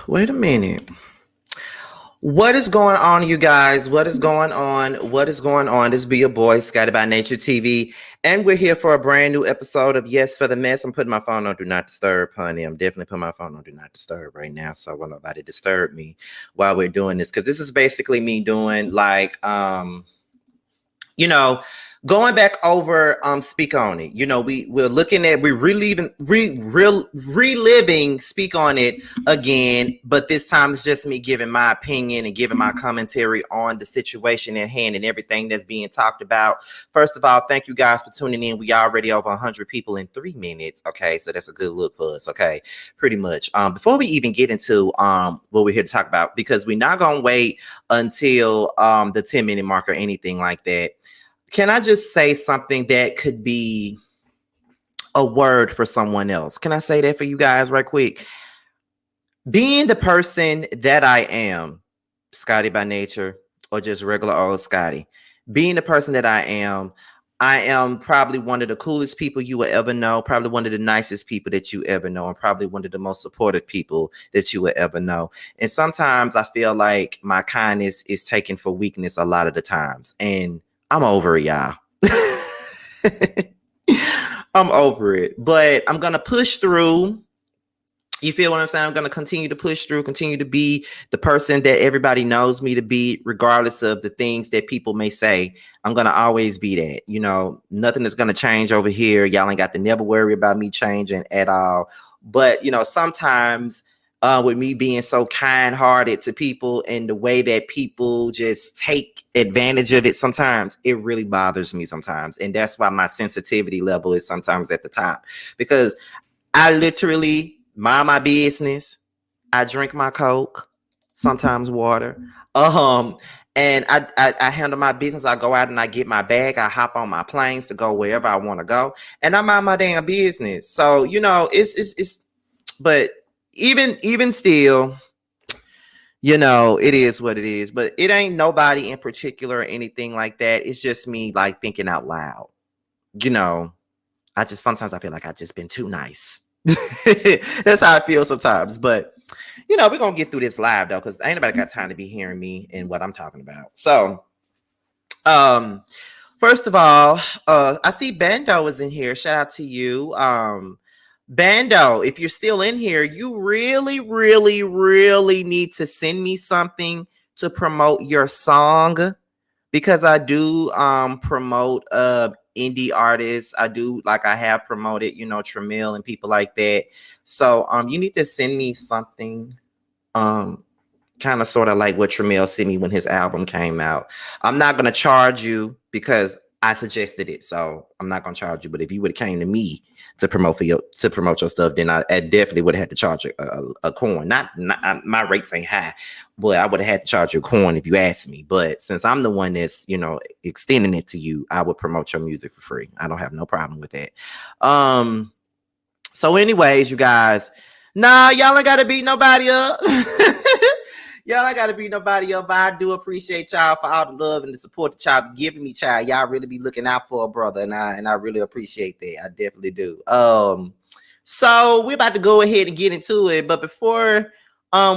Wait a minute. What is going on, you guys? What is going on? What is going on? This be your boy, Scotty by Nature TV, and we're here for a brand new episode of Yes for the Mess. I'm putting my phone on Do Not Disturb, honey. I'm definitely putting my phone on Do Not Disturb right now, so I want nobody to disturb me while we're doing this, because this is basically me doing like, going back over Speak On It. We're reliving Speak On It again, but this time it's just me giving my opinion and giving my commentary on the situation at hand and everything that's being talked about. First of all, thank you guys for tuning in. We already over 100 people in 3 minutes. Okay, so that's a good look for us. Okay, pretty much. Before we even get into what we're here to talk about, because we're not gonna wait until the 10-minute mark or anything like that. Can I just say something that could be a word for someone else? Can I say that for you guys right quick? Being the person that I am, Scotty by nature, or just regular old Scotty, being the person that I am probably one of the coolest people you will ever know, probably one of the nicest people that you ever know, and probably one of the most supportive people that you will ever know. And sometimes I feel like my kindness is taken for weakness a lot of the times. And I'm over it, y'all. I'm over it. But I'm going to push through. You feel what I'm saying? I'm going to continue to push through, continue to be the person that everybody knows me to be, regardless of the things that people may say. I'm going to always be that. Nothing is going to change over here. Y'all ain't got to never worry about me changing at all. But, sometimes with me being so kind-hearted to people and the way that people just take advantage of it, sometimes it really bothers me sometimes. And that's why my sensitivity level is sometimes at the top, because I literally mind my business. I drink my Coke, sometimes water. And I handle my business. I go out and I get my bag. I hop on my planes to go wherever I want to go. And I mind my damn business. So, but even still, it is what it is. But it ain't nobody in particular or anything like that. It's just me like thinking out loud. Sometimes I feel like I've just been too nice. That's how I feel sometimes. But we're gonna get through this live though, because ain't nobody got time to be hearing me and what I'm talking about. So first of all, I see Bando is in here. Shout out to you. Bando, if you're still in here, you really, really, really need to send me something to promote your song, because I do promote indie artists. I have promoted, Tramiel and people like that. So you need to send me something kind of sort of like what Tramiel sent me when his album came out. I'm not going to charge you because I suggested it, so I'm not gonna charge you. But if you would have came to me to promote your stuff, then I definitely would have had to charge a coin. Not my rates ain't high, but I would have had to charge you a coin if you asked me. But since I'm the one that's extending it to you, I would promote your music for free. I don't have no problem with that. So anyways, you guys, nah, y'all ain't gotta beat nobody up. Y'all ain't gotta beat nobody up, but I do appreciate y'all for all the love and the support that y'all giving me, child. Y'all really be looking out for a brother, and I really appreciate that. I definitely do. So we're about to go ahead and get into it, but before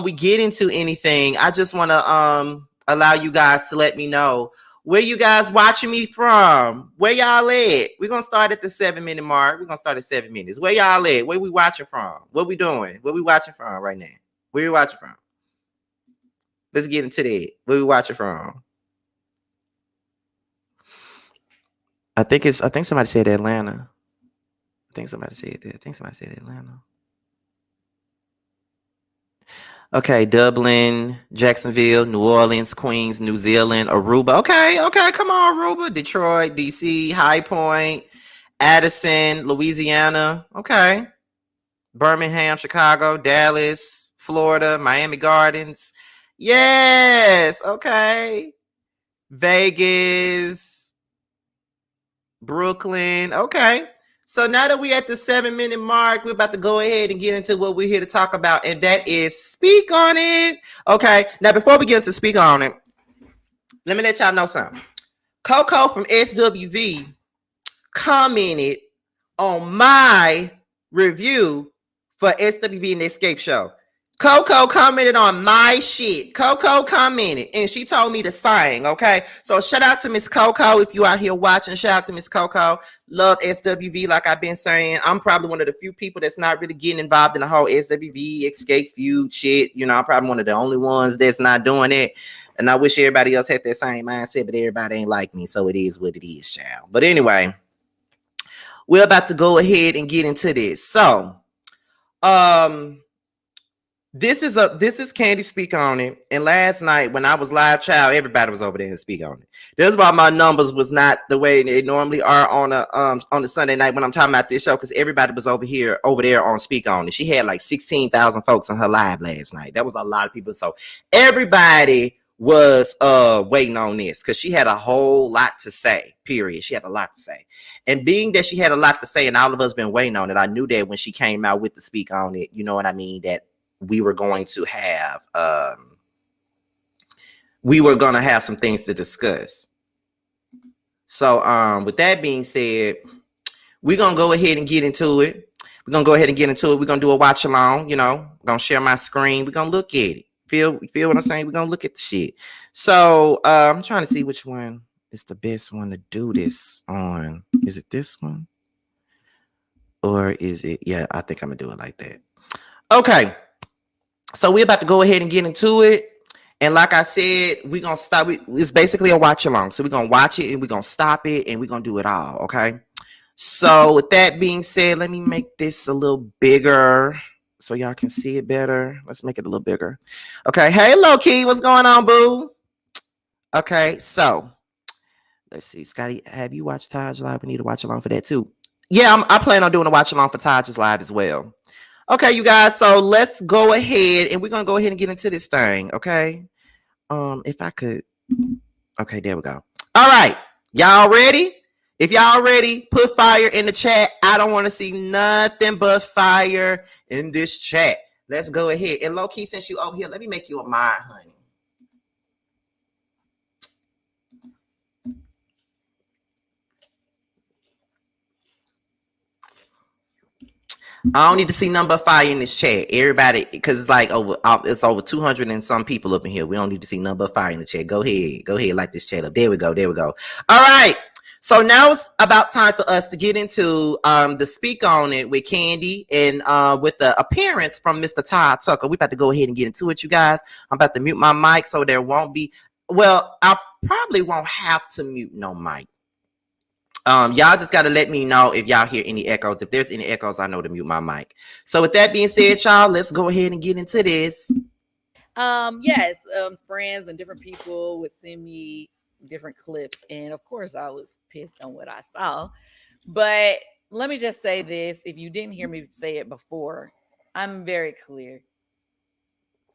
we get into anything, I just want to allow you guys to let me know where you guys watching me from. Where y'all at? We're gonna start at the 7-minute mark. We're gonna start at 7 minutes. Where y'all at? Where we watching from? What we doing? Where we watching from right now? Where we watching from? Let's get into that. Where we watching from? I think somebody said Atlanta. I think somebody said Atlanta. Okay, Dublin, Jacksonville, New Orleans, Queens, New Zealand, Aruba. Okay, come on, Aruba, Detroit, DC, High Point, Addison, Louisiana. Okay, Birmingham, Chicago, Dallas, Florida, Miami Gardens. Yes, okay. Vegas, Brooklyn. Okay. So now that we're at the 7-minute mark, we're about to go ahead and get into what we're here to talk about, and that is Speak On It. Okay. Now, before we get into Speak On It, let me let y'all know something. CoCo from SWV commented on my review for SWV and Escape show. CoCo commented on my shit. CoCo commented and she told me to sing. Okay. So shout out to Miss CoCo. If you out here watching, shout out to Miss CoCo. Love SWV. Like I've been saying, I'm probably one of the few people that's not really getting involved in the whole SWV, Xscape, feud shit. You know, I'm probably one of the only ones that's not doing it. And I wish everybody else had that same mindset, but everybody ain't like me. So it is what it is, child. But anyway, we're about to go ahead and get into this. So, this is Kandi speak on it. And last night when I was live, child, everybody was over there and speak on it. That's why my numbers was not the way they normally are on a Sunday night when I'm talking about this show, because everybody was over there on speak on it. She had like 16,000 folks on her live last night. That was a lot of people. So everybody was waiting on this because she had a whole lot to say, period. She had a lot to say. And being that she had a lot to say and all of us been waiting on it, I knew that when she came out with the speak on it, you know what I mean, that we were going to have some things to discuss. So with that being said, we're gonna go ahead and get into it. We're gonna do a watch along, you know. I'm gonna share my screen. We're gonna look at it. Feel what I'm saying? We're gonna look at the shit. So I'm trying to see which one is the best one to do this on. Is it this one? Or is it, yeah, I think I'm gonna do it like that. Okay. So we're about to go ahead and get into it. And like I said, we're going to stop. It's basically a watch along. So we're going to watch it and we're going to stop it and we're going to do it all. Okay. So with that being said, let me make this a little bigger so y'all can see it better. Let's make it a little bigger. Okay. Hey, Low-Key, what's going on, boo? Okay. So let's see. Scotty, have you watched Taj Live? We need to watch along for that too. Yeah, I plan on doing a watch along for Taj's Live as well. Okay, you guys, so let's go ahead and we're gonna go ahead and get into this thing. Okay, if I could, okay, there we go. All right, y'all ready? If y'all ready, put fire in the chat. I don't want to see nothing but fire in this chat. Let's go ahead. And Low-Key, since you over here, let me make you a mod, honey. I don't need to see number fire in this chat. Everybody, because it's like it's over 200 and some people up in here. We don't need to see number fire in the chat. Go ahead, like this chat up. There we go. All right. So now it's about time for us to get into the speak on it with Kandi and with the appearance from Mr. Todd Tucker. We about to go ahead and get into it, you guys. I'm about to mute my mic so there won't be. Well, I probably won't have to mute no mic. Y'all just got to let me know if y'all hear any echoes. If there's any echoes, I know to mute my mic. So with that being said, y'all, let's go ahead and get into this. Yes, friends and different people would send me different clips. And of course, I was pissed on what I saw. But let me just say this. If you didn't hear me say it before, I'm very clear.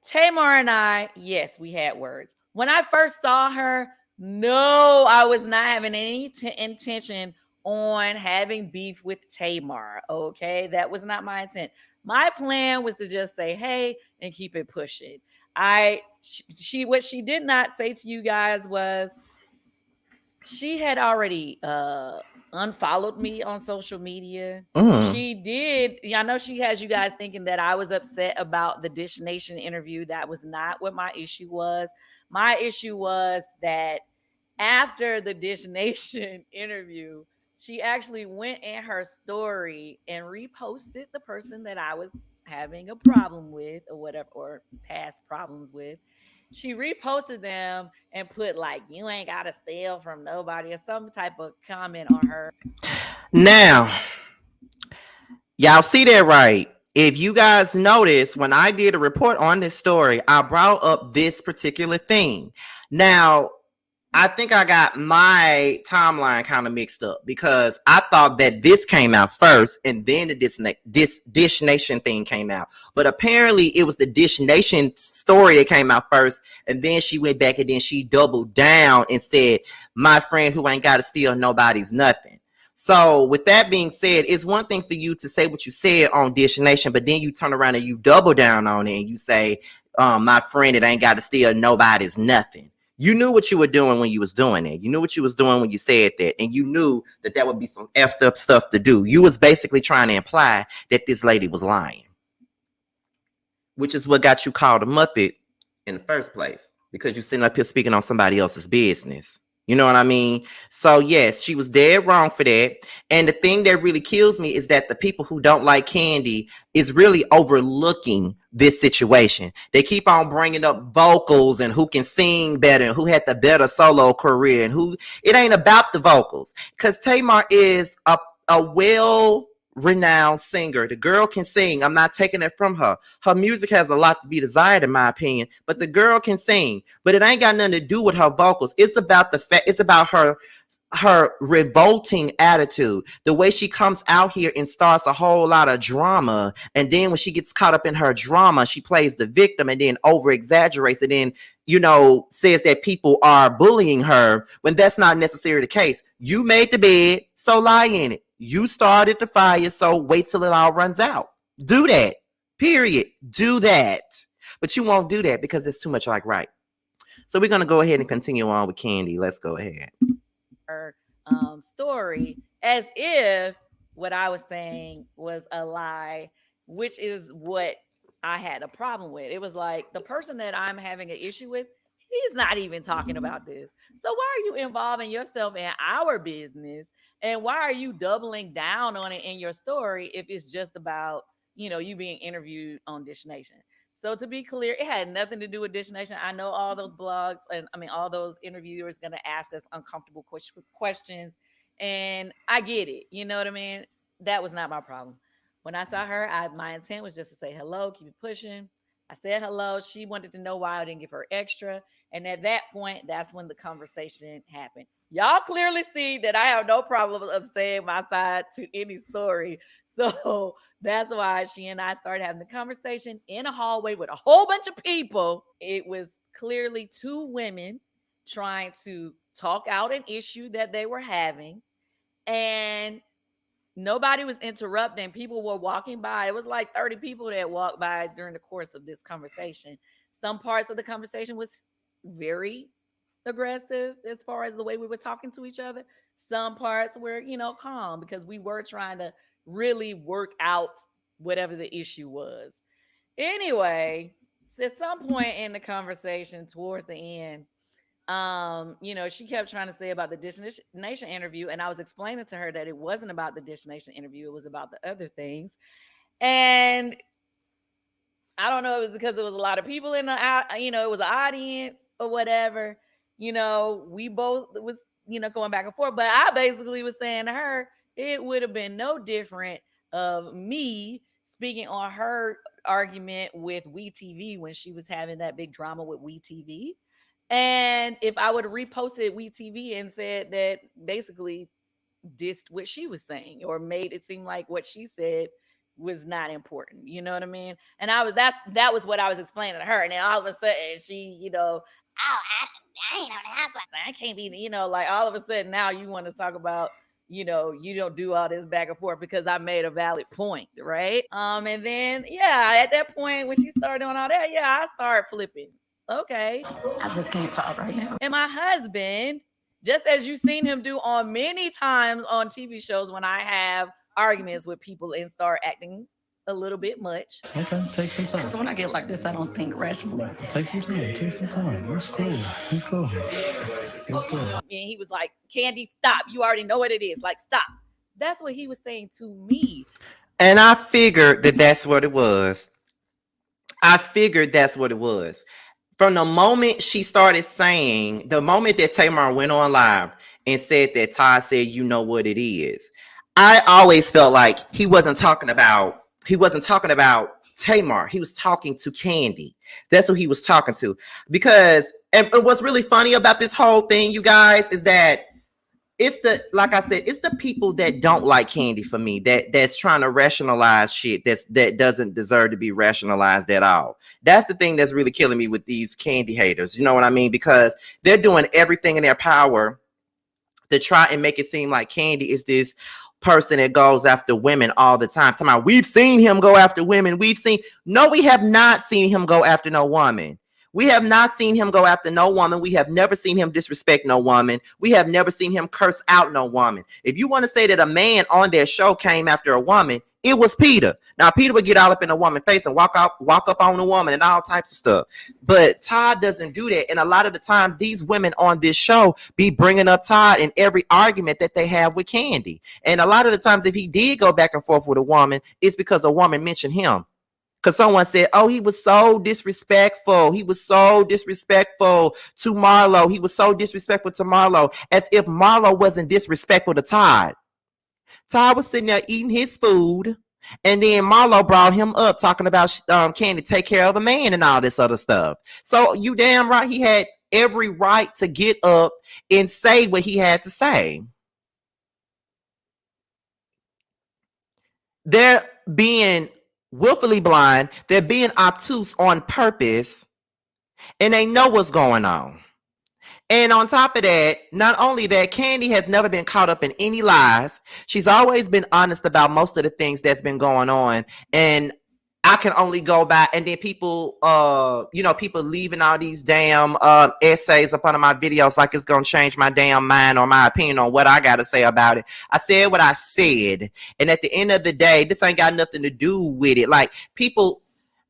Tamar and I, yes, we had words. When I first saw her, no, I was not having any intention on having beef with Tamar. Okay, that was not my intent. My plan was to just say hey and keep it pushing. What she did not say to you guys was she had already unfollowed me on social media. She did. I know she has you guys thinking that I was upset about the Dish Nation interview. That was not what my issue was. My issue was that after the Dish Nation interview, she actually went in her story and reposted the person that I was having a problem with or whatever, or past problems with. She reposted them and put like, you ain't got to steal from nobody or some type of comment on her. Now, y'all see that right? If you guys notice, when I did a report on this story, I brought up this particular thing. Now, I think I got my timeline kind of mixed up because I thought that this came out first and then this Dish Nation thing came out. But apparently it was the Dish Nation story that came out first, and then she went back and then she doubled down and said, my friend who ain't got to steal nobody's nothing. So with that being said, it's one thing for you to say what you said on Dish Nation, but then you turn around and you double down on it and you say, my friend, it ain't got to steal nobody's nothing. You knew what you were doing when you was doing it. You knew what you was doing when you said that. And you knew that that would be some effed up stuff to do. You was basically trying to imply that this lady was lying. which is what got you called a Muppet in the first place, because you're sitting up here speaking on somebody else's business. You know what I mean? So yes, she was dead wrong for that. And the thing that really kills me is that the people who don't like Kandi is really overlooking this situation. They keep on bringing up vocals and who can sing better and who had the better solo career and who. It ain't about the vocals, because Tamar is a well-renowned singer. The girl can sing. I'm not taking it from her. Her music has a lot to be desired, in my opinion, but the girl can sing. But it ain't got nothing to do with her vocals. It's about the fact. It's about her revolting attitude, the way she comes out here and starts a whole lot of drama, and then when she gets caught up in her drama, she plays the victim and then over exaggerates and then, you know, says that people are bullying her when that's not necessarily the case. You made the bed, so lie in it. You started the fire, so wait till it all runs out. Do that. Period. Do that. But you won't do that because it's too much like right. So we're going to go ahead and continue on with Kandi. Let's go ahead. Her story as if what I was saying was a lie, which is what I had a problem with. It was like, the person that I'm having an issue with, he's not even talking about this. So why are you involving yourself in our business? And why are you doubling down on it in your story if it's just about, you know, you being interviewed on Dish Nation? So to be clear, it had nothing to do with Dish Nation. I know all those blogs and all those interviewers going to ask us uncomfortable questions, and I get it. You know what I mean? That was not my problem. When I saw her, my intent was just to say hello, keep it pushing. I said hello. She wanted to know why I didn't give her extra. And at that point, that's when the conversation happened. Y'all clearly see that I have no problem of saying my side to any story. So that's why she and I started having the conversation in a hallway with a whole bunch of people. It was clearly two women trying to talk out an issue that they were having. And nobody was interrupting. People were walking by. It was like 30 people that walked by during the course of this conversation. Some parts of the conversation was very aggressive as far as the way we were talking to each other. Some parts were, you know, calm because we were trying to really work out whatever the issue was. Anyway, at some point in the conversation towards the end, you know, she kept trying to say about the Dish Nation interview, and I was explaining to her that it wasn't about the Dish Nation interview, it was about the other things. And I don't know, it was because there was a lot of people in the, you know, it was an audience or whatever. You know, we both was, you know, going back and forth, but I basically was saying to her, it would have been no different of me speaking on her argument with WeTV when she was having that big drama with WeTV. And if I would have reposted WeTV and said that basically dissed what she was saying or made it seem like what she said was not important, you know what I mean? And that was what I was explaining to her. And then all of a sudden she, you know, I ain't on the house. I can't be, you know, like all of a sudden now you want to talk about, you know, you don't do all this back and forth because I made a valid point, right? And then yeah, at that point when she started doing all that, yeah, I started flipping. Okay, I just can't talk right now. And my husband, just as you've seen him do on many times on TV shows when I have arguments with people and start acting a little bit much. Okay, take some time. Because when I get like this, I don't think rationally. Take some time. It's cool. It's cool. It's cool. And he was like, Kandi, stop. You already know what it is. Like, stop. That's what he was saying to me. And I figured that that's what it was. From the moment she started saying, the moment that Tamar went on live and said that Todd said, you know what it is, I always felt like he wasn't talking about Tamar. He was talking to Kandi. That's who he was talking to. Because, and what's really funny about this whole thing, you guys, is that it's like I said, it's the people that don't like Kandi for me, that's trying to rationalize shit that doesn't deserve to be rationalized at all. That's the thing that's really killing me with these Kandi haters. You know what I mean? Because they're doing everything in their power to try and make it seem like Kandi is this person that goes after women all the time. We've seen him go after women. No, we have not seen him go after no woman. We have not seen him go after no woman. We have never seen him disrespect no woman. We have never seen him curse out no woman. If you want to say that a man on their show came after a woman, it was Peter. Now Peter would get all up in a woman's face and walk up on a woman and all types of stuff. But Todd doesn't do that. And a lot of the times these women on this show be bringing up Todd in every argument that they have with Kandi. And a lot of the times if he did go back and forth with a woman, it's because a woman mentioned him. Because someone said, oh, he was so disrespectful. He was so disrespectful to Marlo. He was so disrespectful to Marlo, as if Marlo wasn't disrespectful to Todd. Todd was sitting there eating his food, and then Marlo brought him up talking about Kandi take care of a man and all this other stuff. So you damn right he had every right to get up and say what he had to say. They're being willfully blind, they're being obtuse on purpose, and they know what's going on. And on top of that, not only that, Kandi has never been caught up in any lies. She's always been honest about most of the things that's been going on. And I can only go by, and then people, people leaving all these damn essays up under my videos like it's gonna change my damn mind or my opinion on what I gotta say about it. I said what I said, and at the end of the day, this ain't got nothing to do with it. Like people,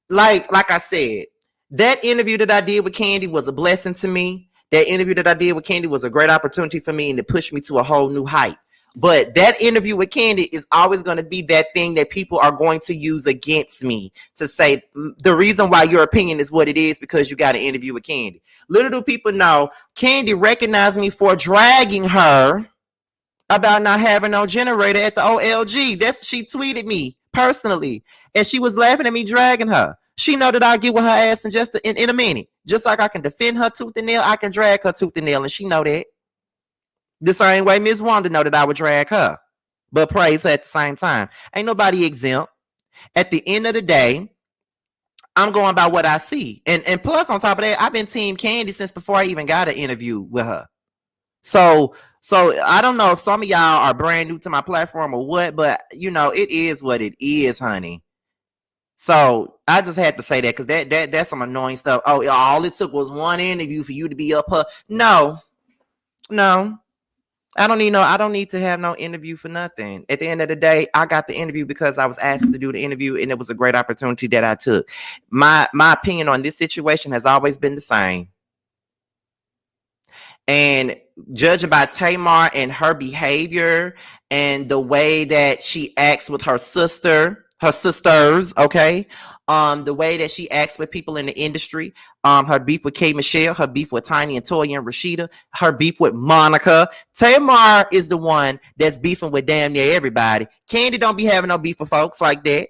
like I said, that interview that I did with Kandi was a blessing to me. That interview that I did with Kandi was a great opportunity for me, and it pushed me to a whole new height. But that interview with Kandi is always going to be that thing that people are going to use against me to say the reason why your opinion is what it is because you got an interview with Kandi. Little do people know, Kandi recognized me for dragging her about not having no generator at the OLG. She tweeted me personally, and she was laughing at me dragging her. She know that I'll get with her ass in a minute. Just like I can defend her tooth and nail, I can drag her tooth and nail, and she know that. The same way Ms. Wanda know that I would drag her, but praise her at the same time. Ain't nobody exempt. At the end of the day, I'm going by what I see. And plus, on top of that, I've been Team Kandi since before I even got an interview with her. So I don't know if some of y'all are brand new to my platform or what, but it is what it is, honey. So I just had to say that because that's some annoying stuff. Oh, all it took was one interview for you to be up her. No. I don't need to have no interview for nothing. At the end of the day, I got the interview because I was asked to do the interview, and it was a great opportunity that I took. My opinion on this situation has always been the same. And judging by Tamar and her behavior and the way that she acts with her sisters, okay? The way that she acts with people in the industry, her beef with K. Michelle, her beef with Tiny and Toya and Rashida, her beef with Monica. Tamar is the one that's beefing with damn near everybody. Kandi don't be having no beef with folks like that.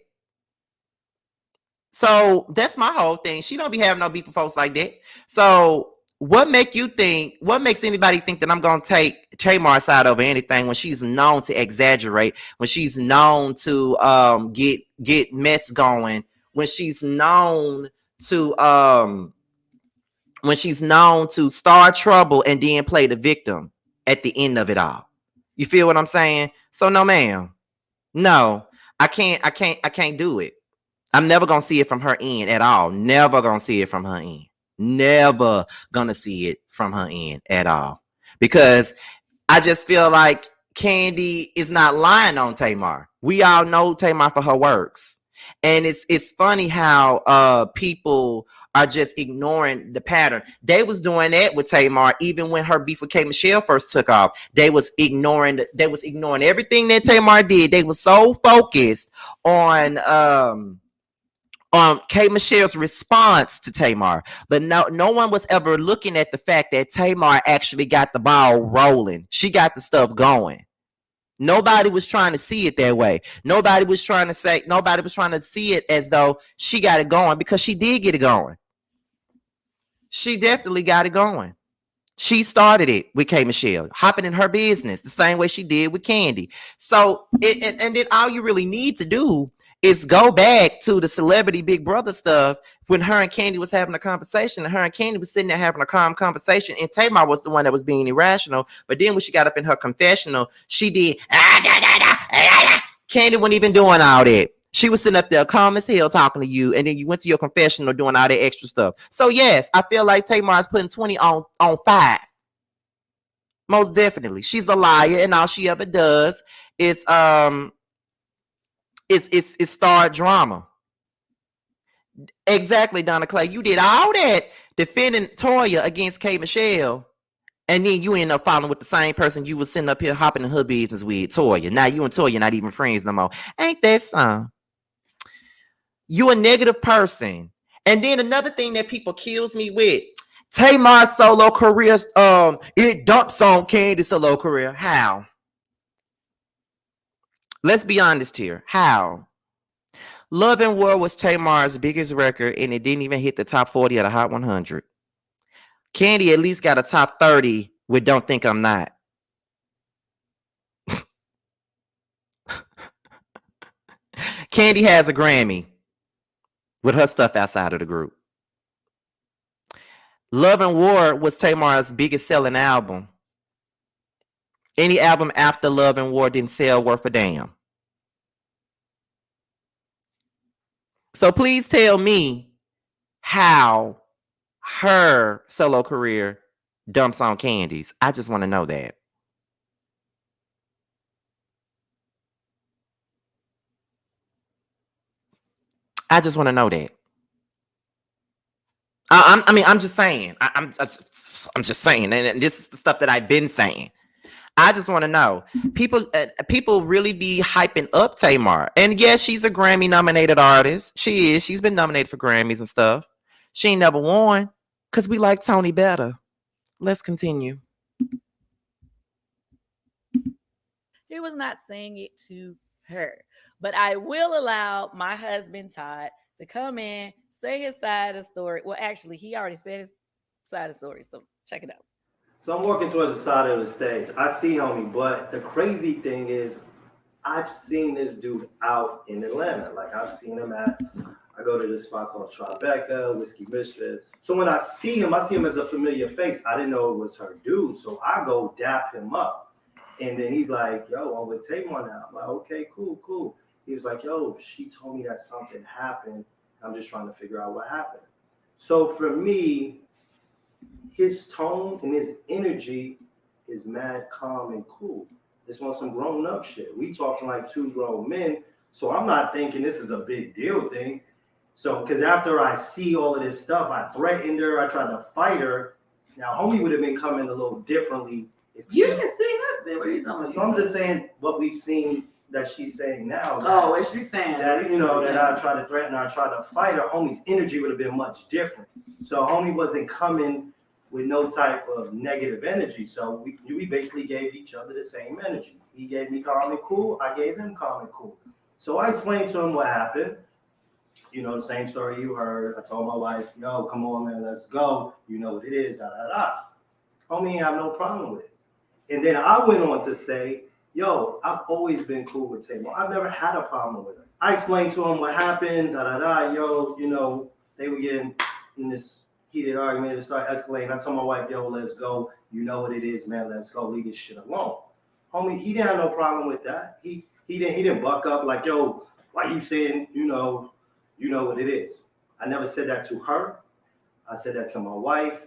So that's my whole thing. She don't be having no beef with folks like that. So what makes anybody think that I'm going to take Tamar's side over anything when she's known to exaggerate, when she's known to get mess going, when she's known to start trouble and then play the victim at the end of it all? You feel what I'm saying? So no, ma'am. No, I can't do it. I'm never gonna see it from her end at all. Never gonna see it from her end. Never gonna see it from her end at all. Because I just feel like Kandi is not lying on Tamar. We all know Tamar for her works. And it's funny how people are just ignoring the pattern. They was doing that with Tamar even when her beef with K. Michelle first took off. They was ignoring everything that Tamar did. They was so focused on K. Michelle's response to Tamar, but no one was ever looking at the fact that Tamar actually got the ball rolling. She got the stuff going. Nobody was trying to see it that way. Nobody was trying to see it as though she got it going, because she did get it going. She definitely got it going. She started it with K. Michelle, hopping in her business the same way she did with Kandi. So, and then all you really need to do is go back to the celebrity Big Brother stuff when her and Kandi was having a conversation, and her and Kandi was sitting there having a calm conversation, and Tamar was the one that was being irrational. But then when she got up in her confessional, she did Kandi wasn't even doing all that. She was sitting up there calm as hell talking to you, and then you went to your confessional doing all that extra stuff. So yes, I feel like Tamar is putting 20 on 5. Most definitely. She's a liar, and all she ever does is It's star drama. Exactly, Donna Clay. You did all that defending Toya against K. Michelle, and then you end up following with the same person you was sitting up here hopping in her business with, Toya. Now you and Toya not even friends no more. Ain't that something? You a negative person. And then another thing that people kills me with, Tamar's solo career, it dumps on Kandi's solo career. How? Let's be honest here. How? Love and War was Tamar's biggest record, and it didn't even hit the top 40 of the Hot 100. Kandi at least got a top 30 with Don't Think I'm Not. Kandi has a Grammy with her stuff outside of the group. Love and War was Tamar's biggest selling album. Any album after Love and War didn't sell worth a damn. So please tell me how her solo career dumps on Kandi's. I just want to know that. I just want to know that. I'm just saying. I'm just saying, and this is the stuff that I've been saying. I just want to know. People really be hyping up Tamar, and yes, she's a Grammy-nominated artist. She is. She's been nominated for Grammys and stuff. She ain't never won because we like Tony better. Let's continue. He was not saying it to her, but I will allow my husband Todd to come in, say his side of the story. Well, actually, he already said his side of the story, so check it out. So I'm walking towards the side of the stage. I see homie, but the crazy thing is I've seen this dude out in Atlanta. Like I've seen him I go to this spot called Tribeca, Whiskey Mistress. So when I see him as a familiar face. I didn't know it was her dude. So I go dap him up. And then he's like, yo, I'm with Tamar now. I'm like, okay, cool. He was like, yo, she told me that something happened. I'm just trying to figure out what happened. So for me, his tone and his energy is mad calm and cool. This was some grown up shit. We talking like two grown men. So I'm not thinking this is a big deal thing. So, because after I see all of this stuff, I threatened her, I tried to fight her. Now, homie would have been coming a little differently. If you didn't see nothing. What are you talking about? I'm just saying what we've seen that she's saying now. Oh, what she's saying. That, you know, that I tried to threaten her, I tried to fight her. Homie's energy would have been much different. So, homie wasn't coming with no type of negative energy. So, we basically gave each other the same energy. He gave me calm and cool. I gave him calm and cool. So, I explained to him what happened. You know, the same story you heard. I told my wife, yo, come on, man, let's go. You know what it is, Homie ain't have no problem with it. And then I went on to say, yo, I've always been cool with Tamar. I've never had a problem with her. I explained to him what happened, yo, you know, they were getting in this heated argument. It started escalating. I told my wife, yo, let's go. You know what it is, man, let's go. Leave this shit alone. Homie, he didn't have no problem with that. He didn't buck up like, yo, why you saying, you know what it is. I never said that to her. I said that to my wife,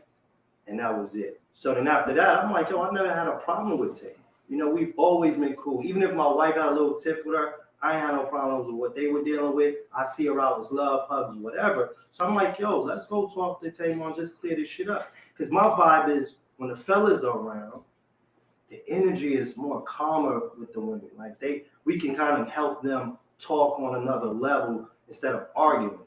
and that was it. So then after that, I'm like, yo, I've never had a problem with Tay. You know, we've always been cool. Even if my wife had a little tiff with her, I ain't had no problems with what they were dealing with. I see her out as love, hugs, whatever. So I'm like, yo, let's go talk to Tamar and just clear this shit up. Because my vibe is when the fellas are around, the energy is more calmer with the women. Like we can kind of help them talk on another level instead of arguing.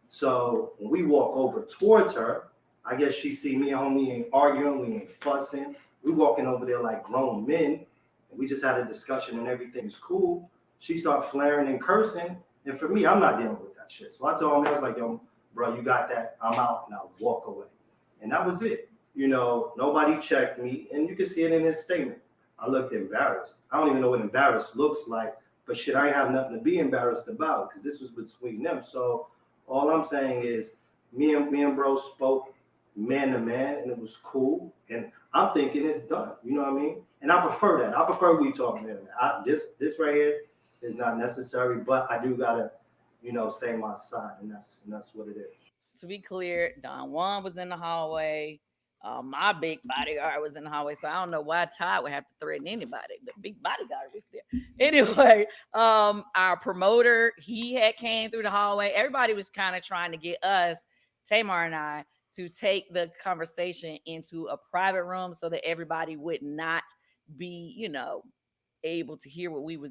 So when we walk over towards her, I guess she see me and homie ain't arguing, we ain't fussing. We walking over there like grown men, and we just had a discussion and everything's cool. She start flaring and cursing, and for me, I'm not dealing with that shit. So I told him, I was like, yo, bro, you got that, I'm out, and I'll walk away. And that was it. You know, nobody checked me, and you can see it in his statement. I looked embarrassed. I don't even know what embarrassed looks like, but shit, I ain't have nothing to be embarrassed about because this was between them. So all I'm saying is me and bro spoke man to man, and it was cool. And I'm thinking it's done. You know what I mean? And I prefer that. I prefer we talk man to man. This right here is not necessary, but I do gotta, you know, say my side, and that's what it is. To be clear, Don Juan was in the hallway. My big bodyguard was in the hallway, so I don't know why Todd would have to threaten anybody. The big bodyguard was there. Anyway, our promoter, he had came through the hallway. Everybody was kind of trying to get us, Tamar and I, to take the conversation into a private room so that everybody would not be, able to hear what we were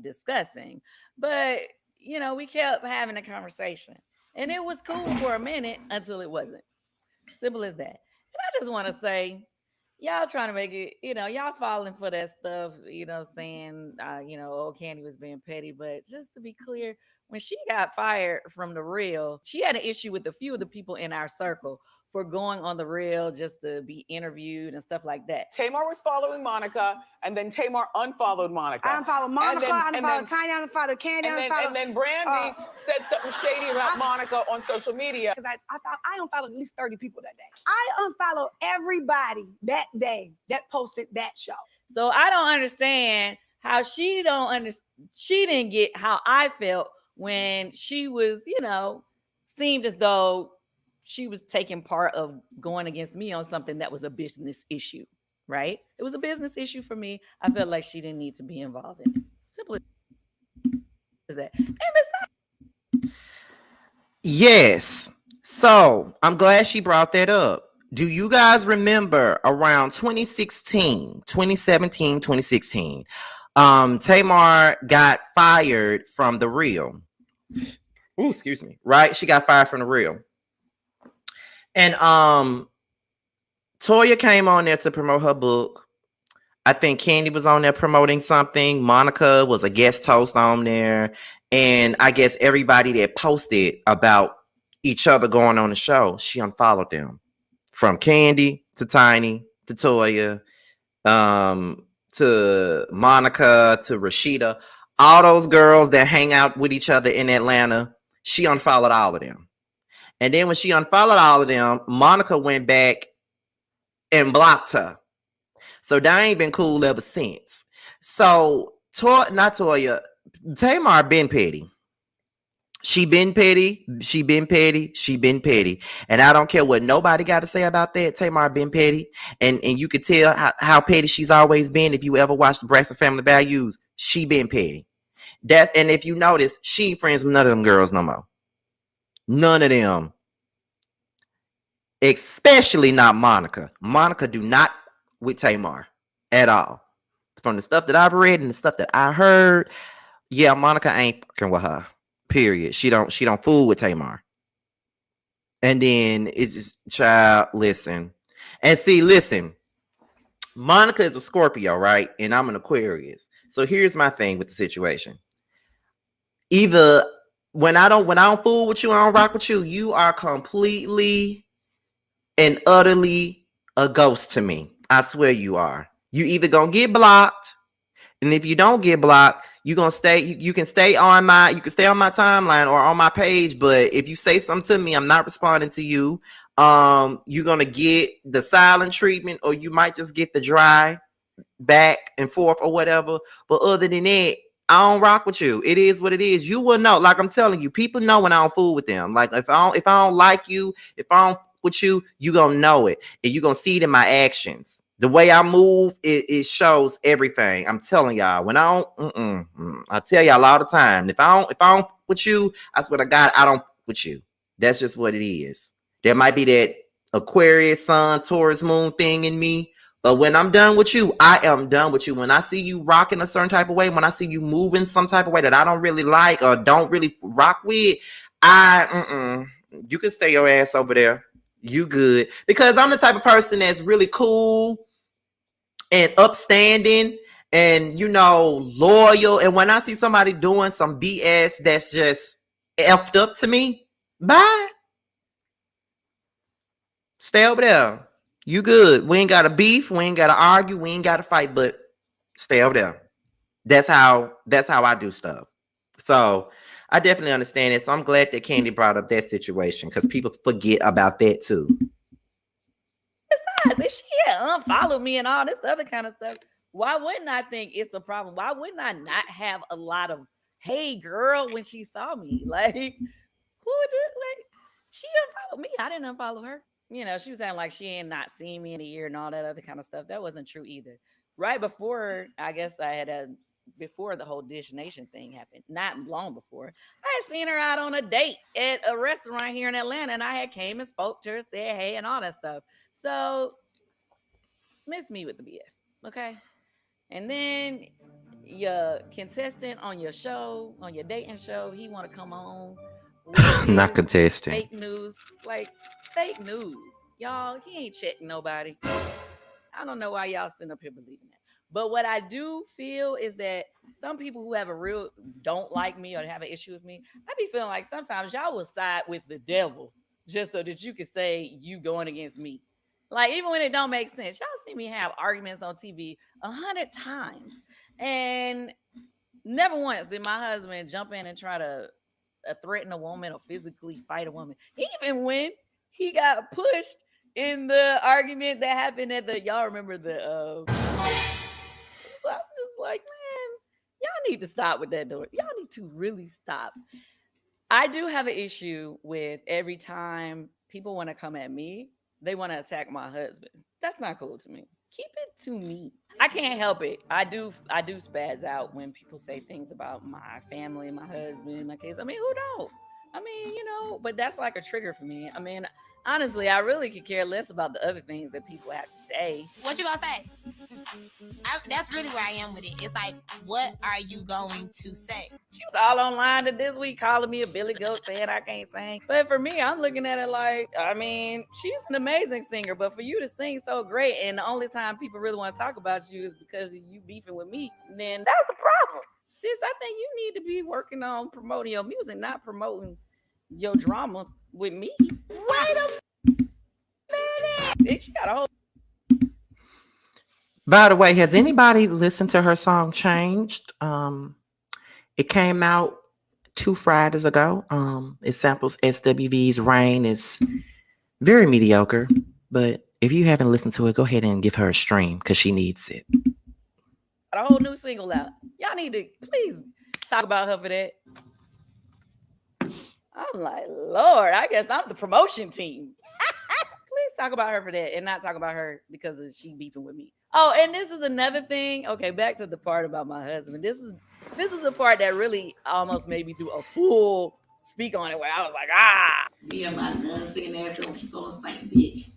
discussing. But, we kept having a conversation. And it was cool for a minute until it wasn't. Simple as that. And I just want to say, y'all trying to make it, y'all falling for that stuff, saying, old Kandi was being petty. But just to be clear, when she got fired from the Real, she had an issue with a few of the people in our circle for going on the Real just to be interviewed and stuff like that. Tamar was following Monica, and then Tamar unfollowed Monica. I unfollowed Monica, I unfollowed Tiny, I unfollowed Kandi, and then Brandy said something shady about Monica on social media. Because I unfollowed at least 30 people that day. I unfollowed everybody that day that posted that show. So I don't understand how she didn't get how I felt when she was, seemed as though she was taking part of going against me on something that was a business issue, right? It was a business issue for me. I felt like she didn't need to be involved in it. Simple as that. Hey, Miss. Yes. So I'm glad she brought that up. Do you guys remember around 2016, 2017, 2016, Tamar got fired from The Real. Oh, excuse me. Right? She got fired from The Real. And Toya came on there to promote her book. I think Kandi was on there promoting something. Monica was a guest host on there. And I guess everybody that posted about each other going on the show, she unfollowed them. From Kandi to Tiny to Toya, to Monica to Rashida, all those girls that hang out with each other in Atlanta, she unfollowed all of them. And then when she unfollowed all of them, Monica went back and blocked her. So they ain't been cool ever since. So not Toya, Tamar been petty. She been petty. She been petty. She been petty. And I don't care what nobody got to say about that. Tamar been petty. And you could tell how petty she's always been. If you ever watched the Braxton Family Values, she been petty. And if you notice, she ain't friends with none of them girls no more. None of them. Especially not Monica. Monica do not with Tamar at all. From the stuff that I've read and the stuff that I heard, yeah, Monica ain't fucking with her. Period. She don't fool with Tamar. And then it's just, child, listen. And see, listen. Monica is a Scorpio, right? And I'm an Aquarius. So here's my thing with the situation. Either when I don't fool with you, I don't rock with you, you are completely and utterly a ghost to me. I swear you are. You either gonna get blocked, and if you don't get blocked, you gonna stay. You can stay on my timeline or on my page. But if you say something to me, I'm not responding to you. You're gonna get the silent treatment, or you might just get the dry back and forth or whatever. But other than that, I don't rock with you. It is what it is. You will know. Like I'm telling you, people know when I don't fool with them. Like if I don't like you, if I don't with you, you gonna know it, and you gonna see it in my actions. The way I move, it shows everything. I'm telling y'all. When I don't, I tell y'all all the time. If I don't with you, I swear to God, I don't with you. That's just what it is. There might be that Aquarius, Sun, Taurus, Moon thing in me, but when I'm done with you, I am done with you. When I see you rocking a certain type of way, when I see you moving some type of way that I don't really like or don't really rock with, you can stay your ass over there. You good. Because I'm the type of person that's really cool and upstanding and, loyal. And when I see somebody doing some BS that's just effed up to me, bye. Stay over there. You good. We ain't got to beef. We ain't got to argue. We ain't got to fight, but stay over there. That's how I do stuff. So I definitely understand it. So I'm glad that Kandi brought up that situation because people forget about that too. Besides, if she had unfollowed me and all this other kind of stuff, why wouldn't I think it's a problem? Why wouldn't I not have a lot of "Hey, girl" when she saw me? Like, who did? Like, she unfollowed me. I didn't unfollow her. you know, she was saying like she ain't not seen me in a year and all that other kind of stuff. That wasn't true either. Right before, I guess I had before the whole Dish Nation thing happened, not long before, I had seen her out on a date at a restaurant here in Atlanta, and I had came and spoke to her, said hey, and all that stuff. So miss me with the BS, okay? And then your contestant on your show, on your dating show, he want to come on with Not his contesting. fake news, like fake news, y'all. He ain't checking nobody. I don't know why y'all sitting up here believing that. But what I do feel is that some people who have a real don't like me or have an issue with me, I be feeling like sometimes y'all will side with the devil just so that you can say you going against me. Like even when it don't make sense, y'all see me have arguments on TV 100 times, and never once did my husband jump in and try to threaten a woman or physically fight a woman. Even when he got pushed in the argument that happened at the, y'all remember the I'm just like, man, y'all need to stop with that door. Y'all need to really stop. I do have an issue with every time people want to come at me, they want to attack my husband. That's not cool to me. Keep it to me. I can't help it. I do spaz out when people say things about my family, my husband, my kids. I mean, who don't? I mean, you know, but that's like a trigger for me. I mean, honestly, I really could care less about the other things that people have to say. What you gonna say? That's really where I am with it. It's like, what are you going to say? She was all online this week calling me a Billy Goat, saying I can't sing. But for me, I'm looking at it like, I mean, she's an amazing singer, but for you to sing so great and the only time people really want to talk about you is because you beefing with me, then that's a problem. Sis, I think you need to be working on promoting your music, not promoting your drama with me. Wait a minute. She got a whole. By the way, has anybody listened to her song Changed? It came out 2 Fridays ago. It samples SWV's Rain. It's very mediocre, but if you haven't listened to it, go ahead and give her a stream because she needs it. A whole new single out. Y'all need to please talk about her for that. I'm like, Lord, I guess I'm the promotion team. Please talk about her for that and not talk about her because of she beefing with me. Oh, and this is another thing. Okay, back to the part about my husband. This is the part that really almost made me do a full speak on it where I was like, Me and my gun singing ass don't keep on saying bitch.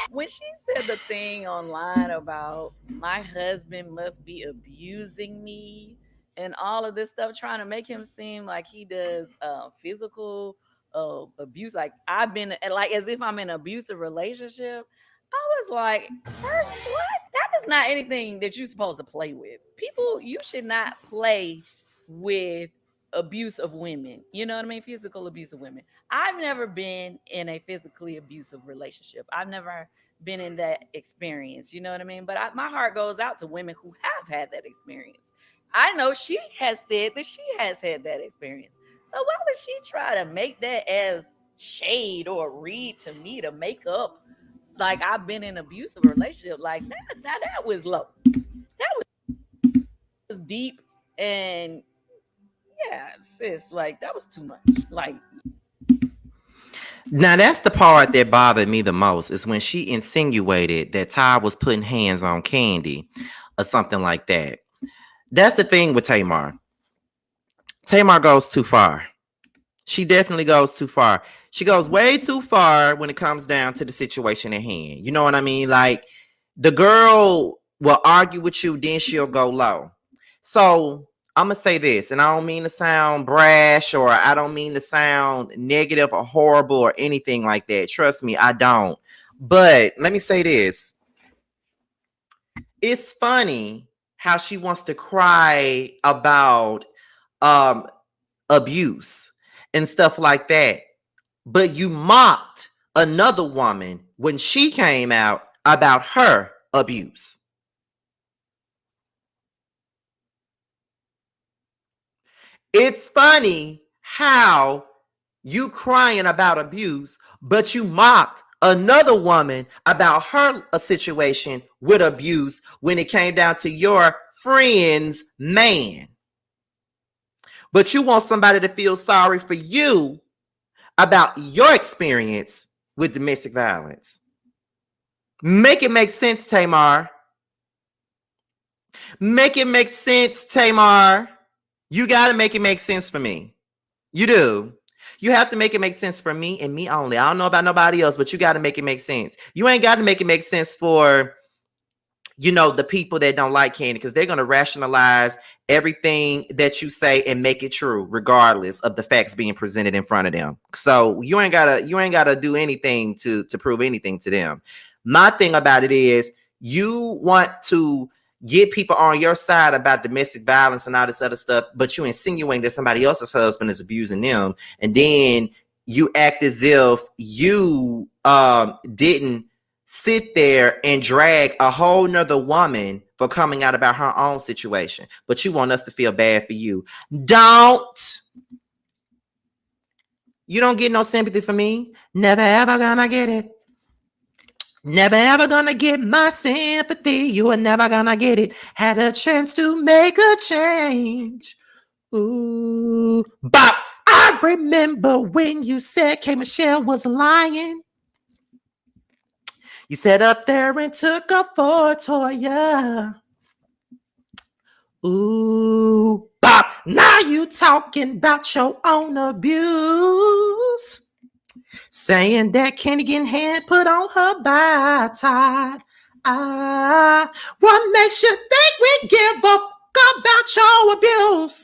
When she said the thing online about my husband must be abusing me and all of this stuff, trying to make him seem like he does physical abuse, like I've been like as if I'm in an abusive relationship. I was like, first, what? That is not anything that you're supposed to play with. People, you should not play with abuse of women. You know what I mean? Physical abuse of women. I've never been in a physically abusive relationship. I've never been in that experience. You know what I mean? But my heart goes out to women who have had that experience. I know she has said that she has had that experience. So why would she try to make that as shade or read to me to make up like I've been in an abusive relationship? Like that was low. That was deep, and yeah, sis, like that was too much. Like now that's the part that bothered me the most is when she insinuated that Todd was putting hands on Kandi or something like that. That's the thing with Tamar. Tamar goes too far. She definitely goes too far. She goes way too far when it comes down to the situation at hand. You know what I mean? Like the girl will argue with you, then she'll go low. So I'm going to say this, and I don't mean to sound brash or I don't mean to sound negative or horrible or anything like that. Trust me, I don't. But let me say this. It's funny how she wants to cry about abuse and stuff like that. But you mocked another woman when she came out about her abuse. It's funny how you crying about abuse, but you mocked another woman about her situation with abuse when it came down to your friend's man. But you want somebody to feel sorry for you about your experience with domestic violence. Make it make sense, Tamar. Make it make sense, Tamar. You got to make it make sense for me. You do. You have to make it make sense for me and me only. I don't know about nobody else, but you got to make it make sense. You ain't got to make it make sense for, you know, the people that don't like Kandi, because they're going to rationalize everything that you say and make it true, regardless of the facts being presented in front of them. So you ain't gotta do anything to prove anything to them. My thing about it is you want to get people on your side about domestic violence and all this other stuff, but you insinuating that somebody else's husband is abusing them, and then you act as if you didn't sit there and drag a whole nother woman for coming out about her own situation, but you want us to feel bad for you. You don't get no sympathy for me. Never ever gonna get it. Never ever gonna get my sympathy. You are never gonna get it. Had a chance to make a change. Ooh, Bob, I remember when you said K. Michelle was lying. You sat up there and took her for Toya. Ooh, Bob, now you talking about your own abuse. Saying that Kandi getting hand put on her by Todd. What makes you think we give up about your abuse?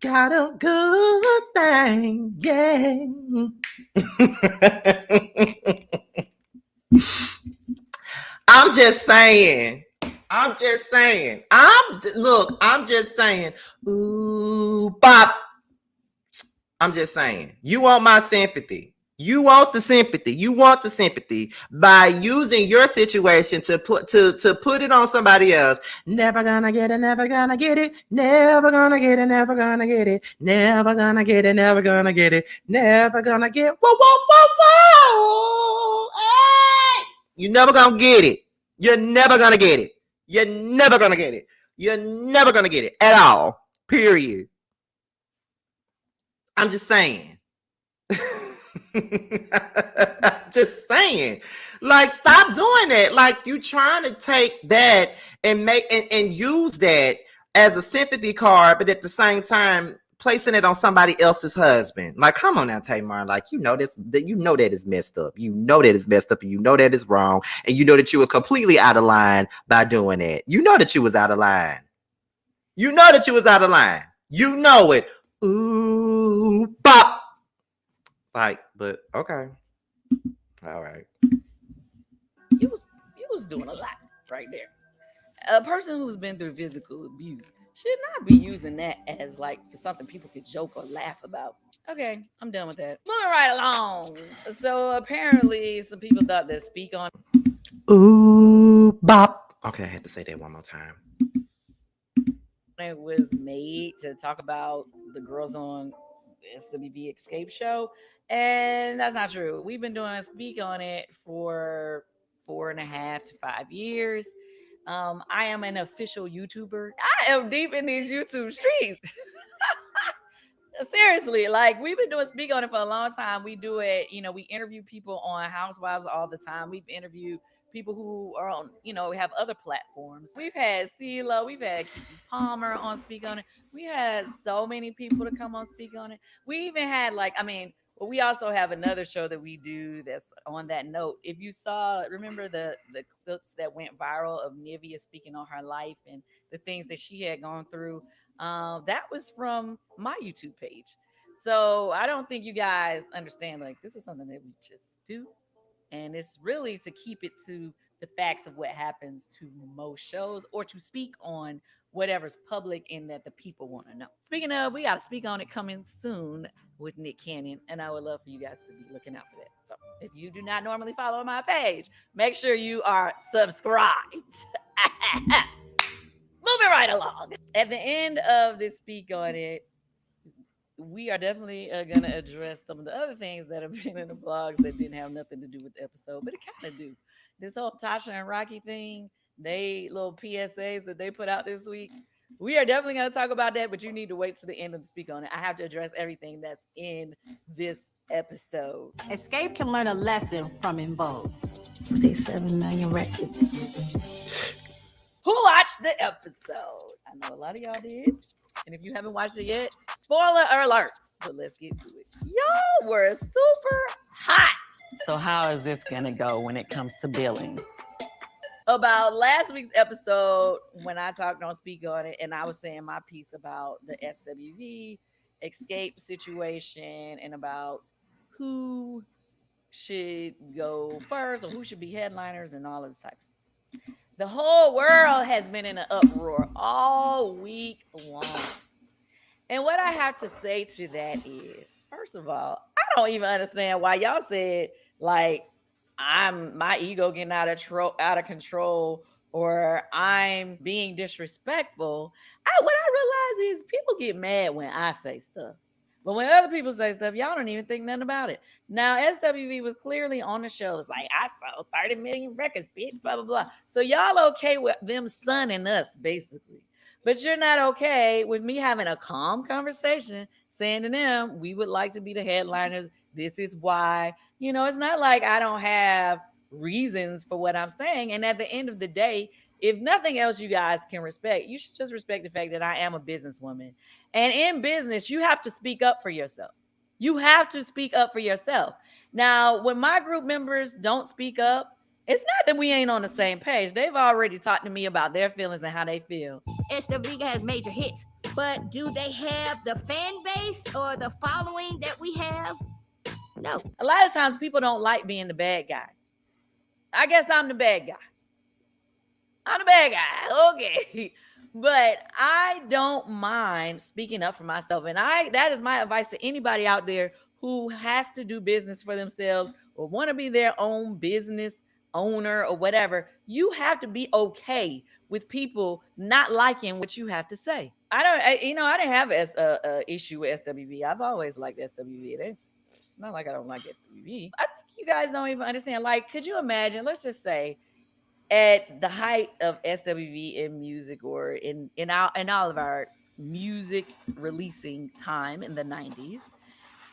Got a good thing, yeah. I'm just saying. Ooh, Bob. I'm just saying. You want my sympathy. You want the sympathy by using your situation to put it on somebody else. Never gonna get it, never gonna get it, never gonna get it, never gonna get it, never gonna get it, never gonna get it, never gonna get. Whoa. Hey! You're never gonna get it. You're never gonna get it. You're never gonna get it. You're never gonna get it at all. Period. I'm just saying. Just saying. Like, stop doing that. Like, you trying to take that and make and use that as a sympathy card, but at the same time placing it on somebody else's husband. Like, come on now, Tamar. Like, you know that is messed up. You know that is messed up, and you know that is wrong, and you know that you were completely out of line by doing that. You know that you was out of line. You know it. Ooh, Bop. Like, but okay. All right. You was doing a lot right there. A person who's been through physical abuse should not be using that as like for something people could joke or laugh about. Okay, I'm done with that. Moving right along. So apparently some people thought that Speak On Ooh, Bop. Okay, I had to say that one more time. It was made to talk about the girls on the SWV Escape show, and that's not true. We've been doing Speak On It for 4.5 to 5 years. I am an official YouTuber. I am deep in these YouTube streets. Seriously, like we've been doing Speak On It for a long time. We do it, we interview people on Housewives all the time. We've interviewed people who are on, we have other platforms. We've had CeeLo, we've had Keke Palmer on Speak On It. We had so many people to come on Speak On It. We even had we also have another show that we do that's on that note. If you remember the clips that went viral of Nivea speaking on her life and the things that she had gone through, that was from my YouTube page. So I don't think you guys understand, like, this is something that we just do. And it's really to keep it to the facts of what happens to most shows, or to speak on whatever's public and that the people want to know. Speaking of, we got to Speak On It coming soon with Nick Cannon, and I would love for you guys to be looking out for that. So if you do not normally follow my page, make sure you are subscribed. Moving right along. At the end of this Speak On It, we are definitely going to address some of the other things that have been in the blogs that didn't have nothing to do with the episode, but it kind of do. This whole Tasha and Rocky thing, they little PSAs that they put out this week, we are definitely going to talk about that, but you need to wait to the end of the Speak On It. I have to address everything that's in this episode. Xscape can learn a lesson from In Vogue. with their 7 million records. Who watched the episode? I know a lot of y'all did. And if you haven't watched it yet, spoiler alert. But let's get to it. Y'all were super hot So how is this gonna go when it comes to billing? about last week's episode when I talked on Speak on it, and I was saying my piece about the SWV Escape situation and about who should go first or who should be headliners and all of this type of stuff. The whole world has been in an uproar all week long. And what I have to say to that is, first of all, I don't even understand why y'all said like my ego getting out of control or I'm being disrespectful. What I realize is people get mad when I say stuff. But when other people say stuff, y'all don't even think nothing about it. Now, SWV was clearly on the show. It's like, I sold 30 million records, bitch, blah, blah, blah. So y'all okay with them sunning us, basically. But you're not okay with me having a calm conversation saying to them, we would like to be the headliners. This is why. You know, it's not like I don't have reasons for what I'm saying. And at the end of the day, if nothing else you guys can respect, you should just respect the fact that I am a businesswoman. And in business, you have to speak up for yourself. You have to speak up for yourself. Now, when my group members don't speak up, it's not that we ain't on the same page. They've already talked to me about their feelings and how they feel. SWV has major hits, but do they have the fan base or the following that we have? No. A lot of times people don't like being the bad guy. I guess I'm the bad guy. I'm the bad guy. Okay. But I don't mind speaking up for myself. And that is my advice to anybody out there who has to do business for themselves or want to be their own business owner or whatever. You have to be okay with people not liking what you have to say. I didn't have a issue with SWV. I've always liked SWV. It's not like I don't like SWV. I think you guys don't even understand. Like, could you imagine, let's just say, at the height of SWV in music or in all of our music releasing time in the 90s,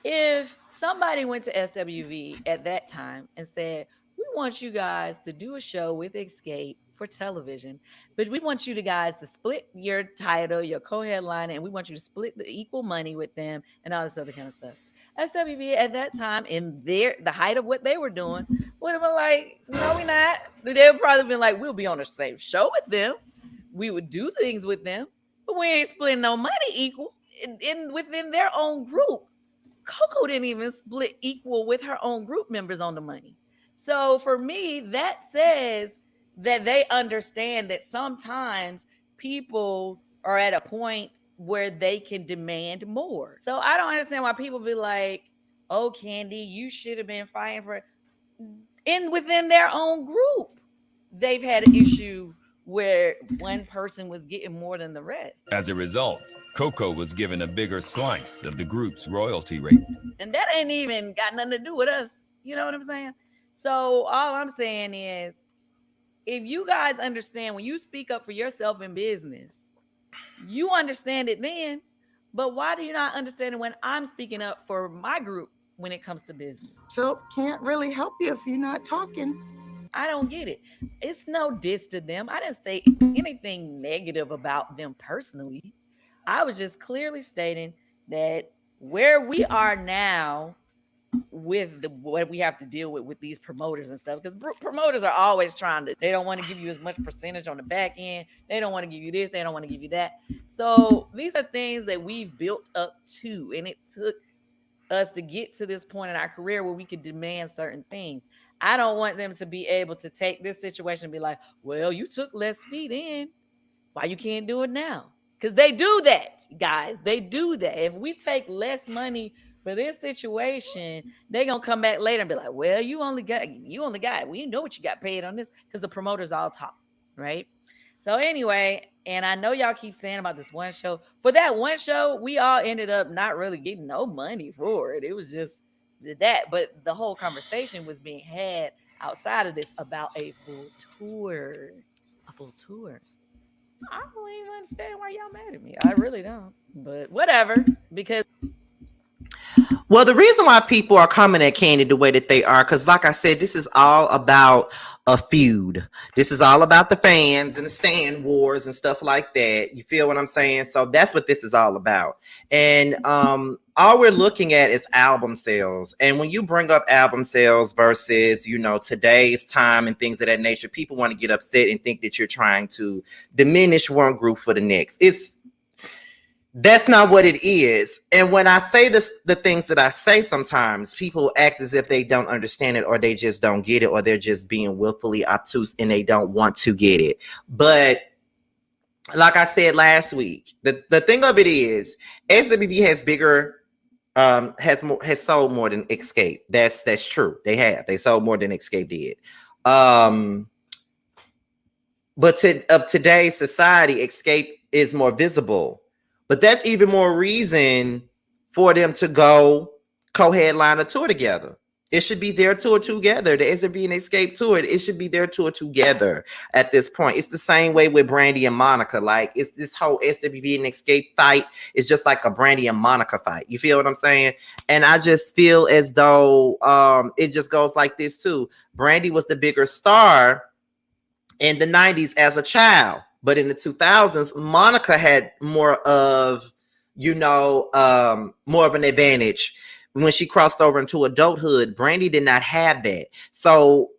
if somebody went to SWV at that time and said, we want you guys to do a show with Xscape for television, but we want you guys to split your title, your co-headline, and we want you to split the equal money with them and all this other kind of stuff. SWV at that time, in the height of what they were doing, would have been like, no, we're not. They would probably been like, we'll be on the same show with them. We would do things with them, but we ain't splitting no money equal within their own group. CoCo didn't even split equal with her own group members on the money. So for me, that says that they understand that sometimes people are at a point where they can demand more. So I don't understand why people be like, oh, Kandi, you should have been fighting for it. Within their own group, they've had an issue where one person was getting more than the rest. As a result, CoCo was given a bigger slice of the group's royalty rate. And that ain't even got nothing to do with us. You know what I'm saying? So all I'm saying is, if you guys understand when you speak up for yourself in business, you understand it then, but why do you not understand it when I'm speaking up for my group when it comes to business? So can't really help you if you're not talking. I don't get it. It's no diss to them. I didn't say anything negative about them personally. I was just clearly stating that where we are now with what we have to deal with these promoters and stuff, because promoters are always they don't want to give you as much percentage on the back end. They don't want to give you this. They don't want to give you that. So these are things that we've built up to, and it took us to get to this point in our career where we could demand certain things. I don't want them to be able to take this situation and be like, well, you took less feet in. Why you can't do it now? Because they do that, guys. They do that. If we take less money for this situation, they're going to come back later and be like, well, you only got it. We know what you got paid on this, because the promoters all talk, right? So anyway, and I know y'all keep saying about this one show. For that one show, we all ended up not really getting no money for it. It was just that. But the whole conversation was being had outside of this about a full tour. A full tour. I don't even understand why y'all mad at me. I really don't. But whatever, because Well, the reason why people are coming at Kandi the way that they are, because like I said, this is all about a feud. This is all about the fans and the stand wars and stuff like that. You feel what I'm saying? So that's what this is all about. And all we're looking at is album sales. And when you bring up album sales versus, you know, today's time and things of that nature, people want to get upset and think that you're trying to diminish one group for the next. That's not what it is. And when I say this, the things that I say, sometimes people act as if they don't understand it, or they just don't get it, or they're just being willfully obtuse and they don't want to get it. But like I said last week, the thing of it is, SWV has bigger, has sold more than Xscape. That's true. They sold more than Xscape did. But of today's society, Xscape is more visible. But that's even more reason for them to go co-headline a tour together. It should be their tour together. The SWV and Escape tour, it should be their tour together at this point. It's the same way with Brandy and Monica. Like, it's this whole SWV and Escape fight is just like a Brandy and Monica fight. You feel what I'm saying? And I just feel as though it just goes like this too. Brandy was the bigger star in the 90s as a child. But in the 2000s, Monica had more of, you know, more of an advantage when she crossed over into adulthood. Brandy did not have that. So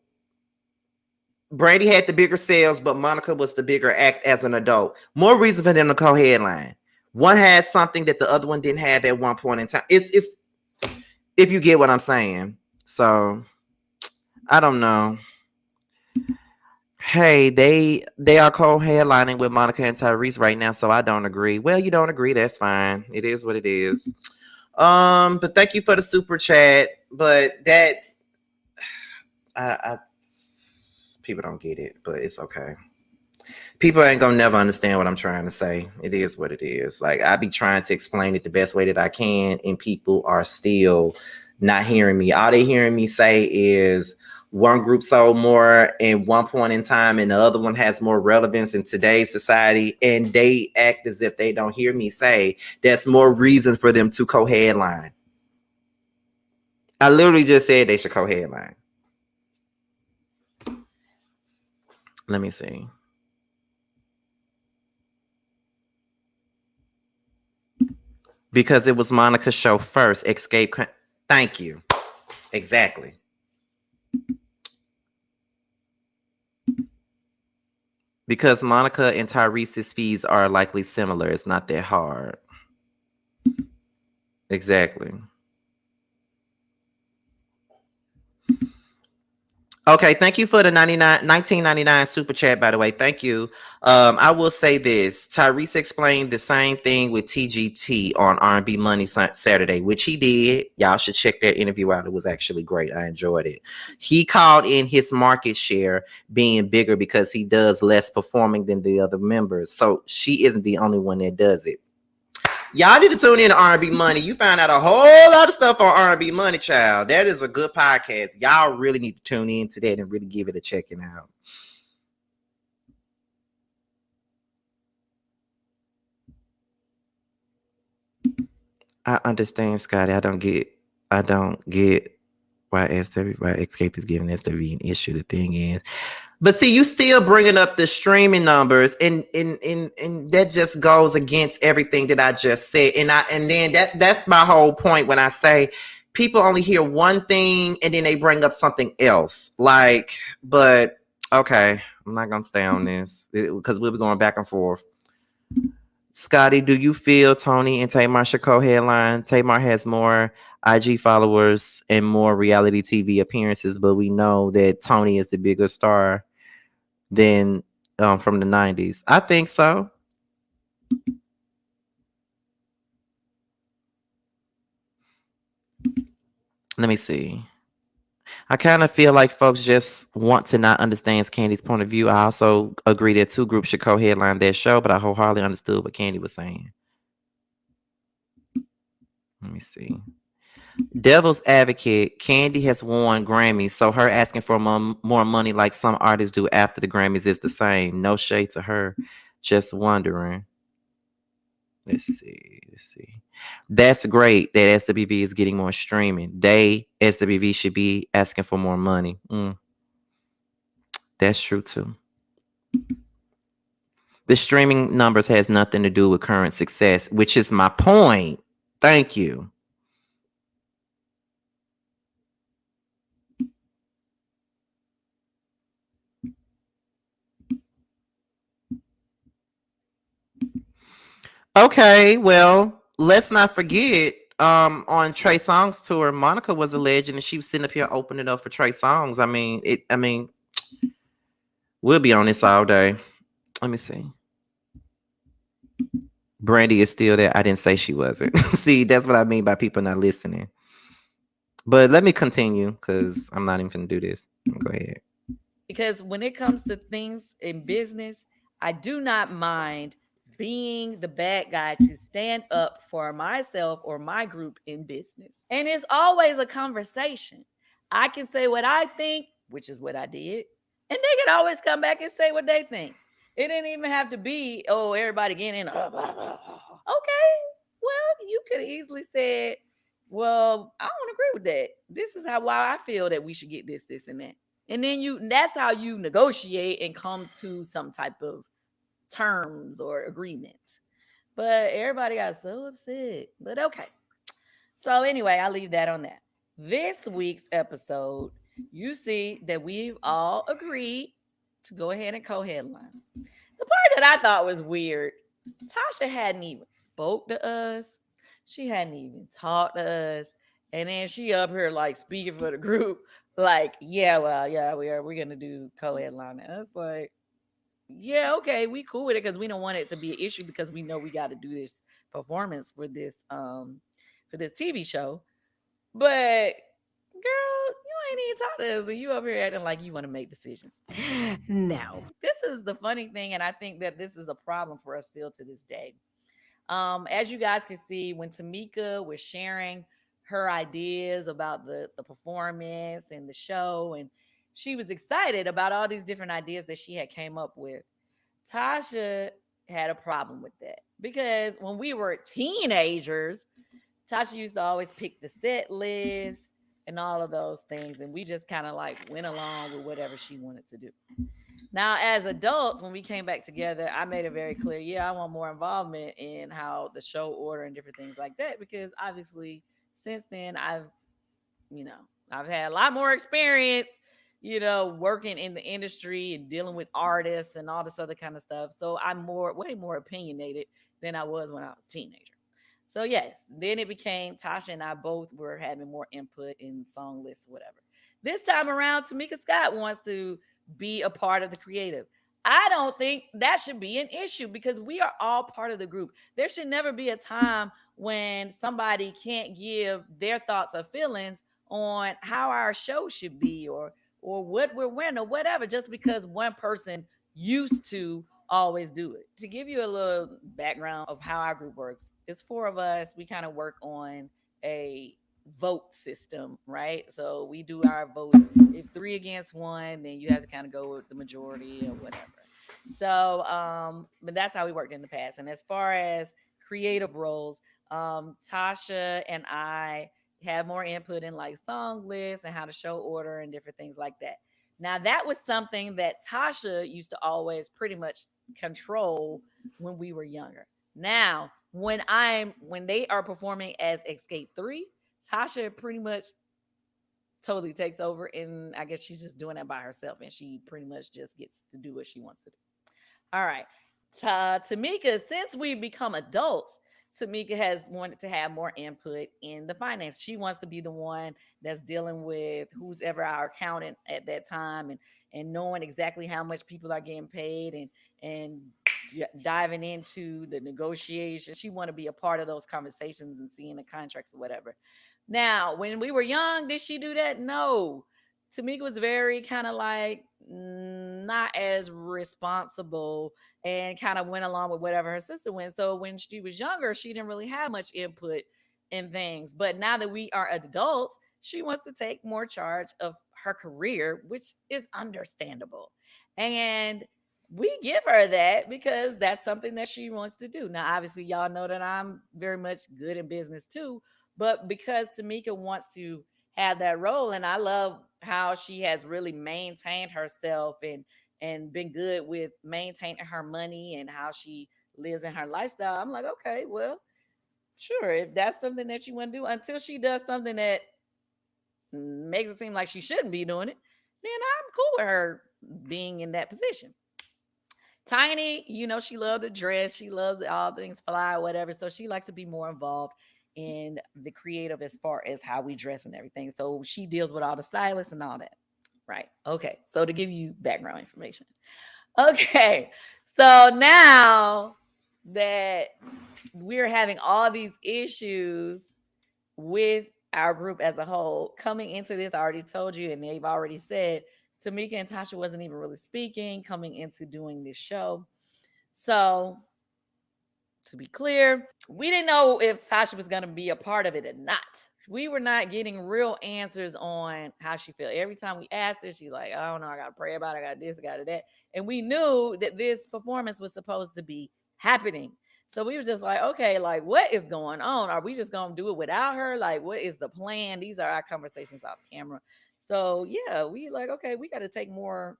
Brandy had the bigger sales, but Monica was the bigger act as an adult. More reason for them to co-headline. One has something that the other one didn't have at one point in time. It's if you get what I'm saying. So I don't know. Hey, they are co-headlining with Monica and Tyrese right now, so I don't agree. Well, you don't agree, that's fine. It is what it is. But thank you for the super chat. But that I people don't get it, but it's okay. People ain't gonna never understand what I'm trying to say. It is what it is. Like, I be trying to explain it the best way that I can, and people are still not hearing me. All they hearing me say is one group sold more in one point in time and the other one has more relevance in today's society, and they act as if they don't hear me say that's more reason for them to co-headline. I literally just said they should co-headline. Let me see. Because it was Monica's show first. Xscape. Thank you. Exactly. Because Monica and Tyrese's fees are likely similar. It's not that hard. Exactly. Okay, thank you for the 1999 super chat, by the way. Thank you. I will say this. Tyrese explained the same thing with TGT on R&B Money Saturday, which he did. Y'all should check that interview out. It was actually great. I enjoyed it. He called in his market share being bigger because he does less performing than the other members. So she isn't the only one that does it. Y'all need to tune in to R&B Money. You find out a whole lot of stuff on R&B Money, child. That is a good podcast. Y'all really need to tune in to that and really give it a checking out. I understand, Scotty. I don't get why Xscape is giving SWV an issue. The thing is, but see, you still bringing up the streaming numbers, and that just goes against everything that I just said. And then that's my whole point when I say people only hear one thing and then they bring up something else. Like, but okay, I'm not gonna stay on this because we'll be going back and forth. Scotty, do you feel Tony and Tamar should co-headline? Tamar has more IG followers and more reality TV appearances, but we know that Tony is the bigger star than from the 90s. I think so. Let me see. I kind of feel like folks just want to not understand Kandi's point of view. I also agree that two groups should co-headline their show, but I wholeheartedly understood what Kandi was saying. Let me see. Devil's advocate, Kandi has won Grammys, so her asking for more money like some artists do after the Grammys is the same. No shade to her. Just wondering. Let's see. That's great that SWV is getting more streaming. SWV should be asking for more money. That's true too. The streaming numbers has nothing to do with current success, which is my point. Thank you. Okay, well, let's not forget on Trey Songz tour, Monica was a legend and she was sitting up here opening it up for Trey Songz. I mean, we'll be on this all day. Let me see. Brandy is still there. I didn't say she wasn't. See, that's what I mean by people not listening. But let me continue because I'm not even going to do this. Go ahead. Because when it comes to things in business, I do not mind being the bad guy to stand up for myself or my group in business. And it's always a conversation. I can say what I think, which is what I did, and they can always come back and say what they think. It didn't even have to be, oh, everybody getting in. Okay, well, you could easily say, well, I don't agree with that. This is why I feel that we should get this, and that. And then that's how you negotiate and come to some type of terms or agreements. But everybody got so upset. But okay. So anyway, I leave that on that. This week's episode, you see that we've all agreed to go ahead and co-headline. The part that I thought was weird, Tasha hadn't even spoke to us. She hadn't even talked to us. And then she up here like speaking for the group, like, we're gonna do co-headline. And it's like, yeah, okay, we cool with it because we don't want it to be an issue because we know we got to do this performance for this TV show. But girl, you ain't even talk to us and you up here acting like you want to make decisions. Now, this is the funny thing, and I think that this is a problem for us still to this day. As you guys can see, when Tamika was sharing her ideas about the performance and the show, and she was excited about all these different ideas that she had came up with, Tasha had a problem with that because when we were teenagers, Tasha used to always pick the set list and all of those things, and we just kind of like went along with whatever she wanted to do. Now, as adults, when we came back together, I made it very clear, I want more involvement in how the show order and different things like that, because obviously since then I've had a lot more experience, working in the industry and dealing with artists and all this other kind of stuff. So I'm way more opinionated than I was when I was a teenager. So yes, then it became Tasha and I both were having more input in song lists, whatever. This time around, Tamika Scott wants to be a part of the creative. I don't think that should be an issue because we are all part of the group. There should never be a time when somebody can't give their thoughts or feelings on how our show should be or what we're wearing or whatever, just because one person used to always do it. To give you a little background of how our group works, it's 4 of us. We kind of work on a vote system, right? So we do our votes. If 3 against 1, then you have to kind of go with the majority or whatever. So, but that's how we worked in the past. And as far as creative roles, Tasha and I have more input in like song lists and how to show order and different things like that. Now, that was something that Tasha used to always pretty much control when we were younger. Now, when they are performing as Xscape 3, Tasha pretty much totally takes over, and I guess she's just doing that by herself, and she pretty much just gets to do what she wants to do. All right. Tamika, since we've become adults, Tamika has wanted to have more input in the finance. She wants to be the one that's dealing with who's ever our accountant at that time and knowing exactly how much people are getting paid and diving into the negotiation. She want to be a part of those conversations and seeing the contracts or whatever. Now, when we were young, did she do that? No. Tamika was very kind of like not as responsible and kind of went along with whatever her sister went. So when she was younger, she didn't really have much input in things. But now that we are adults, she wants to take more charge of her career, which is understandable. And we give her that because that's something that she wants to do. Now, obviously, y'all know that I'm very much good in business too, but because Tamika wants to have that role, and I love how she has really maintained herself and been good with maintaining her money and how she lives in her lifestyle. I'm like, okay, well, sure, if that's something that you want to do, until she does something that makes it seem like she shouldn't be doing it, then I'm cool with her being in that position. Tiny, she loves to dress. She loves all things fly, whatever. So she likes to be more involved in the creative as far as how we dress and everything. So she deals with all the stylists and all that. Right. Okay. So to give you background information. Okay. So now that we're having all these issues with our group as a whole, coming into this, I already told you, and they've already said, Tamika and Tasha wasn't even really speaking coming into doing this show. So, to be clear, we didn't know if Tasha was going to be a part of it or not. We were not getting real answers on how she felt. Every time we asked her, she's like, I don't know, I got to pray about it, I got this, I got that. And we knew that this performance was supposed to be happening. So we were just like, okay, like, what is going on? Are we just going to do it without her? Like, what is the plan? These are our conversations off camera. So yeah, we like, okay, we got to take more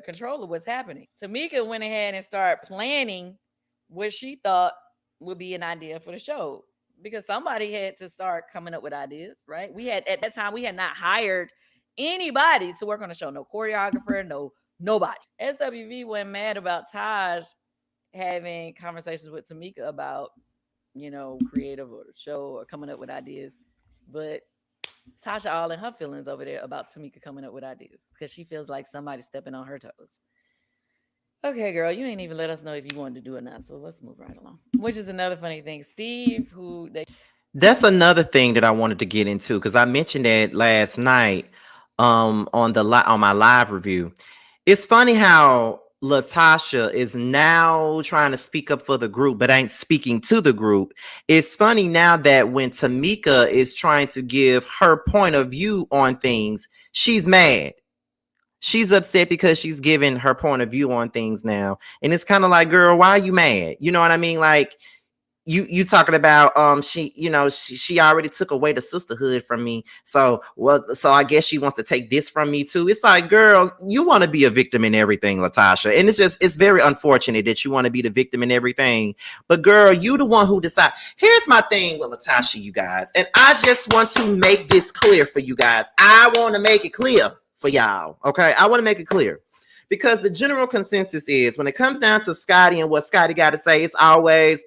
control of what's happening. Tamika went ahead and started planning what she thought would be an idea for the show, because somebody had to start coming up with ideas, right? We had, at that time, we had not hired anybody to work on the show. No choreographer, nobody. SWV went mad about Taj having conversations with Tamika about, creative or show or coming up with ideas. But Tasha all in her feelings over there about Tamika coming up with ideas because she feels like somebody's stepping on her toes. Okay, girl, you ain't even let us know if you wanted to do it now, so let's move right along. Which is another funny thing. Steve, That's another thing that I wanted to get into because I mentioned that last night on my live review. It's funny how LaTocha is now trying to speak up for the group, but ain't speaking to the group. It's funny now that when Tamika is trying to give her point of view on things, she's mad. She's upset because she's giving her point of view on things now. And it's kind of like, girl, why are you mad? You know what I mean? Like, you talking about she already took away the sisterhood from me, so I guess she wants to take this from me too. It's like, girl, you want to be a victim in everything, LaTocha, and it's very unfortunate that you want to be the victim in everything, but girl, you the one who decide. Here's my thing with LaTocha, you guys, and I just want to make this clear for you guys. I want to make it clear for y'all, okay? I want to make it clear, because the general consensus is when it comes down to Scotty and what Scotty got to say, it's always,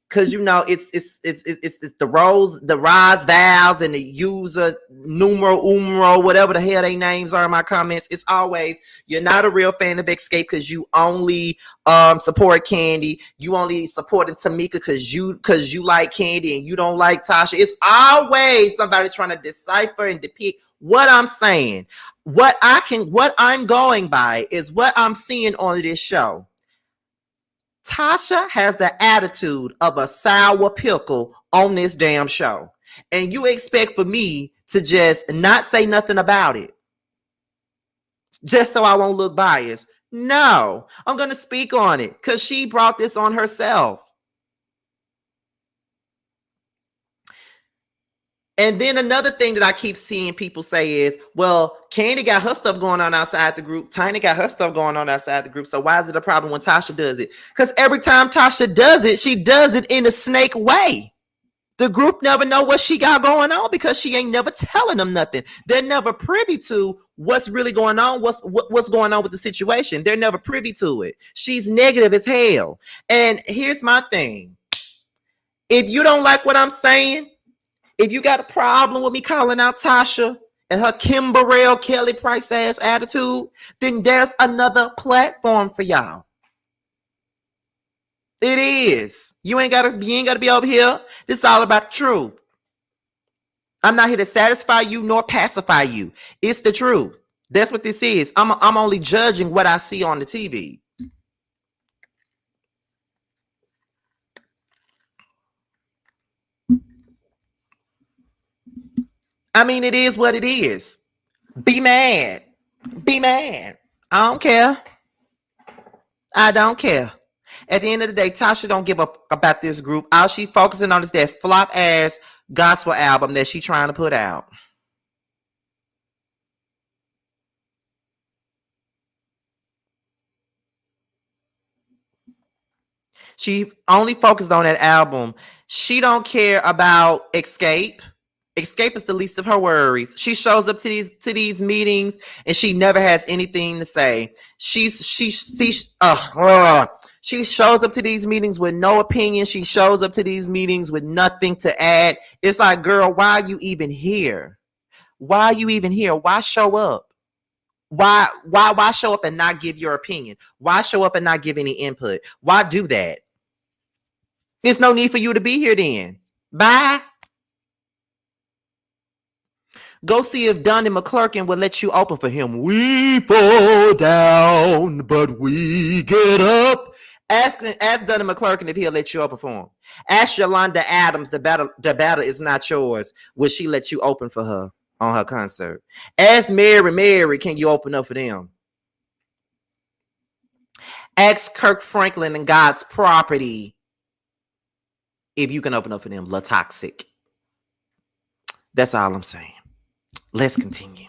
because it's the roles, the rise vowels, and the user numero, whatever the hell they names are in my comments. It's always, you're not a real fan of Xscape because you only support Kandi. You only supporting Tamika because you like Kandi and you don't like Tasha. It's always somebody trying to decipher and depict what I'm saying. What I'm going by is what I'm seeing on this show. Tasha has the attitude of a sour pickle on this damn show. And you expect for me to just not say nothing about it just so I won't look biased? No, I'm going to speak on it because she brought this on herself. And then another thing that I keep seeing people say is, well, Kandi got her stuff going on outside the group. Tiny got her stuff going on outside the group. So why is it a problem when Tasha does it? Because every time Tasha does it, she does it in a snake way. The group never know what she got going on because she ain't never telling them nothing. They're never privy to what's really going on, what's going on with the situation. They're never privy to it. She's negative as hell. And here's my thing. If you don't like what I'm saying, if you got a problem with me calling out Tasha and her Kimberell Kelly Price ass attitude, then there's another platform for y'all. It is. You ain't gotta be over here. This is all about the truth. I'm not here to satisfy you nor pacify you. It's the truth. That's what this is. I'm only judging what I see on the TV. I mean, it is what it is. Be mad. Be mad. I don't care. I don't care. At the end of the day, Tasha don't give up about this group. All she focusing on is that flop ass gospel album that she trying to put out. She only focused on that album. She don't care about Xscape. Xscape is the least of her worries. She shows up to these meetings and she never has anything to say. She shows up to these meetings with no opinion. She shows up to these meetings with nothing to add. It's like, girl, why are you even here? Why are you even here? Why show up? Why show up and not give your opinion? Why show up and not give any input? Why do that? There's no need for you to be here then. Bye. Go see if Donnie McClurkin will let you open for him. We fall down, but we get up. Ask Donnie McClurkin if he'll let you open for him. Ask Yolanda Adams, the battle is not yours. Will she let you open for her on her concert? Ask Mary, can you open up for them? Ask Kirk Franklin and God's Property if you can open up for them. LaToxic. That's all I'm saying. Let's continue.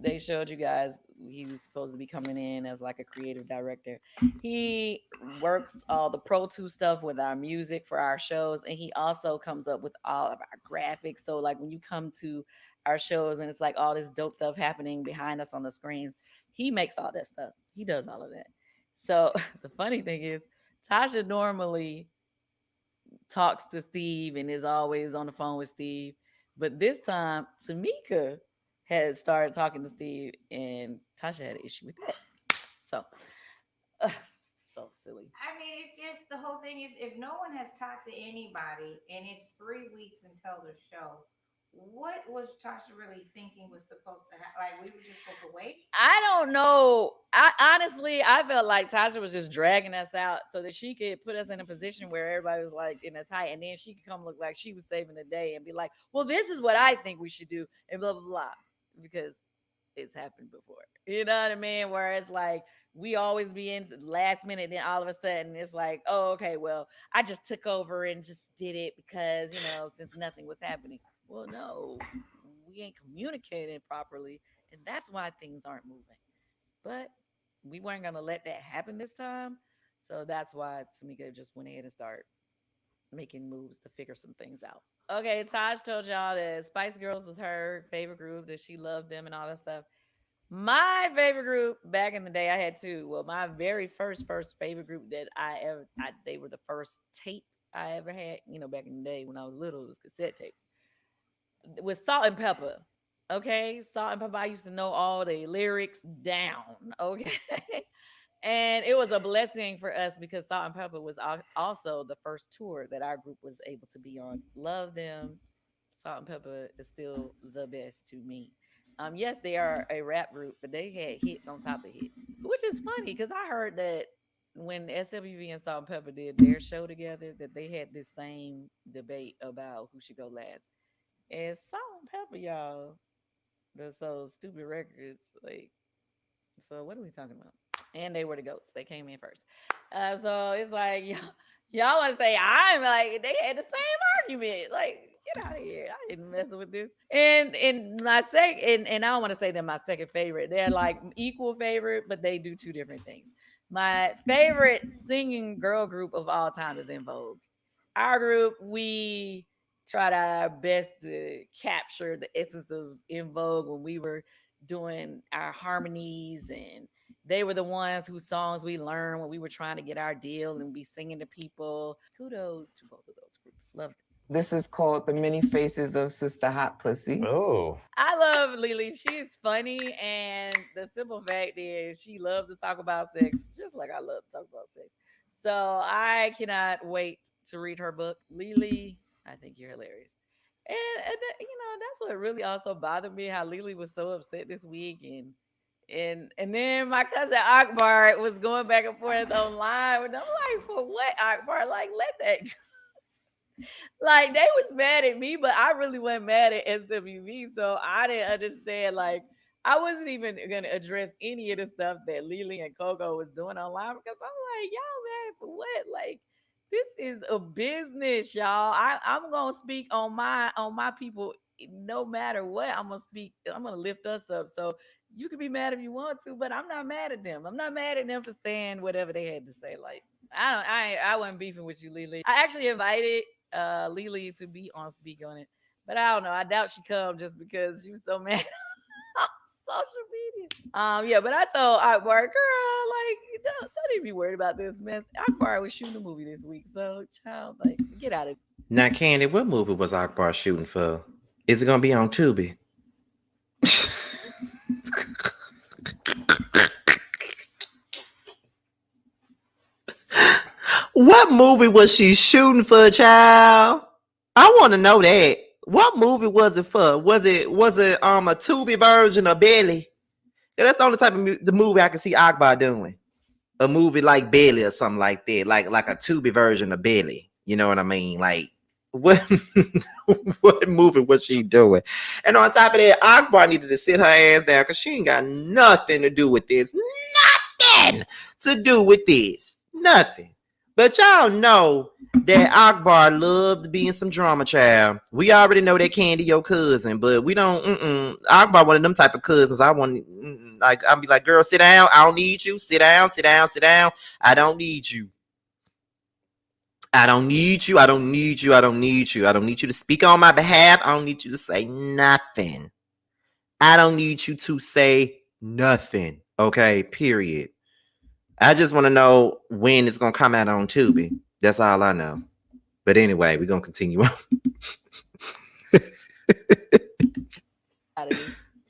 They showed you guys he was supposed to be coming in as like a creative director. He works all the Pro 2 stuff with our music for our shows, and he also comes up with all of our graphics. So like when you come to our shows and it's like all this dope stuff happening behind us on the screen, he makes all that stuff. He does all of that. So the funny thing is, Tasha normally talks to Steve and is always on the phone with Steve. But this time, Tamika had started talking to Steve, and Tasha had an issue with that. So, so silly. I mean, it's just the whole thing is if no one has talked to anybody and it's 3 weeks until the show, what was Tasha really thinking was supposed to happen? Like, we were just supposed to wait? I don't know. I felt like Tasha was just dragging us out so that she could put us in a position where everybody was like in a tight, and then she could come look like she was saving the day and be like, well, this is what I think we should do, and blah, blah, blah. Because it's happened before. You know what I mean? Where it's like, we always be in the last minute, then all of a sudden it's like, oh, okay, well, I just took over and just did it because, since nothing was happening. Well, no, we ain't communicating properly, and that's why things aren't moving. But we weren't gonna let that happen this time, so that's why Tamika just went ahead and started making moves to figure some things out. Okay, Taj told y'all that Spice Girls was her favorite group, that she loved them and all that stuff. My favorite group back in the day, I had two. Well, my very first favorite group that they were the first tape I ever had, back in the day when I was little, it was cassette tapes. With Salt and Pepper. Okay, Salt and Pepper. I used to know all the lyrics down. Okay. And it was a blessing for us because Salt and Pepper was also the first tour that our group was able to be on. Love them. Salt and Pepper is still the best to me. Yes, they are a rap group, but they had hits on top of hits, which is funny because I heard that when SWV and Salt and Pepper did their show together, that they had this same debate about who should go last. And Salt and Pepper, y'all, the so stupid records, like, so what are we talking about? And they were the goats. They came in first. So it's like, y'all want to say I'm like, they had the same argument. Like, get out of here. I didn't mess with this. And my second, and I don't want to say they're my second favorite. They're like equal favorite, but they do two different things. My favorite singing girl group of all time is En Vogue. Our group, we tried our best to capture the essence of En Vogue when we were doing our harmonies, and they were the ones whose songs we learned when we were trying to get our deal and be singing to people. Kudos to both of those groups. Loved it. This is called The Many Faces of Sister Hot Pussy. Oh. I love Lily. She's funny, and the simple fact is she loves to talk about sex, just like I love to talk about sex. So I cannot wait to read her book. Lily, I think you're hilarious. And that's what really also bothered me, how Lily was so upset this week, and then my cousin Akbar was going back and forth online, and I'm like, for what, Akbar? Like, let that go. Like, they was mad at me, but I really wasn't mad at SWV, so I didn't understand. Like, I wasn't even gonna address any of the stuff that Lily and CoCo was doing online because I'm like, y'all mad for what? Like, this is a business, y'all. I'm gonna speak on my people no matter what. I'm gonna lift us up. So you can be mad if you want to, but I'm not mad at them. I'm not mad at them for saying whatever they had to say. Like, I wasn't beefing with you, Lily. I actually invited Lily to be on Speak on It, but I don't know. I doubt she come just because she was so mad on social media. Yeah, but I told Akbar, girl, like, don't even be worried about this mess. Akbar was shooting a movie this week, so child, like, get out of it. Now, Kandi, what movie was Akbar shooting for? Is it gonna be on Tubi? What movie was she shooting for, child? I want to know that. What movie was it for? Was it a Tubi version of Belly? Yeah, that's the only type of the movie I can see Akbar doing. A movie like Belly or something like that, like a Tubi version of Belly. You know what I mean? Like, what what movie was she doing? And on top of that, Akbar needed to sit her ass down because she ain't got nothing to do with this. Nothing to do with this. Nothing. But y'all know that Akbar loved being some drama, child. We already know that Kandi your cousin, but we don't. Akbar one of them type of cousins. I want like I'll be like, girl, sit down. I don't need you. Sit down. Sit down. Sit down. I don't need you. I don't need you. I don't need you. I don't need you. I don't need you to speak on my behalf. I don't need you to say nothing. I don't need you to say nothing. Okay, period. I just want to know when it's going to come out on Tubi. That's all I know. But anyway, we're going to continue on.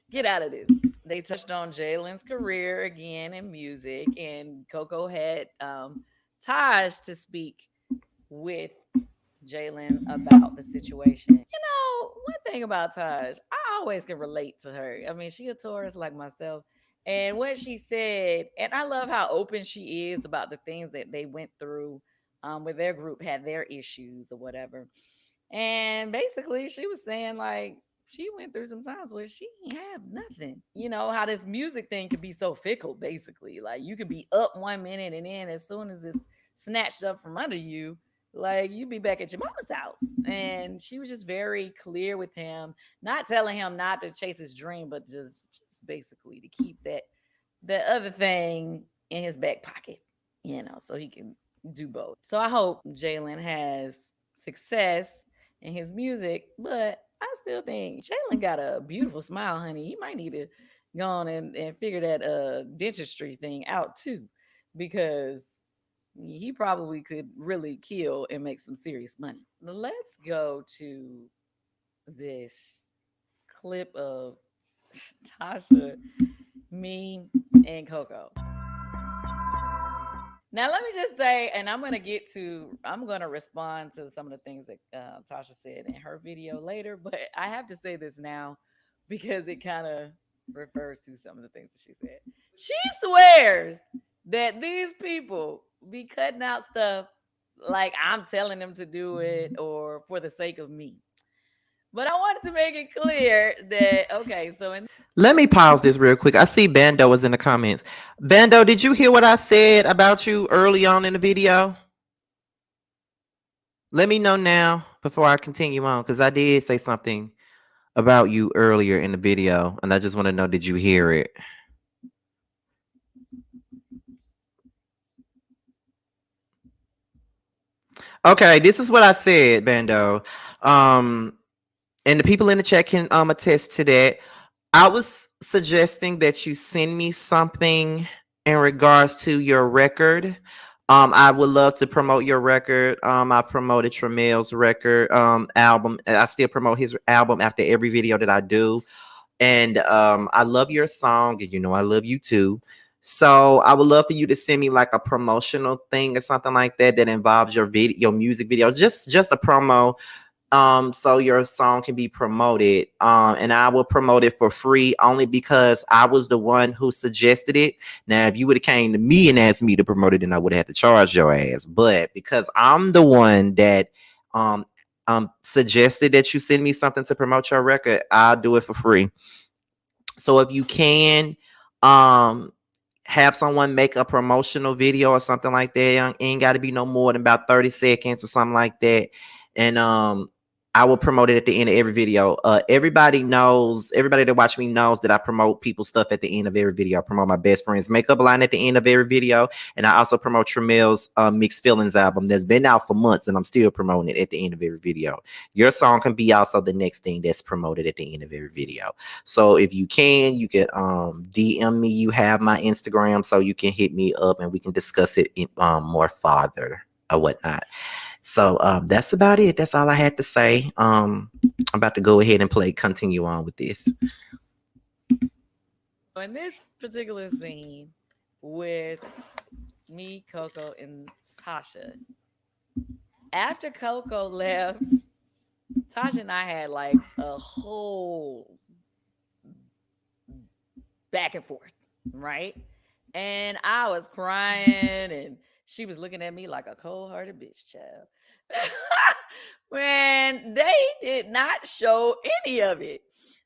Get out of this. They touched on Jalen's career again in music, and CoCo had Taj to speak with Jalen about the situation. You know, one thing about Taj, I always can relate to her. I mean, she a Taurus like myself. And what she said, and I love how open she is about the things that they went through with their group, had their issues or whatever. And basically, she was saying, like, she went through some times where she didn't have nothing. You know, how this music thing could be so fickle, basically. Like, you could be up 1 minute, and then as soon as it's snatched up from under you, like, you be back at your mama's house. And she was just very clear with him, not telling him not to chase his dream, but just basically to keep that other thing in his back pocket, you know, so he can do both. So I hope Jalen has success in his music, but I still think Jalen got a beautiful smile, honey. He might need to go on and figure that dentistry thing out too, because he probably could really kill and make some serious money. Let's go to this clip of Tasha, me, and CoCo. Now, let me just say, and I'm going to respond to some of the things that Tasha said in her video later, but I have to say this now because it kind of refers to some of the things that she said. She swears that these people be cutting out stuff like I'm telling them to do it or for the sake of me. But I wanted to make it clear that, okay, so let me pause this real quick. I see Bando was in the comments. Bando, did you hear what I said about you early on in the video? Let me know now before I continue on, because I did say something about you earlier in the video, and I just want to know, did you hear it? Okay, this is what I said, Bando. And the people in the chat can attest to that. I was suggesting that you send me something in regards to your record. I would love to promote your record. I promoted Tramel's record album. I still promote his album after every video that I do. And I love your song, and you know I love you too. So I would love for you to send me like a promotional thing or something like that that involves your music video, just a promo. So your song can be promoted. And I will promote it for free only because I was the one who suggested it. Now, if you would have came to me and asked me to promote it, then I would have had to charge your ass. But because I'm the one that suggested that you send me something to promote your record, I'll do it for free. So if you can, have someone make a promotional video or something like that. It ain't got to be no more than about 30 seconds or something like that. And I will promote it at the end of every video. Everybody that watch me knows that I promote people's stuff at the end of every video. I promote my best friend's makeup line at the end of every video. And I also promote Tramel's Mixed Feelings album that's been out for months, and I'm still promoting it at the end of every video. Your song can be also the next thing that's promoted at the end of every video. So if you can, you can DM me. You have my Instagram, so you can hit me up and we can discuss it more farther or whatnot. So that's about it. That's all I had to say. I'm about to go ahead and continue on with this. In this particular scene with me, CoCo, and Tasha, after CoCo left, Tasha and I had like a whole back and forth, right? And I was crying and she was looking at me like a cold-hearted bitch, child. When they did not show any of it.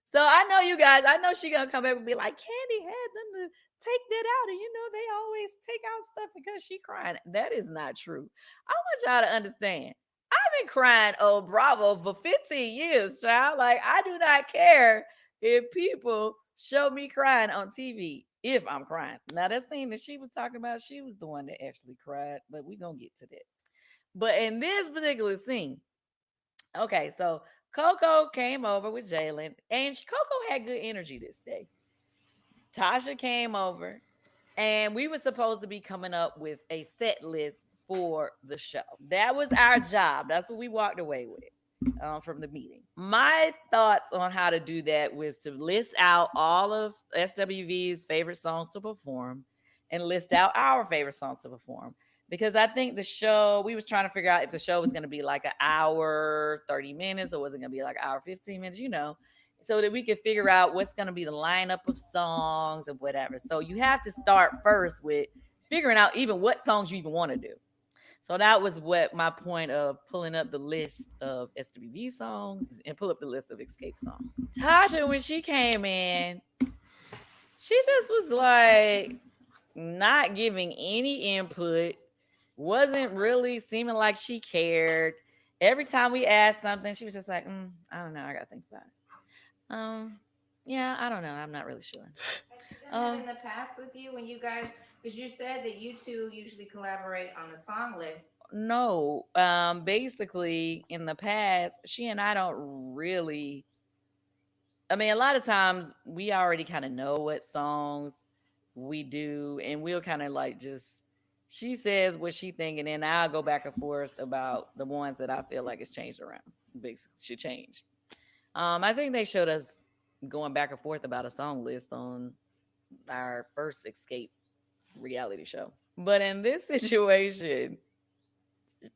So I know you guys, I know she gonna come back and be like, Kandi had them to take that out. And they always take out stuff because she crying. That is not true. I want y'all to understand. I've been crying on Bravo for 15 years, child. Like, I do not care if people show me crying on TV if I'm crying. Now, that scene that she was talking about, she was the one that actually cried, but we're going to get to that. But in this particular scene, okay, so CoCo came over with Jalen, and CoCo had good energy this day. Tasha came over, and we were supposed to be coming up with a set list for the show. That was our job. That's what we walked away with from the meeting. My thoughts on how to do that was to list out all of SWV's favorite songs to perform and list out our favorite songs to perform. Because I think the show, we was trying to figure out if the show was going to be like an hour, 30 minutes, or was it going to be like an hour, 15 minutes, so that we could figure out what's going to be the lineup of songs and whatever. So you have to start first with figuring out even what songs you even want to do. So that was what my point of pulling up the list of SWV songs and pull up the list of Xscape songs. Tasha, when she came in, she just was like not giving any input, wasn't really seeming like she cared. Every time we asked something, she was just like, I don't know, I gotta think about it. Yeah, I don't know, I'm not really sure. Has in the past with you when you guys, because you said that you two usually collaborate on the song list. No, basically in the past, she and I don't really, I mean, a lot of times we already kind of know what songs we do, and we'll kind of like just, she says what she think, and then I'll go back and forth about the ones that I feel like it's changed around. Basically, she changed. I think they showed us going back and forth about a song list on our first Xscape reality show. But in this situation,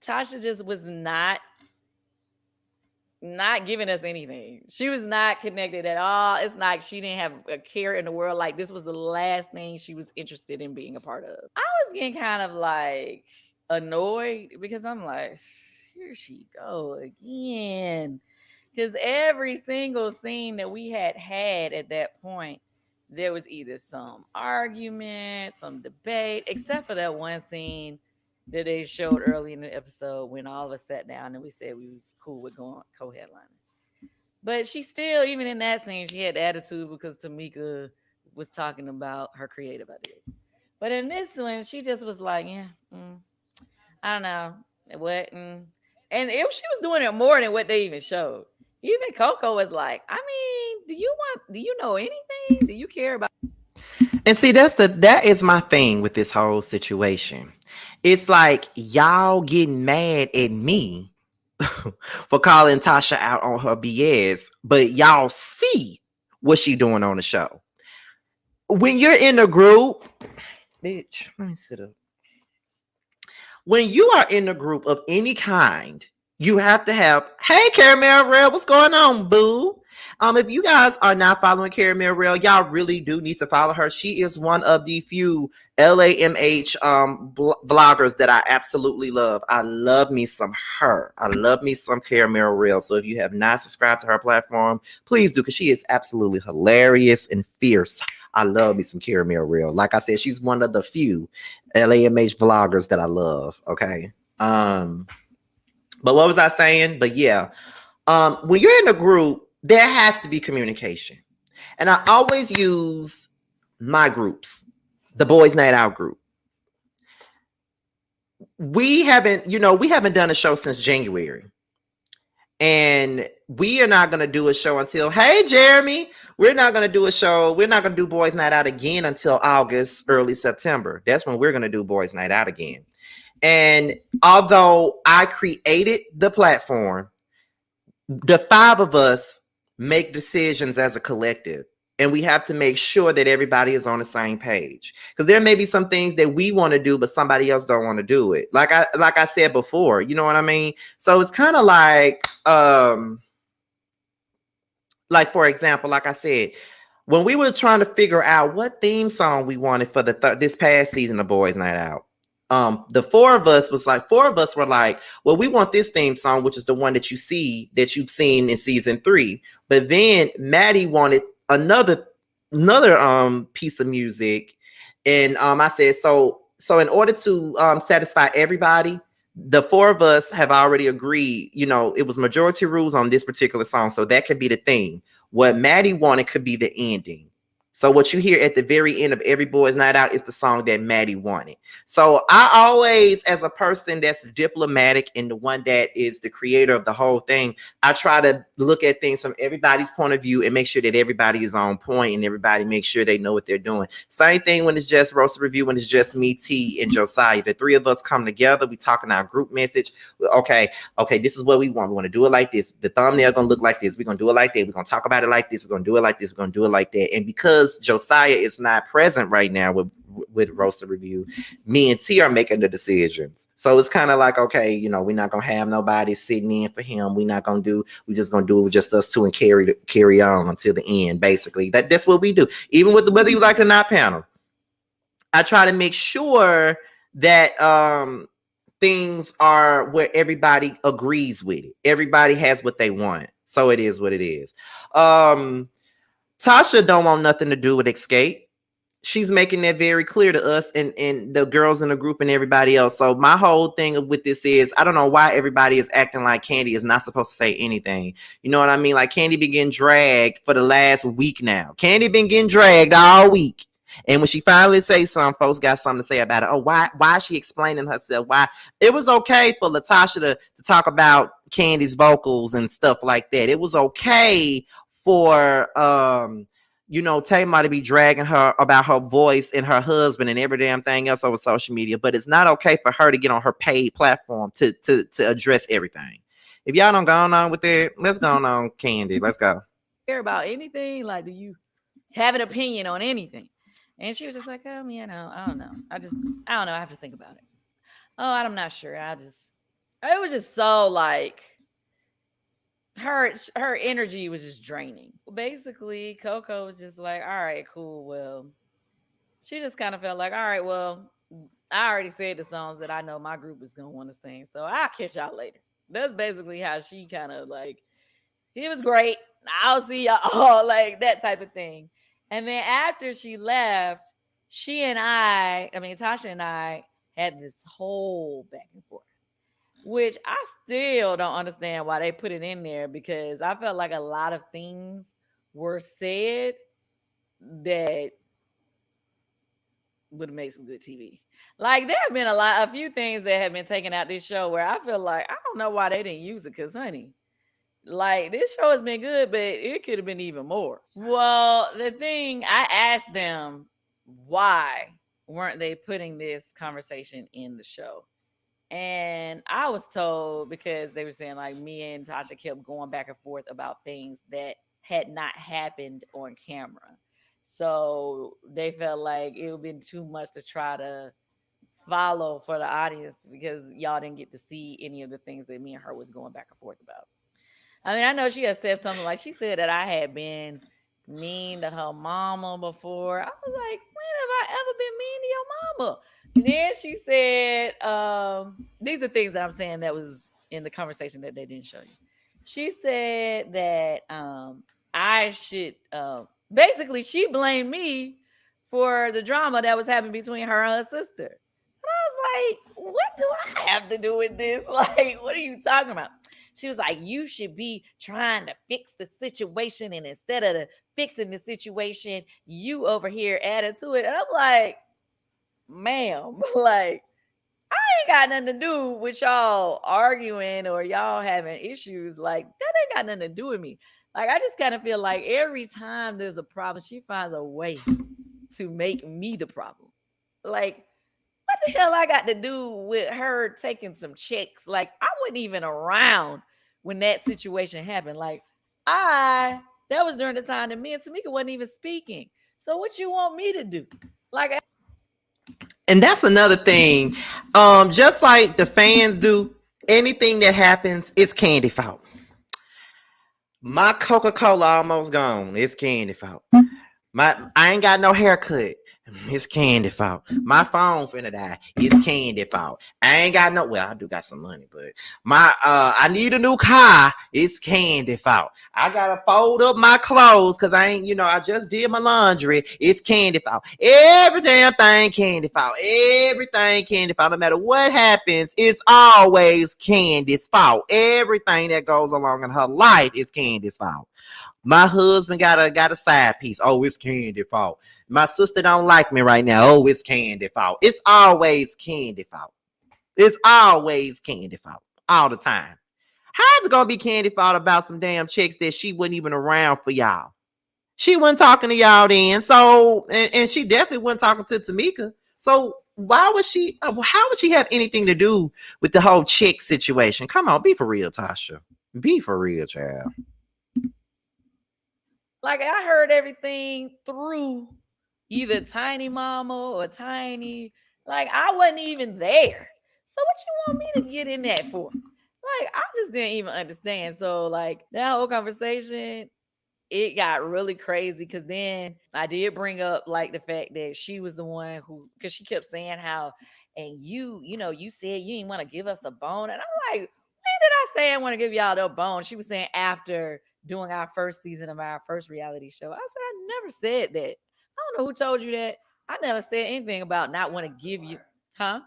Tasha just was not giving us anything. She was not connected at all. It's like she didn't have a care in the world. Like this was the last thing she was interested in being a part of. I was getting kind of like annoyed because I'm like, here she go again. Because every single scene that we had at that point, there was either some argument, some debate, except for that one scene that they showed early in the episode when all of us sat down and we said we was cool with going co-headlining. But she still, even in that scene, she had attitude because Tamika was talking about her creative ideas. But in this one, she just was like, yeah, I don't know what. And she was doing it more than what they even showed. Even CoCo was like, I mean, do you know anything? Do you care about? And see, that is my thing with this whole situation. It's like y'all getting mad at me for calling Tasha out on her BS, but y'all see what she doing on the show. When you're in a group, bitch, let me sit up. When you are in a group of any kind, you have to have, hey, Caramel Red, what's going on, boo? If you guys are not following Caramel Rail, y'all really do need to follow her. She is one of the few LAMH vloggers that I absolutely love. I love me some her. I love me some Caramel Rail. So if you have not subscribed to her platform, please do, because she is absolutely hilarious and fierce. I love me some Caramel Rail. Like I said, she's one of the few LAMH vloggers that I love. Okay. But what was I saying? But yeah, when you're in a group, there has to be communication. And I always use my groups, the Boys Night Out group. We haven't done a show since January. And we are not going to do a show until, hey, Jeremy, we're not going to do a show. We're not going to do Boys Night Out again until August, early September. That's when we're going to do Boys Night Out again. And although I created the platform, the 5 of us make decisions as a collective, and we have to make sure that everybody is on the same page, because there may be some things that we want to do but somebody else don't want to do it, like I said before, you know what I mean? So it's kind of like for example, like I said, when we were trying to figure out what theme song we wanted for this past season of Boys Night Out, the 4 of us were like, well, we want this theme song, which is the one that you've seen in season 3. But then Maddie wanted another piece of music. And I said, so in order to satisfy everybody, the 4 of us have already agreed, it was majority rules on this particular song. So that could be the theme. What Maddie wanted could be the ending. So what you hear at the very end of every Boys Night Out is the song that Maddie wanted. So I always, as a person that's diplomatic and the one that is the creator of the whole thing, I try to look at things from everybody's point of view and make sure that everybody is on point and everybody makes sure they know what they're doing. Same thing when it's just Roast Review, when it's just me, T, and Josiah. The 3 of us come together, we talk in our group message. Okay, this is what we want. We want to do it like this. The thumbnail gonna look like this. We're gonna do it like that. We're gonna talk about it like this. We're gonna do it like this. We're gonna do it like that. And because Josiah is not present right now with Roast Review, me and T are making the decisions. So it's kind of like, okay, we're not gonna have nobody sitting in for him. We're just gonna do it with just us 2 and carry on until the end. Basically, that's what we do. Even with the whether you like it or not panel, I try to make sure that things are where everybody agrees with it. Everybody has what they want. So it is what it is. Tasha don't want nothing to do with Xscape. She's making that very clear to us and the girls in the group and everybody else. So my whole thing with this is, I don't know why everybody is acting like Kandi is not supposed to say anything. You know what I mean? Like, Kandi been getting dragged for the last week now. Kandi been getting dragged all week. And when she finally says something, folks got something to say about it. Oh, why is she explaining herself? Why? It was okay for LaTocha to talk about Kandi's vocals and stuff like that. It was okay for Tamar to be dragging her about her voice and her husband and every damn thing else over social media. But it's not okay for her to get on her paid platform to address everything. If y'all don't go on with it, let's go on, Kandi. Let's go. Care about anything? Like, do you have an opinion on anything? And she was just like, I don't know. I don't know. I have to think about it. Oh, I'm not sure. It was just so like, her energy was just draining. Basically, CoCo was just like, all right, cool. Well, she just kind of felt like, all right, well, I already said the songs that I know my group is going to want to sing. So I'll catch y'all later. That's basically how she kind of like, it was great. I'll see y'all, like that type of thing. And then after she left, Tasha and I had this whole back and forth, which I still don't understand why they put it in there, because I felt like a lot of things were said that would have made some good TV. Like, there have been a few things that have been taken out this show where I feel like, I don't know why they didn't use it, because honey, like, this show has been good, but it could have been even more. Well, the thing, I asked them, why weren't they putting this conversation in the show? And I was told because they were saying, like, me and Tasha kept going back and forth about things that had not happened on camera. So they felt like it would have been too much to try to follow for the audience, because y'all didn't get to see any of the things that me and her was going back and forth about. I mean, I know she had said something like, she said that I had been mean to her mama before. I was like, when have I ever been mean to your mama? And then she said, these are things that I'm saying that was in the conversation that they didn't show you. She said that I should, basically, she blamed me for the drama that was happening between her and her sister. And I was like, what do I have to do with this? Like, what are you talking about? She was like, you should be trying to fix the situation. And instead of fixing the situation, you over here added to it. And I'm like, ma'am, like, I ain't got nothing to do with y'all arguing or y'all having issues. Like, that ain't got nothing to do with me. Like, I just kind of feel like every time there's a problem, she finds a way to make me the problem. Like, what the hell I got to do with her taking some checks? Like, I wasn't even around when that situation happened. Like, that was during the time that me and Tamika wasn't even speaking. So what you want me to do? Like, and that's another thing. Just like the fans do, anything that happens is Kandi fault. My Coca-Cola almost gone. It's Kandi fault. I ain't got no haircut. It's Kandi fault. My phone finna die. It's Kandi fault. I ain't got no, well, I do got some money, but I need a new car. It's Kandi fault. I gotta fold up my clothes because I ain't, I just did my laundry. It's Kandi fault. Every damn thing Kandi fault. Everything Kandi fault. No matter what happens, it's always Candi's fault. Everything that goes along in her life is Candi's fault. My husband got a side piece. Oh, it's Kandi fault. My sister don't like me right now. Oh, it's Kandi fault. It's always Kandi fault. It's always Kandi fault. All the time. How's it gonna be Kandi fault about some damn chicks that she wasn't even around for y'all? She wasn't talking to y'all then. So, and she definitely wasn't talking to Tamika. So how would she have anything to do with the whole chick situation? Come on, be for real, Tasha. Be for real, child. Like, I heard everything through either Tiny Mama or Tiny. Like, I wasn't even there. So what you want me to get in that for? Like, I just didn't even understand. So, like, that whole conversation, it got really crazy because then I did bring up, like, the fact that she was the one who, because she kept saying how, and you said you didn't want to give us a bone. And I'm like, when did I say I want to give y'all the bone? She was saying after doing our first season of our first reality show. I said, I never said that. I don't know who told you that. I never said anything about not want to give you, huh?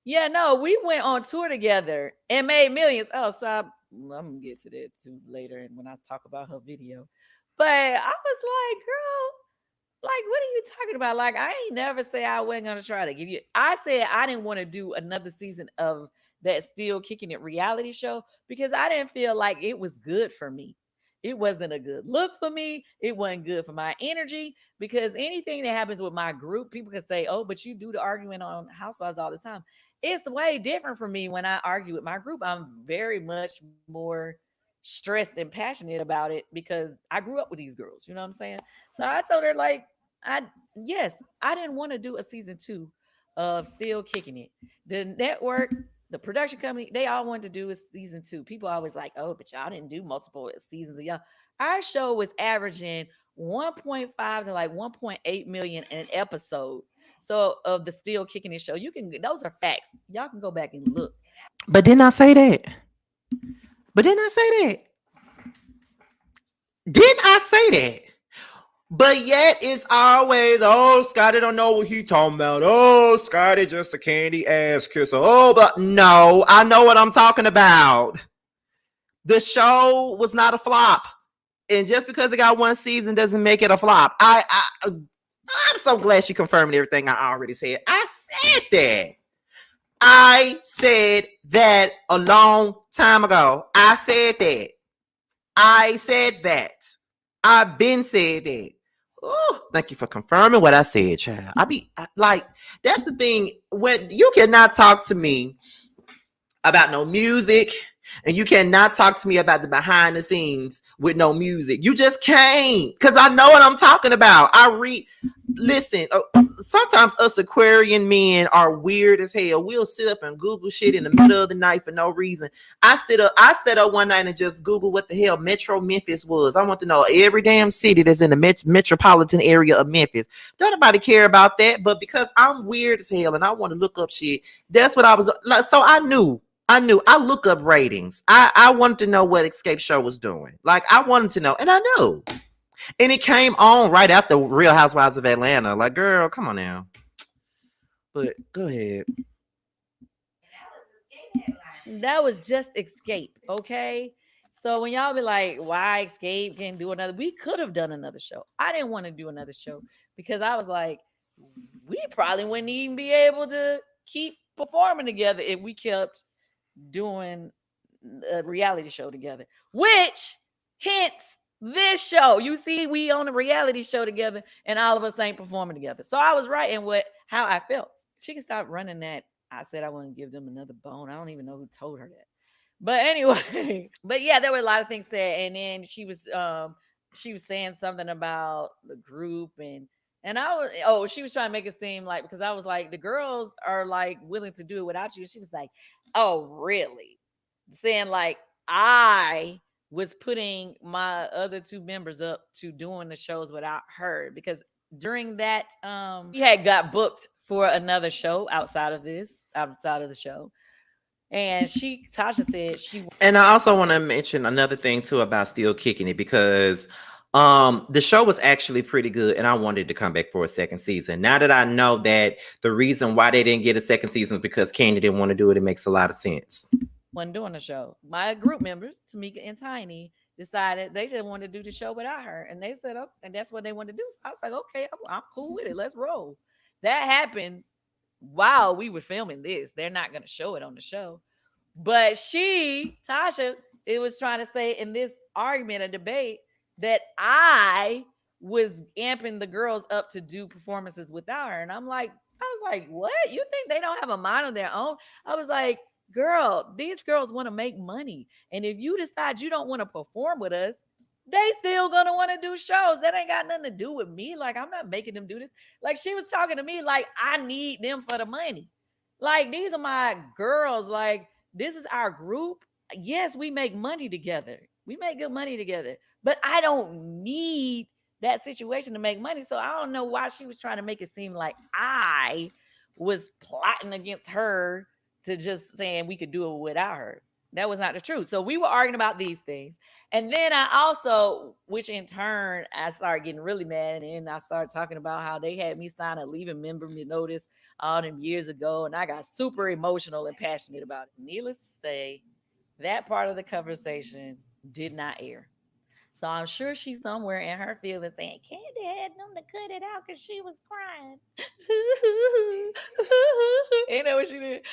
Yeah, no, we went on tour together and made millions. Oh, so I'm gonna get to that too later and when I talk about her video. But I was like, girl, like, what are you talking about? Like, I ain't never say I wasn't gonna try to give you. I said I didn't want to do another season of that Still Kicking It reality show because I didn't feel like it was good for me. It wasn't a good look for me. It wasn't good for my energy because anything that happens with my group, people can say, oh, but you do the argument on Housewives all the time. It's way different for me when I argue with my group. I'm very much more stressed and passionate about it because I grew up with these girls. You know what I'm saying? So I told her, like, I didn't want to do a season 2 of Still Kicking It. The network, the production company, they all wanted to do a season 2. People always like, oh, but y'all didn't do multiple seasons of y'all. Our show was averaging 1.5 to like 1.8 million in an episode. So of the Still Kicking It show, those are facts. Y'all can go back and look. But didn't I say that? Didn't I say that? But yet it's always, oh, Scotty don't know what he talking about. Oh, Scotty just a Kandi ass kisser. Oh, but no, I know what I'm talking about. The show was not a flop. And just because it got one season doesn't make it a flop. I'm so glad she confirmed everything I already said. I said that a long time ago. I said that. I've been said that. Oh, thank you for confirming what I said, child. That's the thing. When you cannot talk to me about no music, and you cannot talk to me about the behind the scenes with no music. You just can't, because I know what I'm talking about. listen, sometimes us Aquarian men are weird as hell. We'll sit up and Google shit in the middle of the night for no reason. I sat up one night and just Google what the hell Metro Memphis was. I want to know every damn city that's in the metropolitan area of Memphis. Don't nobody care about that, but because I'm weird as hell and I want to look up shit, that's what I was like. So I knew. I look up ratings. I wanted to know what Xscape show was doing. Like, I wanted to know, and I knew. And it came on right after Real Housewives of Atlanta. Like, girl, come on now. But go ahead. That was just Xscape, okay? So when y'all be like, why Xscape can't do another? We could have done another show. I didn't want to do another show because I was like, we probably wouldn't even be able to keep performing together if we kept doing a reality show together, which hence this show. You see, we on a reality show together and all of us ain't performing together. So I was right in how I felt. She can stop running that. I said I want to give them another bone. I don't even know who told her that. But anyway, but yeah, there were a lot of things said. And then she was saying something about the group and she was trying to make it seem like, because I was like, the girls are like willing to do it without you. She was like, oh, really? Saying like I was putting my other two members up to doing the shows without her, because during that we had got booked for another show outside of the show. And Tasha said and I also want to mention another thing too about still kicking it, because the show was actually pretty good and I wanted to come back for a second season. Now that I know that the reason why they didn't get a second season is because Kandi didn't want to do it, it makes a lot of sense. Wasn't doing the show. My group members, Tamika and Tiny, decided they just wanted to do the show without her. And they said, oh, and that's what they wanted to do. So I was like, okay, I'm cool with it. Let's roll. That happened while we were filming this. They're not going to show it on the show. But Tasha, it was trying to say in this argument, a debate, that I was amping the girls up to do performances without her. And I was like, what? You think they don't have a mind of their own? I was like, girl, these girls want to make money. And if you decide you don't want to perform with us, they still gonna want to do shows. That ain't got nothing to do with me. Like, I'm not making them do this. Like, she was talking to me like I need them for the money. Like, these are my girls. Like, this is our group. Yes, we make money together. We make good money together. But I don't need that situation to make money. So I don't know why she was trying to make it seem like I was plotting against her to just saying we could do it without her. That was not the truth. So we were arguing about these things. And then I also, which in turn, I started getting really mad. And then I started talking about how they had me sign a leaving member notice all them years ago. And I got super emotional and passionate about it. Needless to say, that part of the conversation did not air. So I'm sure she's somewhere in her feelings saying, Kandi had them to cut it out because she was crying. You know what she did?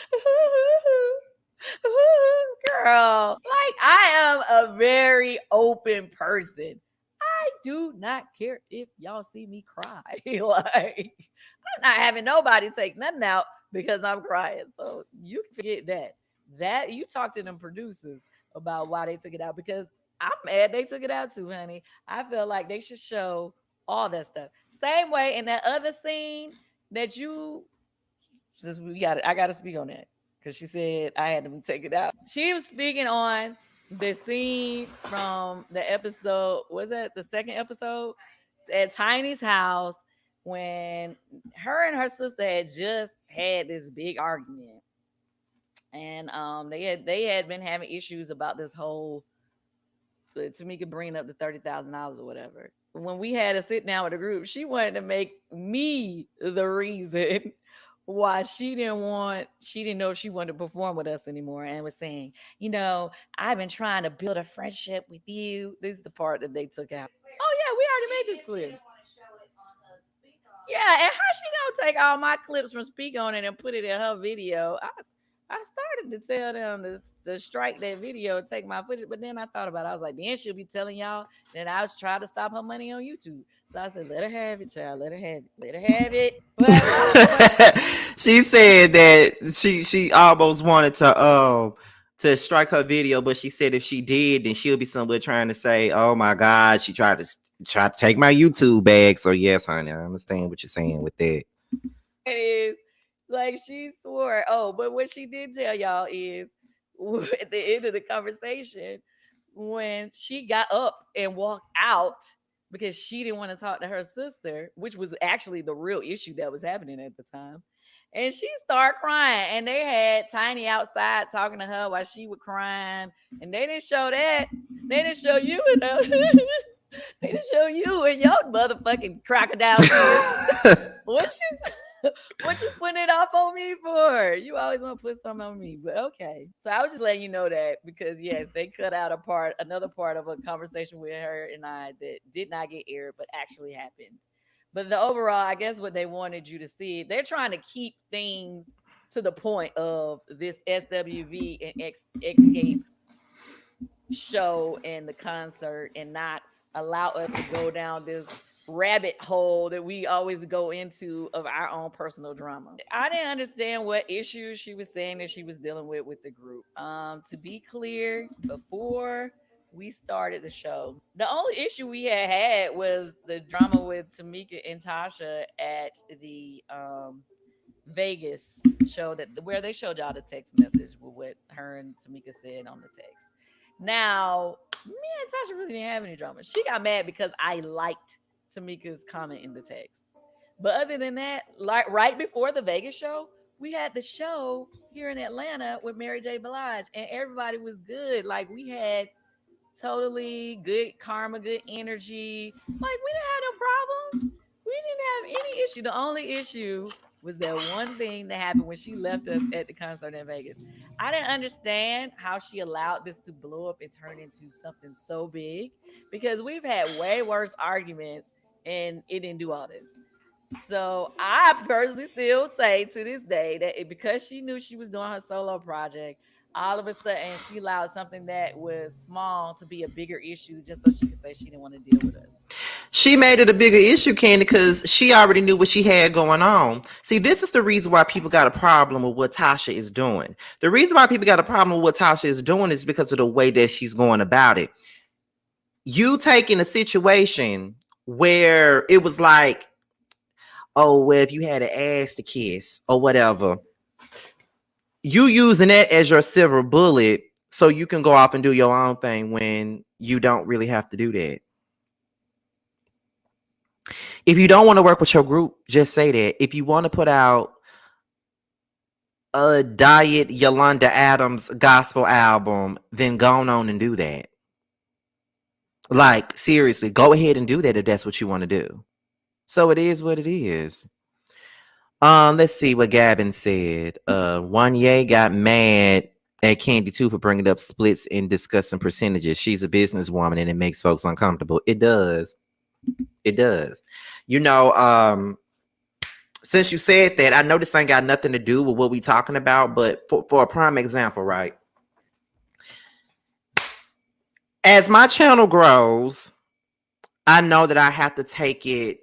Girl, like, I am a very open person. I do not care if y'all see me cry. Like, I'm not having nobody take nothing out because I'm crying. So you can forget that. That you talk to them producers about why they took it out, because I'm mad they took it out too, honey. I feel like they should show all that stuff. Same way in that other scene that I got to speak on that because she said I had to take it out. She was speaking on the scene from the episode. Was that the second episode at Tiny's house when her and her sister had just had this big argument, and they had been having issues about this whole. Tamika bringing up the $30,000 or whatever. When we had to sit down with the group, she wanted to make me the reason why she didn't know if she wanted to perform with us anymore, and was saying, I've been trying to build a friendship with you. This is the part that they took out. Oh yeah, we already made this clear. Yeah, and how she gonna take all my clips from Speak On It and put it in her video? I started to tell them to strike that video and take my footage, but then I thought about it. I was like, then she'll be telling y'all that I was trying to stop her money on YouTube. So I said, let her have it, child. Let her have it. Let her have it. But she said that she almost wanted to strike her video, but she said if she did, then she'll be somewhere trying to say, oh my God, she tried to try to take my YouTube bag. So yes, honey, I understand what you're saying with that. It is like she swore. Oh, but what she did tell y'all is at the end of the conversation, when she got up and walked out because she didn't want to talk to her sister, which was actually the real issue that was happening at the time. And she started crying, and they had Tiny outside talking to her while she was crying. And they didn't show that. They didn't show you enough. They didn't show you and your motherfucking crocodile tears. What you putting it off on me for? You always want to put something on me, but okay. So I was just letting you know that because yes, they cut out another part of a conversation with her and I that did not get aired, but actually happened. But the overall, I guess what they wanted you to see, they're trying to keep things to the point of this SWV and Xscape show and the concert and not allow us to go down this rabbit hole that we always go into of our own personal drama. I didn't understand what issues she was saying that she was dealing with the group. To be clear, before we started the show, the only issue we had was the drama with Tamika and Tasha at the Vegas show where they showed y'all the text message with what her and Tamika said on the text. Now, me and Tasha really didn't have any drama. She got mad because I liked Tamika's comment in the text. But other than that, like right before the Vegas show, we had the show here in Atlanta with Mary J. Blige, and everybody was good. Like we had totally good karma, good energy. Like we didn't have no problem. We didn't have any issue. The only issue was that one thing that happened when she left us at the concert in Vegas. I didn't understand how she allowed this to blow up and turn into something so big because we've had way worse arguments and it didn't do all this. So I personally still say to this day that because she knew she was doing her solo project, all of a sudden she allowed something that was small to be a bigger issue just so she could say she didn't want to deal with us. She made it a bigger issue, Kandi, because she already knew what she had going on. See, this is the reason why people got a problem with what Tasha is doing. The reason why people got a problem with what Tasha is doing is because of the way that she's going about it. You taking a situation where it was like, oh, well, if you had an ass to kiss or whatever, you using that as your silver bullet so you can go off and do your own thing when you don't really have to do that. If you don't want to work with your group, just say that. If you want to put out a Diet Yolanda Adams gospel album, then go on and do that. Like, seriously, go ahead and do that if that's what you want to do. So it is what it is. Let's see what Gavin said. Wanye got mad at Kandi too for bringing up splits and discussing percentages. She's a businesswoman and it makes folks uncomfortable. It does. It does. You know, since you said that, I know this ain't got nothing to do with what we talking about, but for a prime example, right? As my channel grows, I know that I have to take it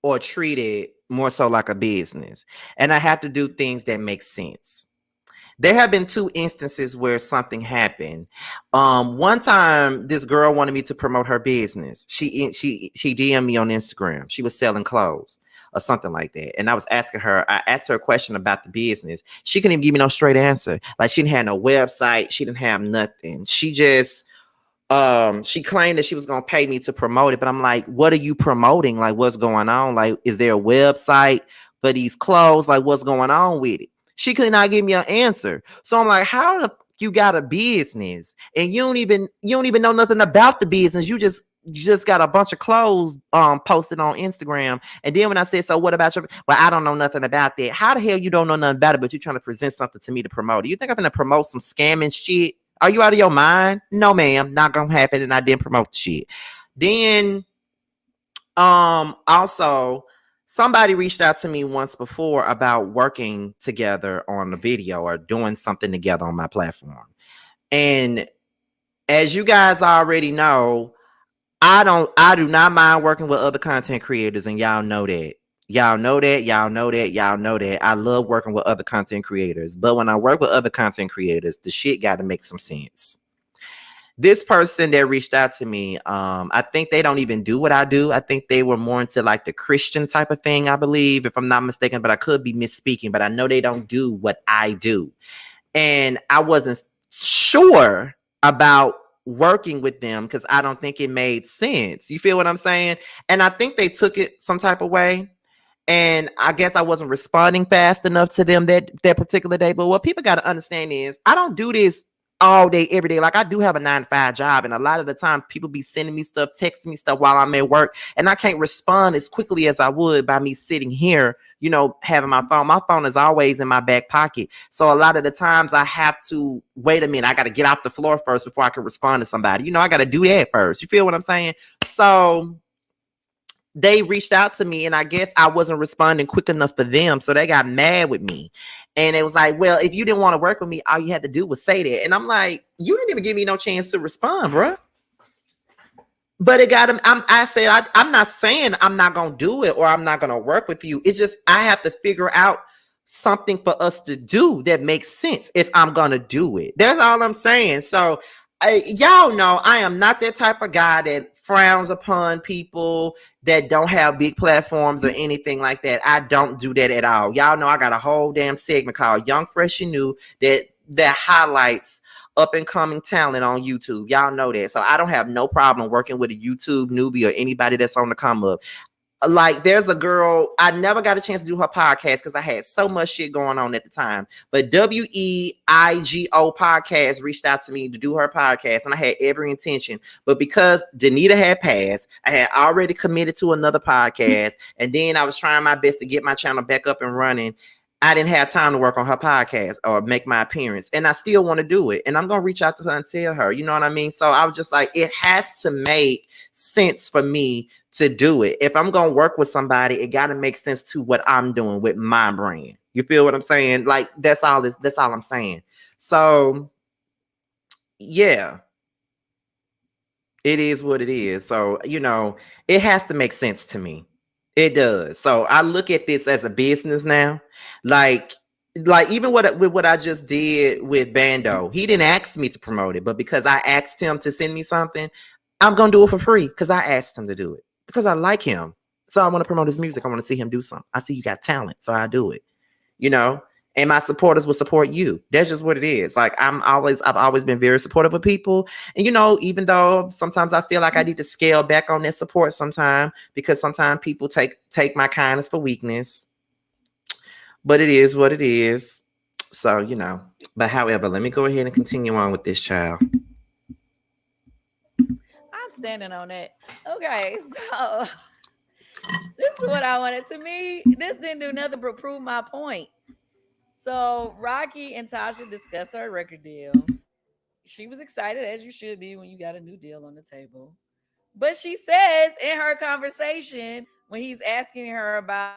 or treat it more so like a business. And I have to do things that make sense. There have been 2 instances where something happened. One time, this girl wanted me to promote her business. She DM'd me on Instagram. She was selling clothes or something like that. And I was asking her, I asked her a question about the business. She couldn't even give me no straight answer. Like she didn't have no website. She didn't have nothing. She just, she claimed that she was going to pay me to promote it. But I'm like, what are you promoting? Like, what's going on? Like, is there a website for these clothes? Like, what's going on with it? She could not give me an answer. So I'm like, how the you got a business and you don't even know nothing about the business? You just got a bunch of clothes posted on Instagram. And then when I said, so what about your, well, I don't know nothing about that. How the hell you don't know nothing about it, but you're trying to present something to me to promote it? You think I'm gonna promote some scamming shit? Are you out of your mind? No, ma'am, not gonna happen. And I didn't promote the shit. Then also somebody reached out to me once before about working together on a video or doing something together on my platform. And as you guys already know, I do not mind working with other content creators, and y'all know that. Y'all know that. I love working with other content creators. But when I work with other content creators, the shit got to make some sense. this person that reached out to me, I think they don't even do what I do. I think they were more into like the Christian type of thing, I believe, if I'm not mistaken, but I could be misspeaking, but I know they don't do what I do. And I wasn't sure about working with them because I don't think it made sense. You feel what I'm saying? And I think they took it some type of way. And I guess I wasn't responding fast enough to them that particular day. But what people got to understand is I don't do this all day, every day. Like I do have a 9-to-5 job. And a lot of the time people be sending me stuff, texting me stuff while I'm at work. And I can't respond as quickly as I would by me sitting here, you know, having my phone. My phone is always in my back pocket. So a lot of the times I have to wait a minute. I got to get off the floor first before I can respond to somebody. You know, I got to do that first. You feel what I'm saying? So they reached out to me and I guess I wasn't responding quick enough for them. So they got mad with me. And it was like, well, if you didn't want to work with me, all you had to do was say that. And I'm like, you didn't even give me no chance to respond, bro. But it got him. I said, I'm not saying I'm not going to do it or I'm not going to work with you. It's just, I have to figure out something for us to do that makes sense if I'm going to do it. That's all I'm saying. So y'all know I am not that type of guy that frowns upon people that don't have big platforms or anything like that. I don't do that at all. Y'all know I got a whole damn segment called Young, Fresh, and New that highlights up and coming talent on YouTube. Y'all know that. So I don't have no problem working with a YouTube newbie or anybody that's on the come up. Like there's a girl, I never got a chance to do her podcast because I had so much shit going on at the time. But WEIGO podcast reached out to me to do her podcast, and I had every intention. But because Danita had passed, I had already committed to another podcast, and then I was trying my best to get my channel back up and running. I didn't have time to work on her podcast or make my appearance, and I still want to do it. And I'm going to reach out to her and tell her, you know what I mean? So I was just like, it has to make sense for me to do it. If I'm going to work with somebody, it got to make sense to what I'm doing with my brand. You feel what I'm saying? Like that's all I'm saying. So yeah, it is what it is. So, you know, it has to make sense to me. It does. So I look at this as a business now. Like even with what I just did with Bando, he didn't ask me to promote it, but because I asked him to send me something, I'm going to do it for free because I asked him to do it because I like him. So I want to promote his music. I want to see him do something. I see you got talent, so I do it, you know, and my supporters will support you. That's just what it is. Like I've always been very supportive of people. And, you know, even though sometimes I feel like I need to scale back on that support sometime because sometimes people take my kindness for weakness, but it is what it is. So, you know, but however, let me go ahead and continue on with this child. I'm standing on that. Okay, so this is what I wanted. To me, this didn't do nothing but prove my point. So Rocky and Tasha discussed her record deal. She was excited, as you should be when you got a new deal on the table. But she says in her conversation, when he's asking her about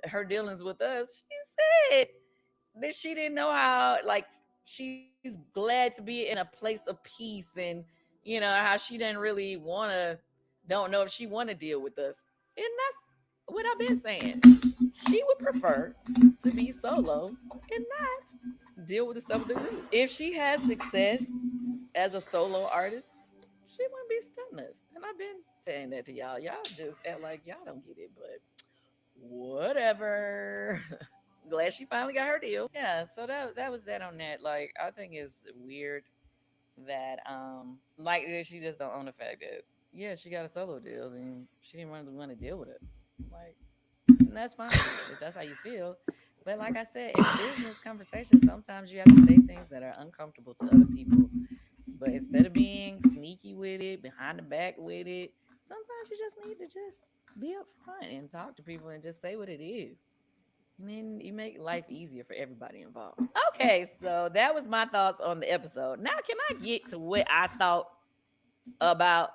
her dealings with us, she said that she didn't know how, like, she's glad to be in a place of peace, and you know how she didn't really don't know if she want to deal with us. And that's what I've been saying. She would prefer to be solo and not deal with the stuff of the group. If she has success as a solo artist, she wouldn't be stunning us. And I've been saying that to y'all. Y'all just act like y'all don't get it, but whatever. Glad she finally got her deal. Yeah, so that was that on that. Like, I think it's weird that like she just don't own the fact that yeah, she got a solo deal and she didn't really want to deal with us. Like, and that's fine if that's how you feel. But like I said, in business conversations, sometimes you have to say things that are uncomfortable to other people. But instead of being sneaky with it, behind the back with it, sometimes you just need to just be upfront and talk to people and just say what it is. And then you make life easier for everybody involved. Okay, so that was my thoughts on the episode. Now, can I get to what I thought about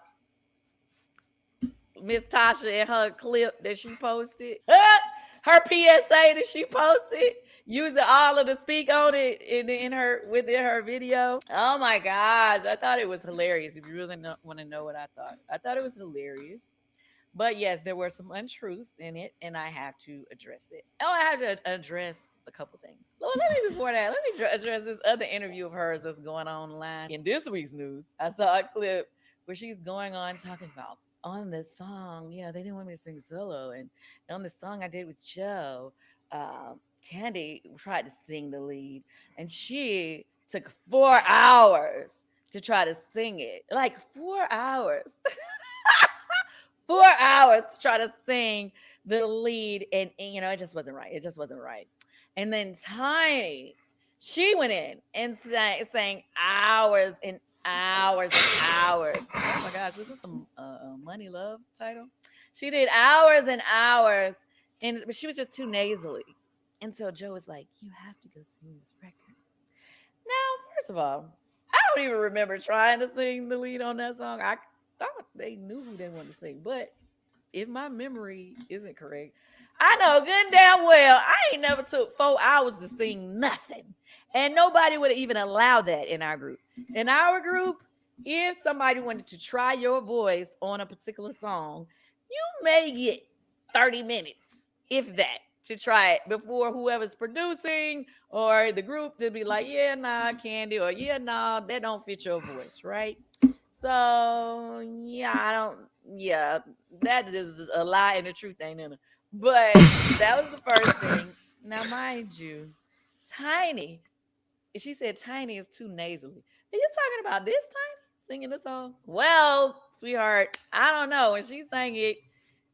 Miss Tasha and her clip that she posted? Her PSA that she posted, using all of the speak on it within her video. Oh my gosh, I thought it was hilarious. If you really want to know what I thought it was hilarious. But yes, there were some untruths in it, and I have to address it. Oh, I have to address a couple things. Well, let me before that, let me address this other interview of hers that's going online in this week's news. I saw a clip where she's going on talking about on the song, they didn't want me to sing solo, and on the song I did with Joe, Kandi tried to sing the lead, and she took 4 hours to try to sing it. Like 4 hours. 4 hours to try to sing the lead, and it just wasn't right. It just wasn't right. And then Tiny, she went in and sang hours and hours and hours. Oh my gosh, was this a Money Love title? She did hours and hours, but she was just too nasally. And so Joe was like, "You have to go sing this record." Now, first of all, I don't even remember trying to sing the lead on that song. I thought they knew who they wanted to sing, but if my memory isn't correct, I know good and damn well I ain't never took 4 hours to sing nothing, and nobody would even allow that in our group. In our group, if somebody wanted to try your voice on a particular song, you may get 30 minutes, if that, to try it before whoever's producing or the group to be like, yeah, nah, Kandi, or yeah, nah, that don't fit your voice, right? So that is a lie and the truth ain't in it. But that was the first thing. Now, mind you, Tiny, she said Tiny is too nasally. Are you talking about this Tiny singing the song? Well, sweetheart, I don't know. When she sang it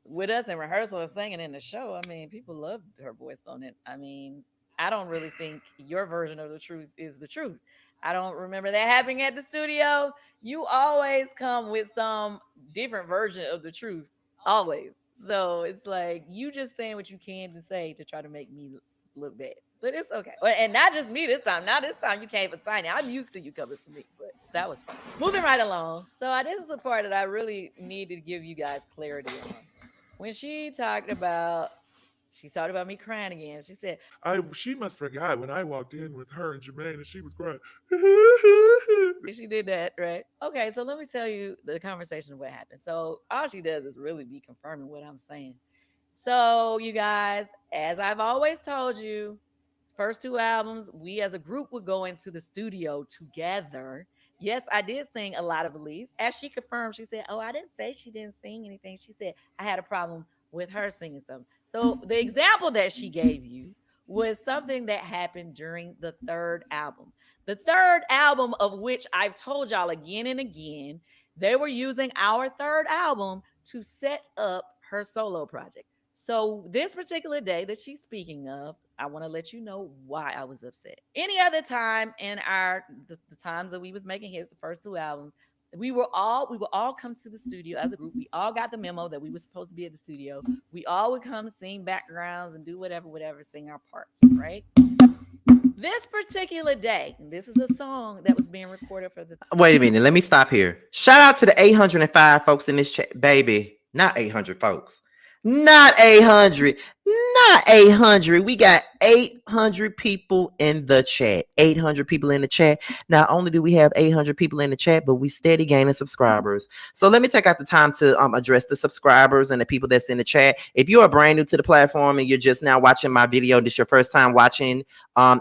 with us in rehearsal and singing in the show, I mean, people loved her voice on it. I mean, I don't really think your version of the truth is the truth. I don't remember that happening at the studio. You always come with some different version of the truth, always. So it's like you just saying what you can to say to try to make me look bad. But it's okay. And not just me this time. Now this time you came for Tiny. I'm used to you coming for me, but that was fun. Moving right along. So this is a part that I really need to give you guys clarity on. When she talked about me crying again. She said, She must forgot when I walked in with her and Jermaine and she was crying. She did that, right? Okay, so let me tell you the conversation of what happened. So all she does is really be confirming what I'm saying. So you guys, as I've always told you, first 2 albums, we as a group would go into the studio together. Yes, I did sing a lot of the leads. As she confirmed, she said, "Oh, I didn't say she didn't sing anything." She said, "I had a problem with her singing something." So the example that she gave you was something that happened during the 3rd album. The 3rd album, of which I've told y'all again and again, they were using our 3rd album to set up her solo project. So this particular day that she's speaking of, I want to let you know why I was upset. Any other time in the times that we was making hits, the first 2 albums, we would all come to the studio as a group. We all got the memo that we were supposed to be at the studio. We all would come sing backgrounds and do whatever, sing our parts, right? This particular day, this is a song that was being recorded for the. Wait a minute, let me stop here. Shout out to the 805 folks in this chat, baby. Not 800 folks. Not 800. Not 800. We got 800 people in the chat. 800 people in the chat. Not only do we have 800 people in the chat, but we steady gaining subscribers. So let me take out the time to address the subscribers and the people that's in the chat. If you are brand new to the platform and you're just now watching my video, this is your first time watching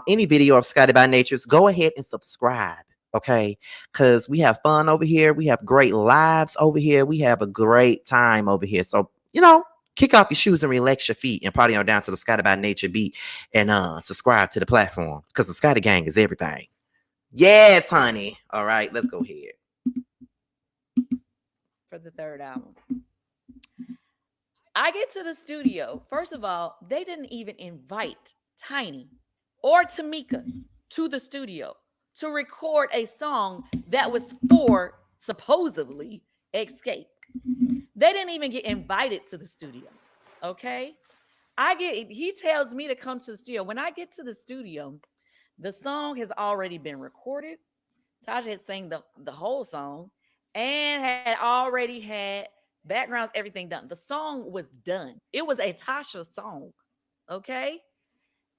any video of Scotty by Nature's, go ahead and subscribe. Okay, because we have fun over here. We have great lives over here. We have a great time over here. So, kick off your shoes and relax your feet and party on down to the Scotty by Nature beat and subscribe to the platform because the Scotty gang is everything. Yes, honey. All right, let's go ahead. For the 3rd album. I get to the studio. First of all, they didn't even invite Tiny or Tamika to the studio to record a song that was for supposedly Xscape. They didn't even get invited to the studio. Okay. He tells me to come to the studio. When I get to the studio, the song has already been recorded. Tasha had sang the whole song and had already had backgrounds, everything done. The song was done. It was a Tasha song. Okay.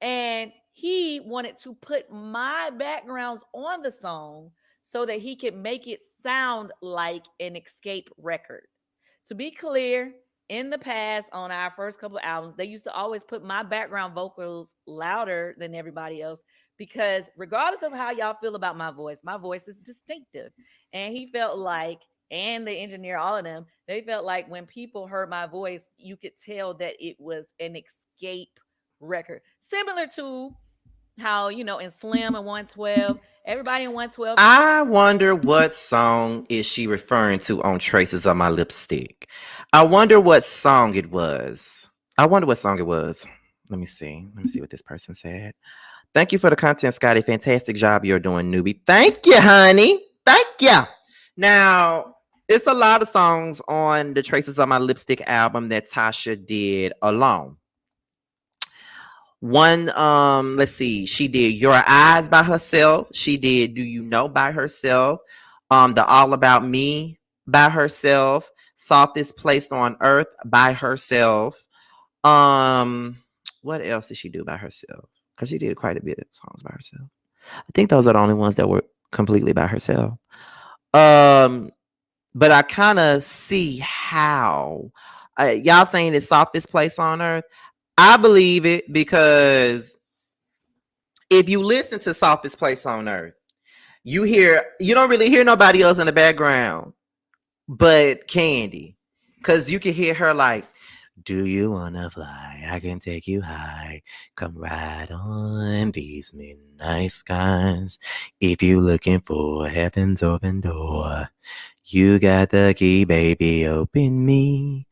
And he wanted to put my backgrounds on the song so that he could make it sound like an Xscape record. To be clear, in the past on our first couple of albums, they used to always put my background vocals louder than everybody else because regardless of how y'all feel about my voice is distinctive. And he felt like, and the engineer, all of them, they felt like when people heard my voice, you could tell that it was an Xscape record. Similar to how, in Slim and 112, everybody in 112. I wonder what song is she referring to on Traces of My Lipstick. I wonder what song it was. Let me see what this person said. Thank you for the content, Scotty. Fantastic job you're doing, newbie. Thank you, honey. Thank you. Now, it's a lot of songs on the Traces of My Lipstick album that Tasha did alone. One, let's see, she did Your Eyes by herself. She did Do You Know by herself. The All About Me by herself. Softest Place on Earth by herself. What else did she do by herself? Because she did quite a bit of songs by herself. I think those are the only ones that were completely by herself. But I kind of see how y'all saying it's Softest Place on Earth. I believe it because if you listen to Softest Place on Earth, you don't really hear nobody else in the background but Kandi. Because you can hear her like, do you wanna fly? I can take you high. Come right on these midnight skies. If you looking for heaven's open door, you got the key, baby, open me.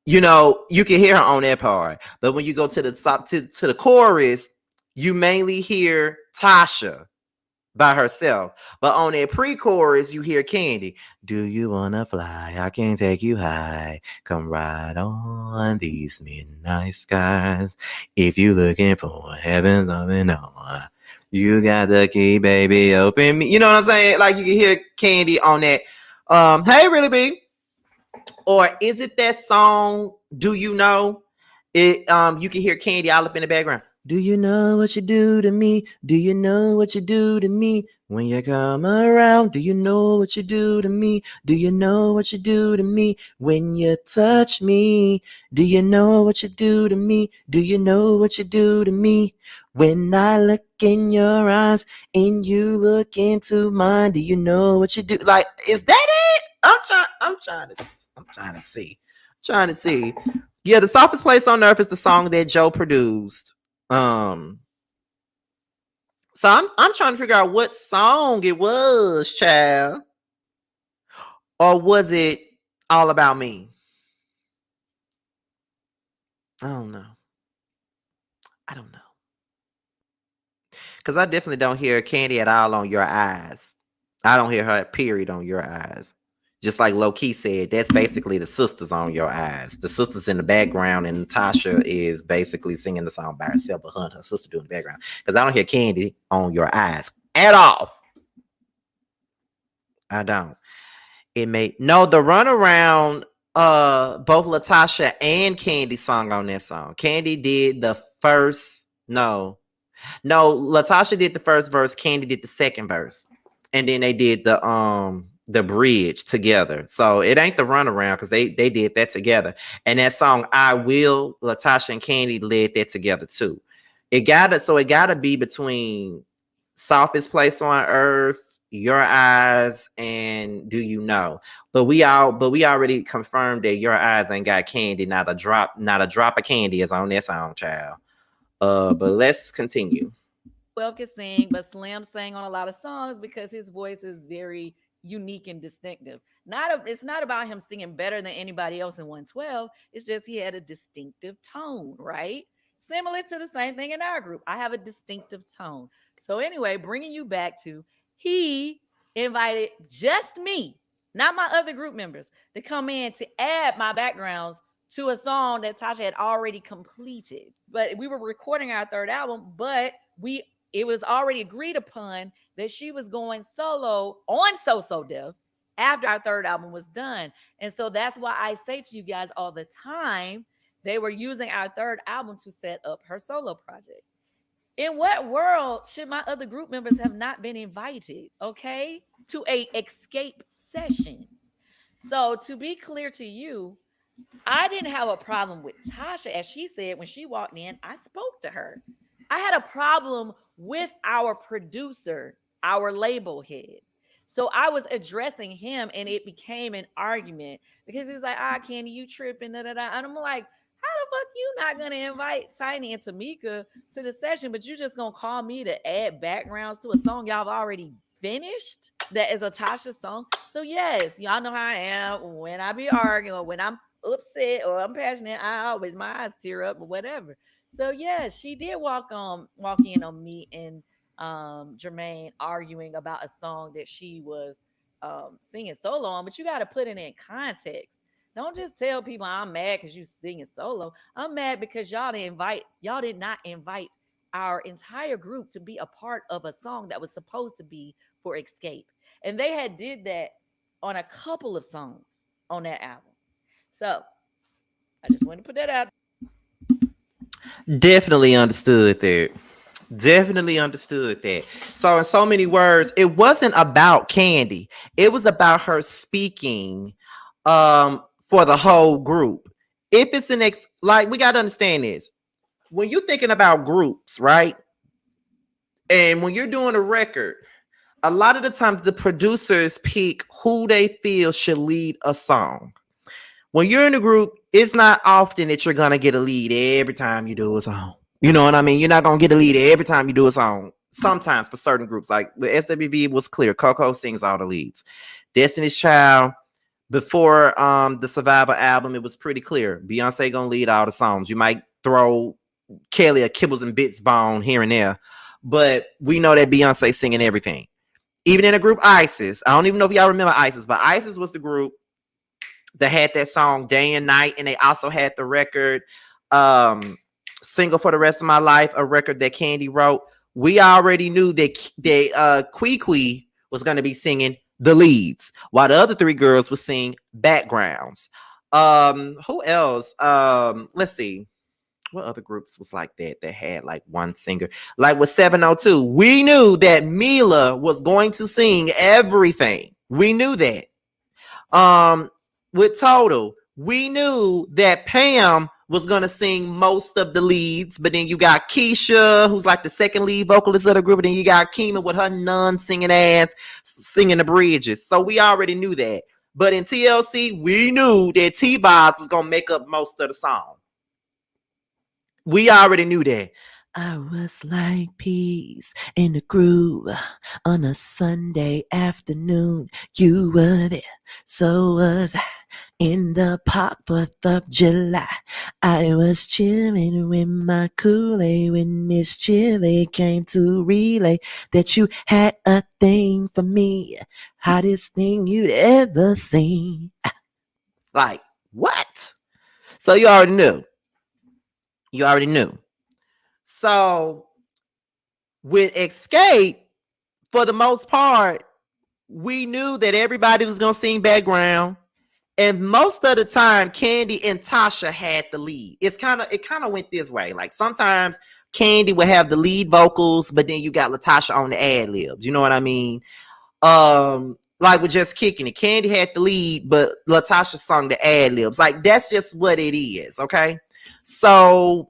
You can hear her on that part. But when you go to the top to the chorus, you mainly hear Tasha by herself. But on that pre-chorus, you hear Kandi. Do you wanna fly? I can take you high. Come right on these midnight skies. If you looking for heaven's open door, you got the key, baby, open me. You know what I'm saying? Like you can hear Kandi on that. Hey, really big. Or is it that song, Do You Know? You can hear Kandi all up in the background. Do you know what you do to me? Do you know what you do to me? When you come around, do you know what you do to me? Do you know what you do to me? When you touch me, do you know what you do to me? Do you know what you do to me? When I look in your eyes and you look into mine, do you know what you do? Like, is that it? I'm trying to see. Yeah, The Softest Place on Earth is the song that Joe produced. So I'm trying to figure out what song it was, child. Or was it All About Me? I don't know. Because I definitely don't hear Kandi at all on Your Eyes. I don't hear her, period, on Your Eyes. Just like Low Key said, that's basically the sisters on Your Eyes. The sisters in the background, and Tasha is basically singing the song by herself, but her sister doing the background. Because I don't hear Kandi on Your Eyes at all. I don't. The Runaround, both LaTocha and Kandi sung on that song. Kandi did the first, no, LaTocha did the first verse, Kandi did the second verse. And then they did the bridge together. So it ain't the Runaround because they did that together. And that song I Will, LaTocha and Kandi led that together too. It gotta be between Softest Place on Earth, Your Eyes, and Do You Know. But we already confirmed that Your Eyes ain't got Kandi. Not a drop of Kandi is on that song, child. But let's continue. Well, can sing, but Slim sang on a lot of songs because his voice is very unique and distinctive. It's not about him singing better than anybody else in 112. It's just he had a distinctive tone, right? Similar to the same thing in our group. I have a distinctive tone. So anyway, bringing you back to, he invited just me, not my other group members, to come in to add my backgrounds to a song that Tasha had already completed. But we were recording our third album, but it was already agreed upon that she was going solo on So Def after our third album was done. And so that's why I say to you guys all the time, they were using our third album to set up her solo project. In what world should my other group members have not been invited, to a Xscape session? So to be clear to you, I didn't have a problem with Tasha. As she said, when she walked in, I spoke to her. I had a problem with our producer, our label head. So I was addressing him, and it became an argument because he's like, Kandi, you tripping, da, da, da. And I'm like, how the fuck you not gonna invite Tiny and Tamika to the session, but you just gonna call me to add backgrounds to a song y'all have already finished that is a Tasha song? So yes, y'all know how I am when I be arguing or when I'm upset or I'm passionate. My eyes tear up or whatever. So yes, she did walk in on me and Jermaine arguing about a song that she was singing solo on, but you got to put it in context. Don't just tell people I'm mad because you singing solo. I'm mad because y'all did not invite our entire group to be a part of a song that was supposed to be for Xscape. And they had did that on a couple of songs on that album. So I just wanted to put that out. Definitely understood that. Definitely understood that. So in so many words, it wasn't about Kandi. It was about her speaking for the whole group. If it's like we got to understand this. When you're thinking about groups, right? And when you're doing a record, a lot of the times the producers pick who they feel should lead a song. When you're in a group, it's not often that you're going to get a lead every time you do a song. You know what I mean? You're not going to get a lead every time you do a song. Sometimes for certain groups, like with SWV, it was clear. CoCo sings all the leads. Destiny's Child, before the Survivor album, it was pretty clear. Beyonce going to lead all the songs. You might throw Kelly a Kibbles and Bits bone here and there, but we know that Beyonce singing everything. Even in a group ISIS, I don't even know if y'all remember ISIS, but ISIS was the group that had that song Day and Night, and they also had the record Single for the Rest of My Life, a record that Kandi wrote. We already knew that Kwee was going to be singing the leads, while the other three girls were singing backgrounds. Who else? Let's see. What other groups was like that had like one singer? Like with 702, we knew that Mila was going to sing everything. We knew that. With Total, we knew that Pam was going to sing most of the leads, but then you got Keisha, who's like the second lead vocalist of the group, and then you got Kima with her non-singing ass singing the bridges. So we already knew that. But in TLC, we knew that T-Boz was going to make up most of the song. We already knew that. I was like peas in the groove on a Sunday afternoon. You were there, so was I. In the pop 4th of July, I was chilling with my Kool-Aid when Miss Chili came to relay that you had a thing for me, hottest thing you'd ever seen. Like, what? So you already knew. You already knew. So with Xscape, for the most part, we knew that everybody was going to sing background. And most of the time, Kandi and Tasha had the lead. It kind of went this way. Like sometimes Kandi would have the lead vocals, but then you got LaTocha on the ad libs. You know what I mean? Like with Just Kicking It, Kandi had the lead, but LaTocha sung the ad libs. Like that's just what it is. Okay, so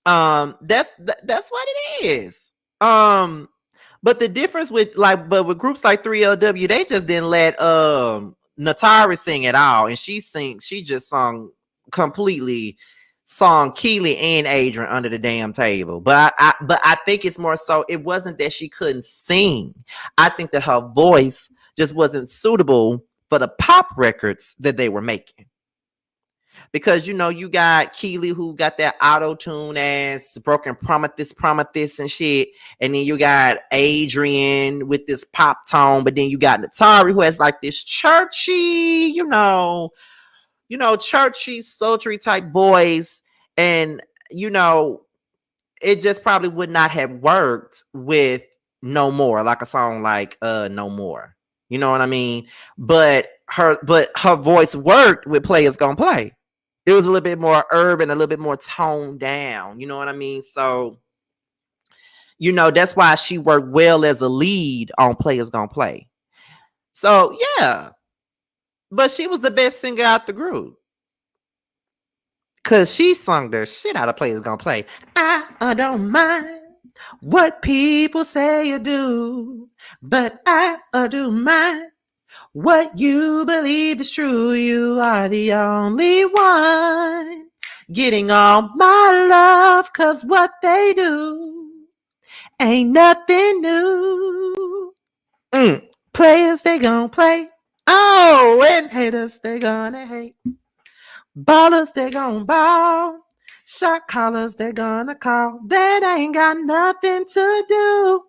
that's what it is. But the difference with with groups like 3LW, they just didn't let Natari sing at all, and she just sung completely, song Keely and Adrian under the damn table. But I think it's more so it wasn't that she couldn't sing. I think that her voice just wasn't suitable for the pop records that they were making. Because you got Keely who got that auto-tune ass broken Prometheus and shit, and then you got Adrian with this pop tone, but then you got Natari who has like this churchy, churchy, sultry type voice, and it just probably would not have worked with No More, like a song like No More. You know what I mean? But her voice worked with Players Gonna Play. It was a little bit more urban, a little bit more toned down. You know what I mean? So, that's why she worked well as a lead on Players Gonna Play. So, yeah. But she was the best singer out the group. Cause she sung the shit out of Players Gonna Play. I don't mind what people say or do, but I do mind what you believe is true. You are the only one getting all my love, cause what they do ain't nothing new. Players, they gon' play. Oh, and haters, they gonna hate. Ballers, they gon' ball. Shot callers, they gonna call. That ain't got nothing to do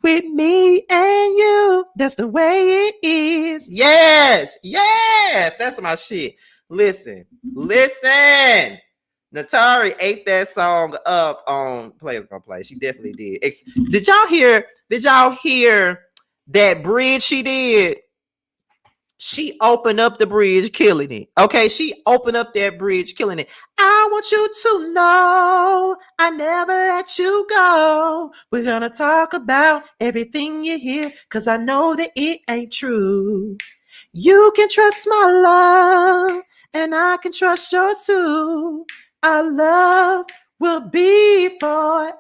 with me and you. That's the way it is. Yes, yes, that's my shit. Listen. Natari ate that song up on Players Gonna Play. She definitely did. Did y'all hear that bridge she did? She opened up the bridge, killing it. Okay, she opened up that bridge, killing it. I want you to know I never let you go. We're gonna talk about everything you hear, cause I know that it ain't true. You can trust my love, and I can trust yours too. Our love will be forever,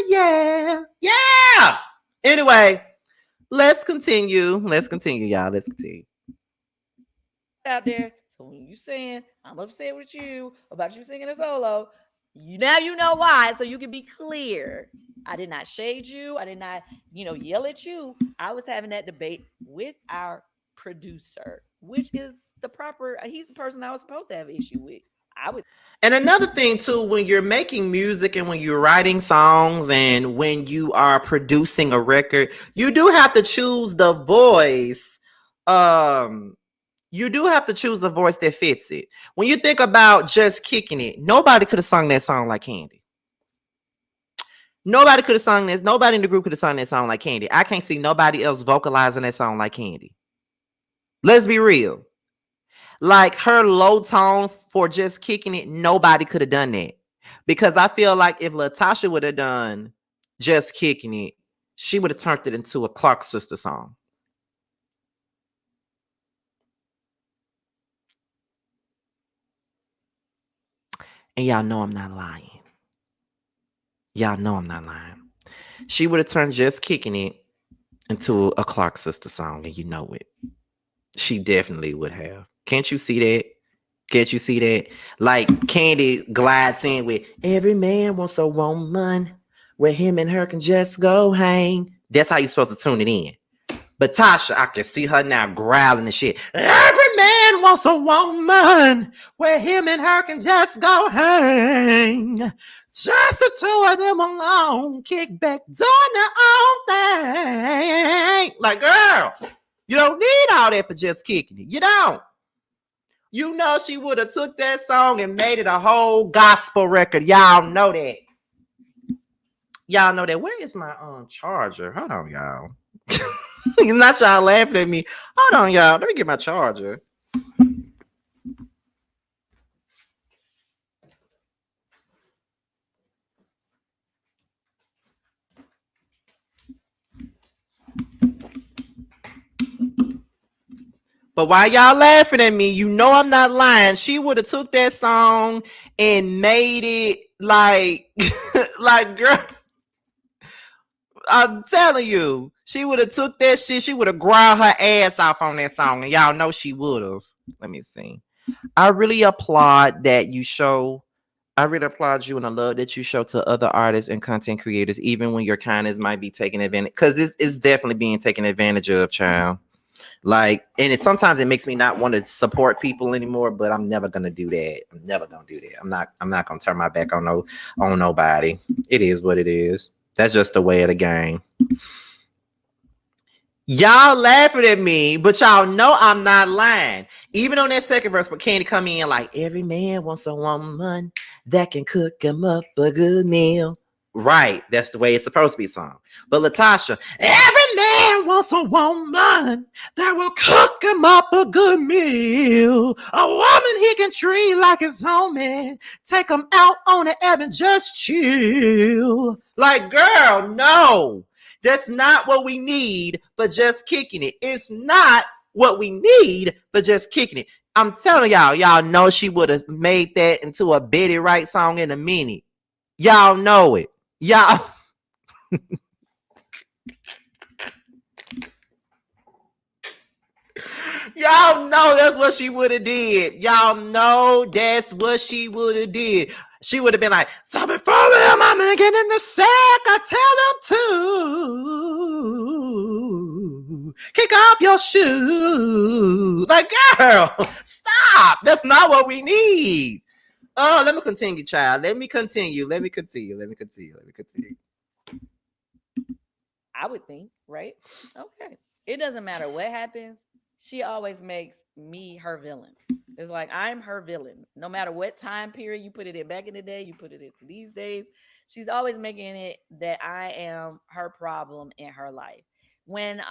yeah. Yeah! Anyway, let's continue, y'all. Let's continue. Out there. So when you saying I'm upset with you about you singing a solo, you know why. So you can be clear. I did not shade you. I did not, yell at you. I was having that debate with our producer, which is he's the person I was supposed to have an issue with. And another thing too, when you're making music and when you're writing songs and when you are producing a record, you do have to choose the voice. You do have to choose a voice that fits it. When you think about Just Kicking It, nobody could have sung that song like Kandi. Nobody could have sung this. Nobody in the group could have sung that song like Kandi. I can't see nobody else vocalizing that song like Kandi. Let's be real. Like her low tone for Just Kicking It, nobody could have done that. Because I feel like if LaTocha would have done Just Kicking It, she would have turned it into a Clark sister song. And y'all know I'm not lying. She would have turned Just Kicking It into a Clark sister song, and you know it. She definitely would have. Can't you see that? Like Kandi glides in with every man wants a woman where him and her can just go hang. That's how you're supposed to tune it in. But Tasha, I can see her now growling and shit. Every man wants a woman where him and her can just go hang. Just the two of them alone, kick back, doing their own thing. Like, girl, you don't need all that for Just Kicking It. You don't. You know she would have took that song and made it a whole gospel record. Y'all know that. Where is my charger? Hold on, y'all. Not y'all laughing at me. Hold on, y'all. Let me get my charger. But why y'all laughing at me? You know I'm not lying. She would have took that song and made it like, like, girl, I'm telling you, she would have took that shit. She would have ground her ass off on that song, and y'all know she would have. Let me see. I really applaud that you show. I really applaud you, and I love that you show to other artists and content creators, even when your kindness might be taken advantage, because it's definitely being taken advantage of, child. Like, and sometimes it makes me not want to support people anymore, but I'm never gonna do that. I'm not gonna turn my back on nobody. It is what it is. That's just the way of the game. Y'all laughing at me, but y'all know I'm not lying. Even on that second verse, but Kandi come in like, every man wants a woman that can cook him up a good meal. Right, that's the way it's supposed to be sung. But LaTocha, every man wants a woman that will cook him up a good meal. A woman he can treat like his own man. Take him out on the ebb and just chill. Like, girl, no. That's not what we need for Just Kicking It. It's not what we need for Just Kicking It. I'm telling y'all know she would have made that into a Betty Wright song in a minute. Y'all know it. Y'all Y'all know that's what she would have did. Y'all know that's what she would have did. She would have been like, so before him, I'm gonna get in the sack. I tell him to kick off your shoes. Like, girl, stop. That's not what we need. Oh, let me continue, child. Let me continue. I would think, right? Okay. It doesn't matter what happens. She always makes me her villain. It's like I'm her villain. No matter what time period you put it in back in the day, you put it into these days. She's always making it that I am her problem in her life. When,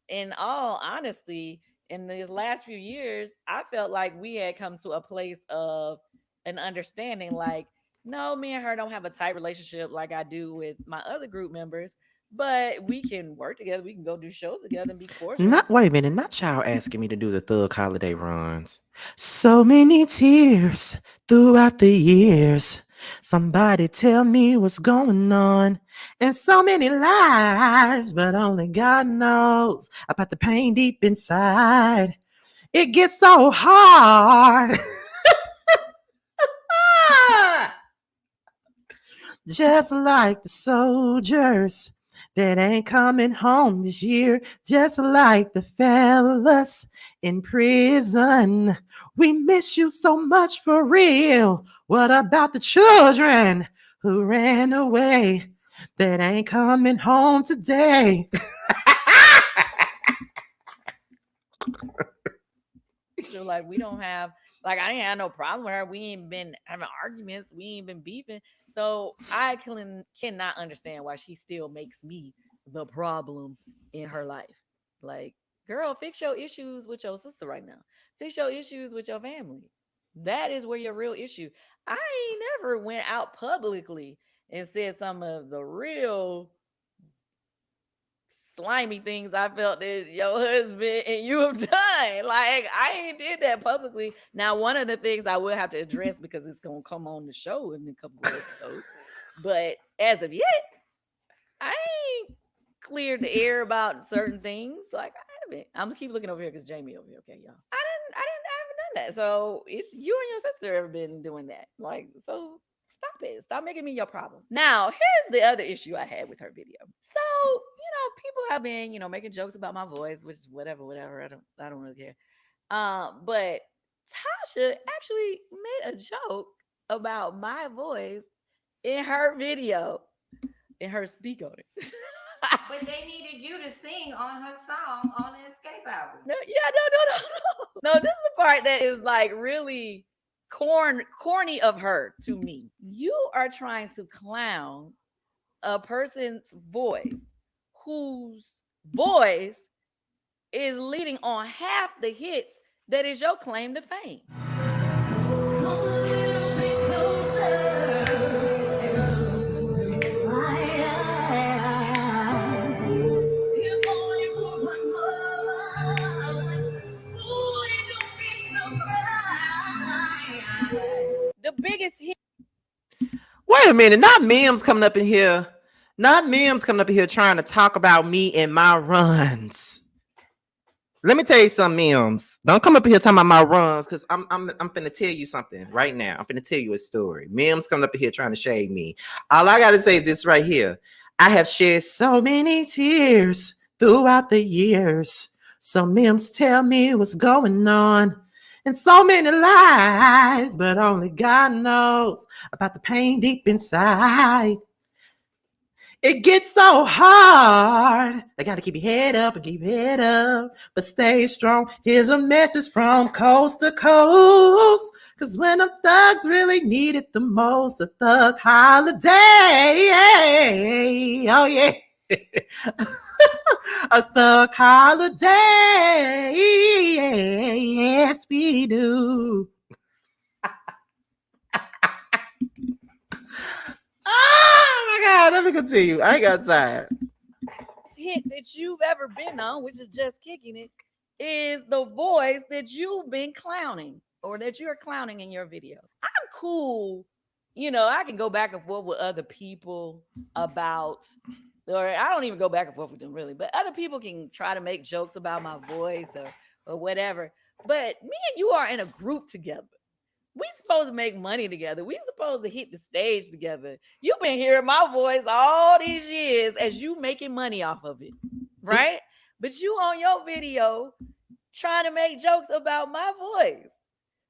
in all honesty, in these last few years, I felt like we had come to a place of an understanding. Like, no, me and her don't have a tight relationship like I do with my other group members. But we can work together. We can go do shows together and be cordial. Wait a minute, not y'all asking me to do the Thug holiday runs. So many tears throughout the years. Somebody tell me what's going on. And so many lives, but only God knows about the pain deep inside. It gets so hard. Just like the soldiers that ain't coming home this year, just like the fellas in prison. We miss you so much for real. What about the children who ran away that ain't coming home today? So like we don't have, like I ain't had no problem with her. We ain't been having arguments. We ain't been beefing. So I cannot understand why she still makes me the problem in her life. Like, girl, fix your issues with your sister right now. Fix your issues with your family. That is where your real issue. I ain't never went out publicly and said some of the real slimy things I felt that your husband and you have done. Like, I ain't did that publicly. Now, one of the things I will have to address because it's gonna come on the show in a couple of episodes. But as of yet, I ain't cleared the air about certain things. Like, I haven't. I'm gonna keep looking over here because Jamie over here. Okay, y'all. I haven't done that. So it's you and your sister have been doing that. Like, so stop it. Stop making me your problem. Now, here's the other issue I had with her video. So, people have been, making jokes about my voice, which is whatever. I don't really care. But Tasha actually made a joke about my voice in her video, in her speak on it. But they needed you to sing on her song on the Xscape album. No. No, this is the part that is like really corny of her to me. You are trying to clown a person's voice whose voice is leading on half the hits that is your claim to fame. The biggest hit. Wait a minute, not Mims coming up in here. Not Mims coming up in here trying to talk about me and my runs. Let me tell you something, Mims. Don't come up in here talking about my runs, because I'm finna tell you something right now. I'm finna tell you a story. Mims coming up in here trying to shade me. All I gotta say is this right here. I have shed so many tears throughout the years. So Mims, tell me what's going on. And so many lies, but only God knows about the pain deep inside. It gets so hard. I gotta keep your head up and keep your head up, but stay strong. Here's a message from coast to coast. Cause when the thugs really need it the most, the thug holiday. Oh yeah. A thug holiday. Yes, we do. Oh my God, let me continue. I ain't got time. Hit that you've ever been on, which is just kicking it. is the voice that you've been clowning or that you're clowning in your video. I'm cool. You know, I can go back and forth with other people about, or I don't even go back and forth with them really, but other people can try to make jokes about my voice or whatever. But me and you are in a group together. We supposed to make money together. We supposed to hit the stage together. You've been hearing my voice all these years as you making money off of it, right? But you on your video trying to make jokes about my voice.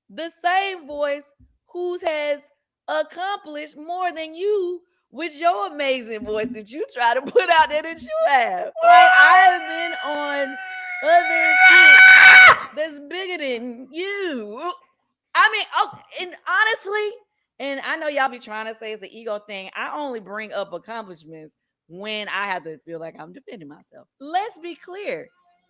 The same voice who has accomplished more than you with your amazing voice that you try to put out there that you have. Like, I have been on other shit that's bigger than you. I mean, oh, and honestly, and I know y'all be trying to say it's an ego thing. I only bring up accomplishments when I have to feel like I'm defending myself. Let's be clear.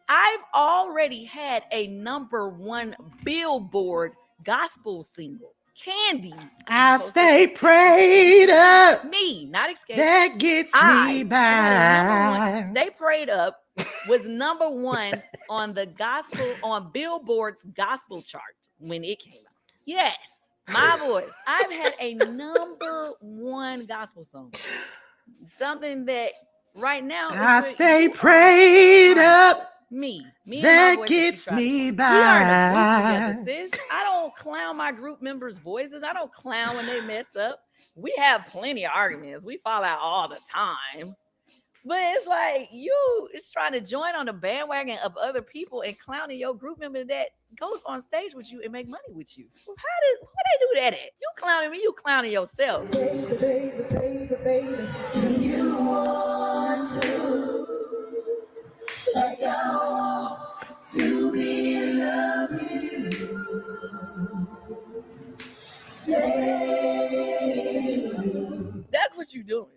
I've already had a #1 Billboard gospel single. Kandi. I stay prayed up. Me, not Xscape. That gets me by. Stay Prayed Up was #1 on the gospel, on Billboard's gospel chart when it came out. Yes, my voice. I've had a #1 gospel song. Something that right now I stay prayed up. Me that gets me by. We are in a group together, sis. I don't clown my group members' voices. I don't clown when they mess up. We have plenty of arguments. We fall out all the time. But it's like you is trying to join on the bandwagon of other people and clowning your group member that goes on stage with you and make money with you. Well, who they do that at? You clowning me, you clowning yourself. Baby, do you want to let go to be in love with you? Say that's what you're doing.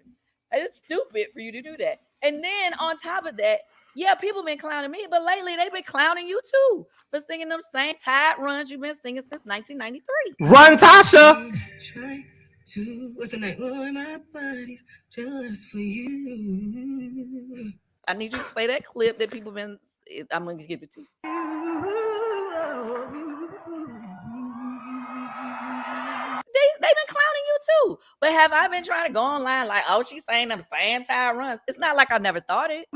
It's stupid for you to do that. And then on top of that, yeah, people been clowning me, but lately they've been clowning you too for singing them same tide runs you've been singing since 1993. Run, Tasha. Try to, what's the name? Oh, my body's just for you. I need you to play that clip that people been. I'm gonna give it to you. They've been clowning you too. But have I been trying to go online like, oh, she's saying them same tide runs? It's not like I never thought it.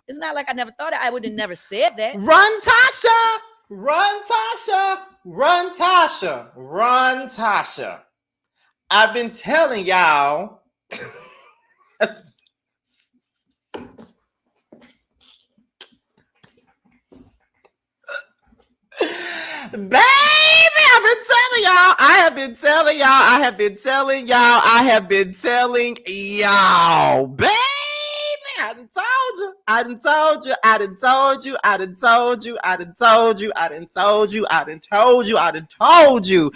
It's not like I never thought it. I would have never said that. Run, Tasha. Run, Tasha. Run, Tasha. Run, Tasha. I've been telling y'all. Baby, I've been telling y'all. I have been telling y'all. I have been telling y'all. I have been telling y'all. Baby, I done told you. I done told you. I done told you. I done told you. I done told you. I done told you. I done told you. I done told you.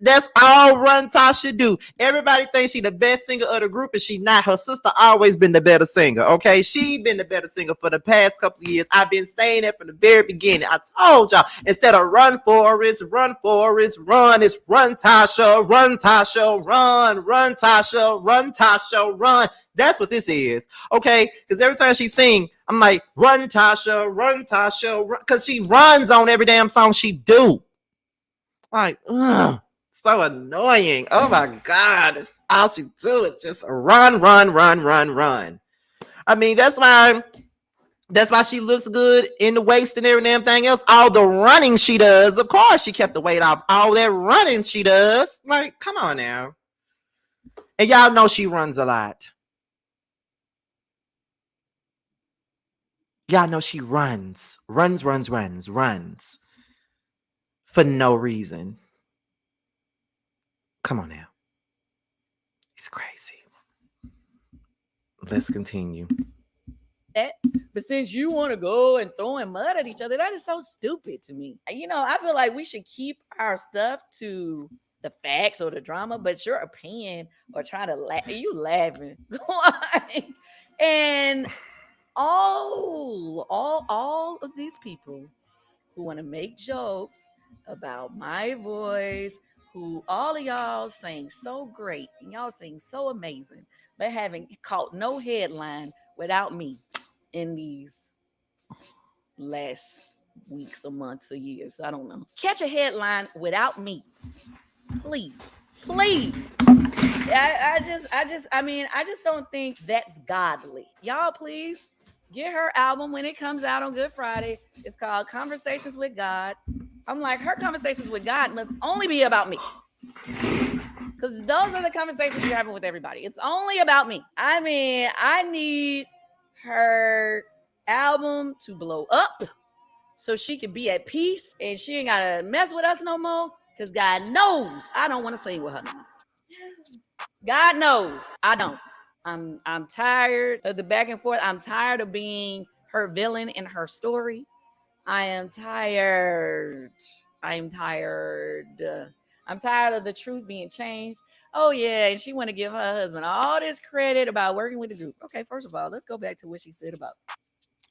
That's all Run Tasha do. Everybody thinks she the best singer of the group, and she not. Her sister always been the better singer. Okay, she been the better singer for the past couple of years. I've been saying that from the very beginning. I told y'all, instead of run Forrest, run Forrest, run, it's Run Tasha, run Tasha, run Tasha, run Tasha, run. That's what this is. Okay, because every time she sing, I'm like, run Tasha, because she runs on every damn song she do. Like, ugh. So annoying. Oh my God. That's all she do is just run. I mean, that's why she looks good in the waist and everything else. All the running she does. Of course, she kept the weight off. All that running she does. Like, come on now. And y'all know she runs a lot. Y'all know she runs. Runs. For no reason. Come on now. It's crazy. Let's continue. But since you want to go and throwing mud at each other, that is so stupid to me. You know, I feel like we should keep our stuff to the facts or the drama, but your opinion or trying to laugh, you laughing. And all of these people who want to make jokes about my voice, who all of y'all sing so great and y'all sing so amazing, but haven't caught no headline without me in these last weeks or months or years. I don't know. Catch a headline without me. Please. I just don't think that's godly. Y'all, please get her album when it comes out on Good Friday. It's called Conversations with God. I'm like, her conversations with God must only be about me. Because those are the conversations you're having with everybody. It's only about me. I mean, I need her album to blow up so she can be at peace and she ain't got to mess with us no more. Because God knows I don't want to sing with her no more. God knows I don't. I'm tired of the back and forth. I'm tired of being her villain in her story. I am tired. I'm tired of the truth being changed. Oh yeah, and she want to give her husband all this credit about working with the group. Okay, first of all, let's go back to what she said about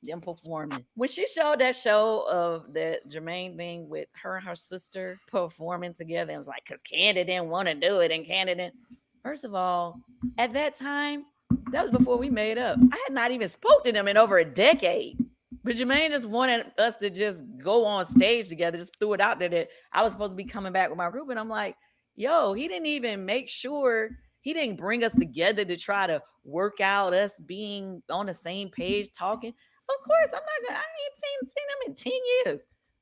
them performing. When she showed that show of the Jermaine thing with her and her sister performing together, it was like, because Kandi didn't want to do it, and Kandi didn't. First of all, at that time, that was before we made up. I had not even spoke to them in over a decade. But Jermaine just wanted us to just go on stage together, just threw it out there that I was supposed to be coming back with my group. And I'm like, yo, he didn't even make sure, he didn't bring us together to try to work out us being on the same page talking. Of course, I ain't seen them in 10 years.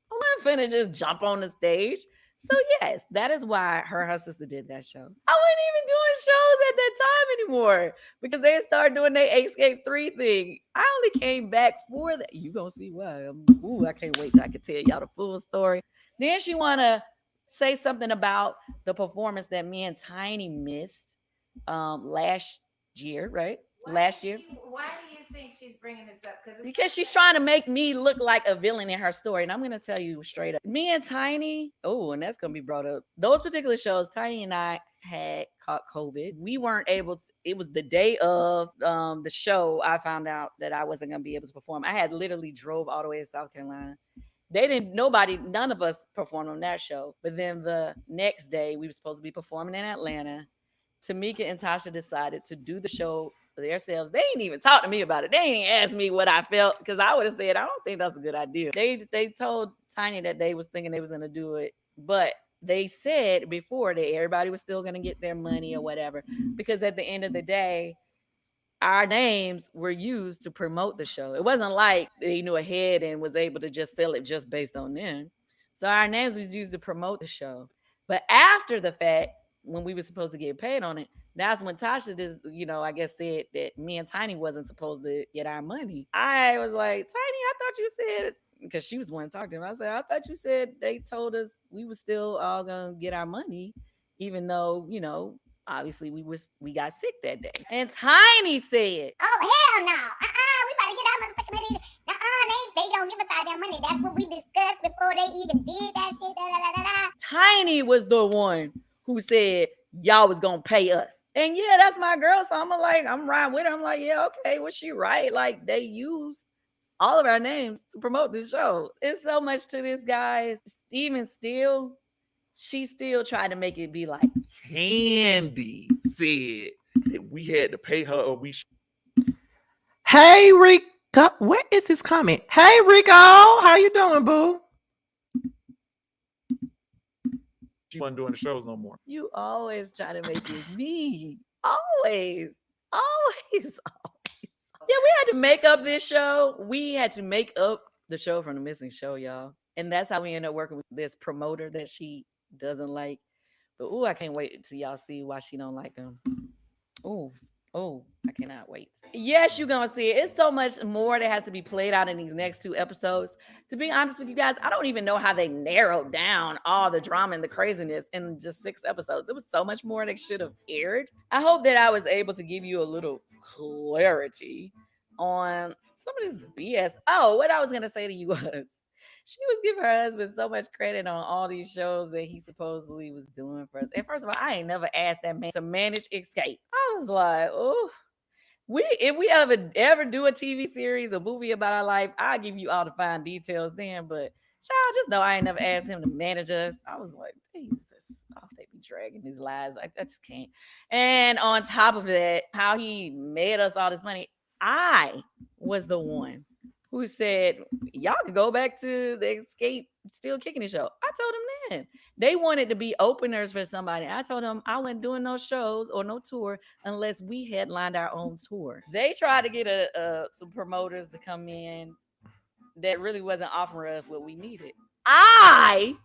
I'm not finna just jump on the stage. So yes, that is why her sister did that show. I wasn't even doing shows at that time anymore because they started doing their Xscape 3 thing. I only came back for that. You gonna see why. I can't wait till I can tell y'all the full story. Then she wanna say something about the performance that me and Tiny missed last year, right? Why do you think she's bringing this up? Because she's trying to make me look like a villain in her story. And I'm going to tell you straight up. Me and Tiny, and that's going to be brought up. Those particular shows, Tiny and I had caught COVID. We weren't able to, it was the day of the show, I found out that I wasn't going to be able to perform. I had literally drove all the way to South Carolina. None of us performed on that show. But then the next day, we were supposed to be performing in Atlanta. Tamika and Tasha decided to do the show themselves. They ain't even talk to me about it. They ain't asked me what I felt because I would have said, I don't think that's a good idea. They told Tiny that they was thinking they was going to do it, but they said before that everybody was still going to get their money or whatever, because at the end of the day, our names were used to promote the show. It wasn't like they knew ahead and was able to just sell it just based on them. So our names was used to promote the show. But after the fact, when we were supposed to get paid on it, that's when Tasha I guess said that me and Tiny wasn't supposed to get our money. I was like, Tiny, I thought you said, because she was the one talking to him. I said, I thought you said they told us we were still all gonna get our money, even though, obviously we got sick that day. And Tiny said, oh, hell no. We better get our motherfucking money. They gonna give us all that money. That's what we discussed before they even did that shit. Tiny was the one who said y'all was gonna pay us. And yeah, that's my girl. So I'm riding with her. I'm like, yeah, okay, was she right? Like, they used all of our names to promote this show. It's so much to this, guys. Even still, she still tried to make it be like Kandi said that we had to pay her or we. Hey, Rico, where is his comment? Hey, Rico, how you doing, boo? She wasn't doing the shows no more. You always try to make it me. Always. Yeah, we had to make up this show. We had to make up the show from the missing show, y'all. And that's how we ended up working with this promoter that she doesn't like. But I can't wait till y'all see why she don't like them. I cannot wait. Yes, you're gonna see it. It's so much more that has to be played out in these next 2 episodes. To be honest with you guys, I don't even know how they narrowed down all the drama and the craziness in just 6 episodes. It was so much more that should have aired. I hope that I was able to give you a little clarity on some of this BS. What I was gonna say to you was, she was giving her husband so much credit on all these shows that he supposedly was doing for us. And first of all, I ain't never asked that man to manage Xscape. I was like, if we ever do a TV series, a movie about our life, I'll give you all the fine details then. But child, just know I ain't never asked him to manage us. I was like, Jesus, they be dragging his lies. I just can't. And on top of that, how he made us all this money, I was the one who said, y'all can go back to the Xscape Still Kicking It show. I told them then. They wanted to be openers for somebody. I told them I wasn't doing no shows or no tour unless we headlined our own tour. They tried to get some promoters to come in that really wasn't offering us what we needed. I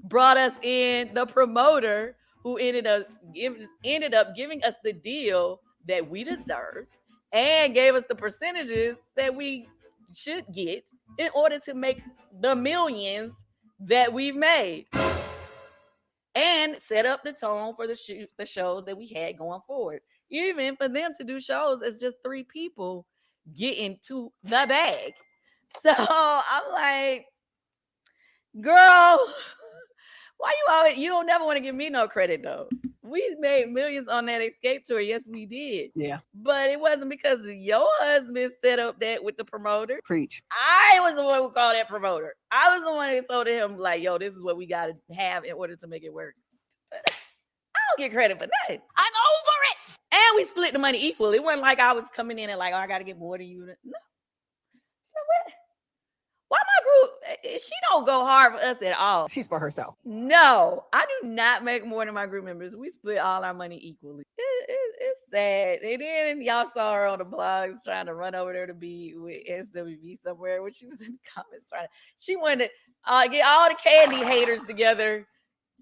brought us in the promoter who ended up giving us the deal that we deserved and gave us the percentages that we should get in order to make the millions that we've made and set up the tone for the shows that we had going forward. Even for them to do shows as just 3 people getting to the bag. So I'm like, girl, why you don't never want to give me no credit though? We made millions on that Xscape tour. Yes, we did. Yeah. But it wasn't because your husband set up that with the promoter. Preach. I was the one who called that promoter. I was the one who told him, like, yo, this is what we got to have in order to make it work. I don't get credit for nothing. I'm over it. And we split the money equally. It wasn't like I was coming in and like, oh, I got to get more than you. No. So what? Why my group? She don't go hard for us at all. She's for herself. No, I do not make more than my group members. We split all our money equally. It's sad. And then y'all saw her on the blogs trying to run over there to be with SWV somewhere when she was in the comments she wanted to get all the Kandi haters together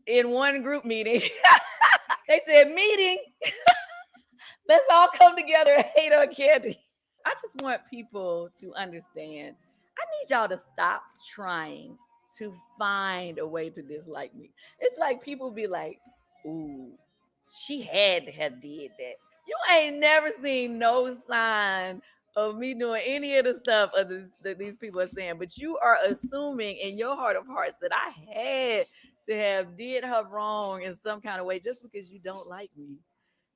in one group meeting. They said, meeting. Let's all come together and hate on Kandi. I just want people to understand. I need y'all to stop trying to find a way to dislike me. It's like people be like, ooh, she had to have did that. You ain't never seen no sign of me doing any of the stuff that these people are saying, but you are assuming in your heart of hearts that I had to have did her wrong in some kind of way just because you don't like me.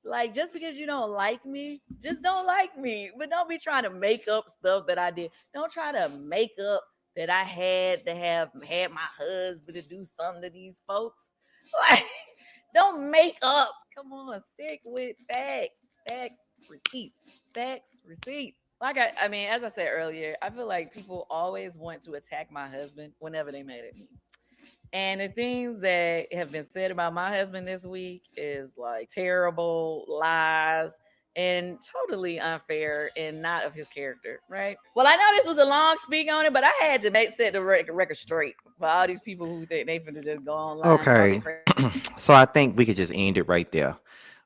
Like, just because you don't like me, just don't like me. But don't be trying to make up stuff that I did. Don't try to make up that I had to have had my husband to do something to these folks. Like, don't make up. Come on, stick with facts. Facts, receipts. Facts, receipts. Like, I mean, as I said earlier, I feel like people always want to attack my husband whenever they mad at me. And the things that have been said about my husband this week is like terrible lies and totally unfair and not of his character, right? Well, I know this was a long speak on it, but I had to set the record straight for all these people who think they finna just go online. Okay. So I think we could just end it right there.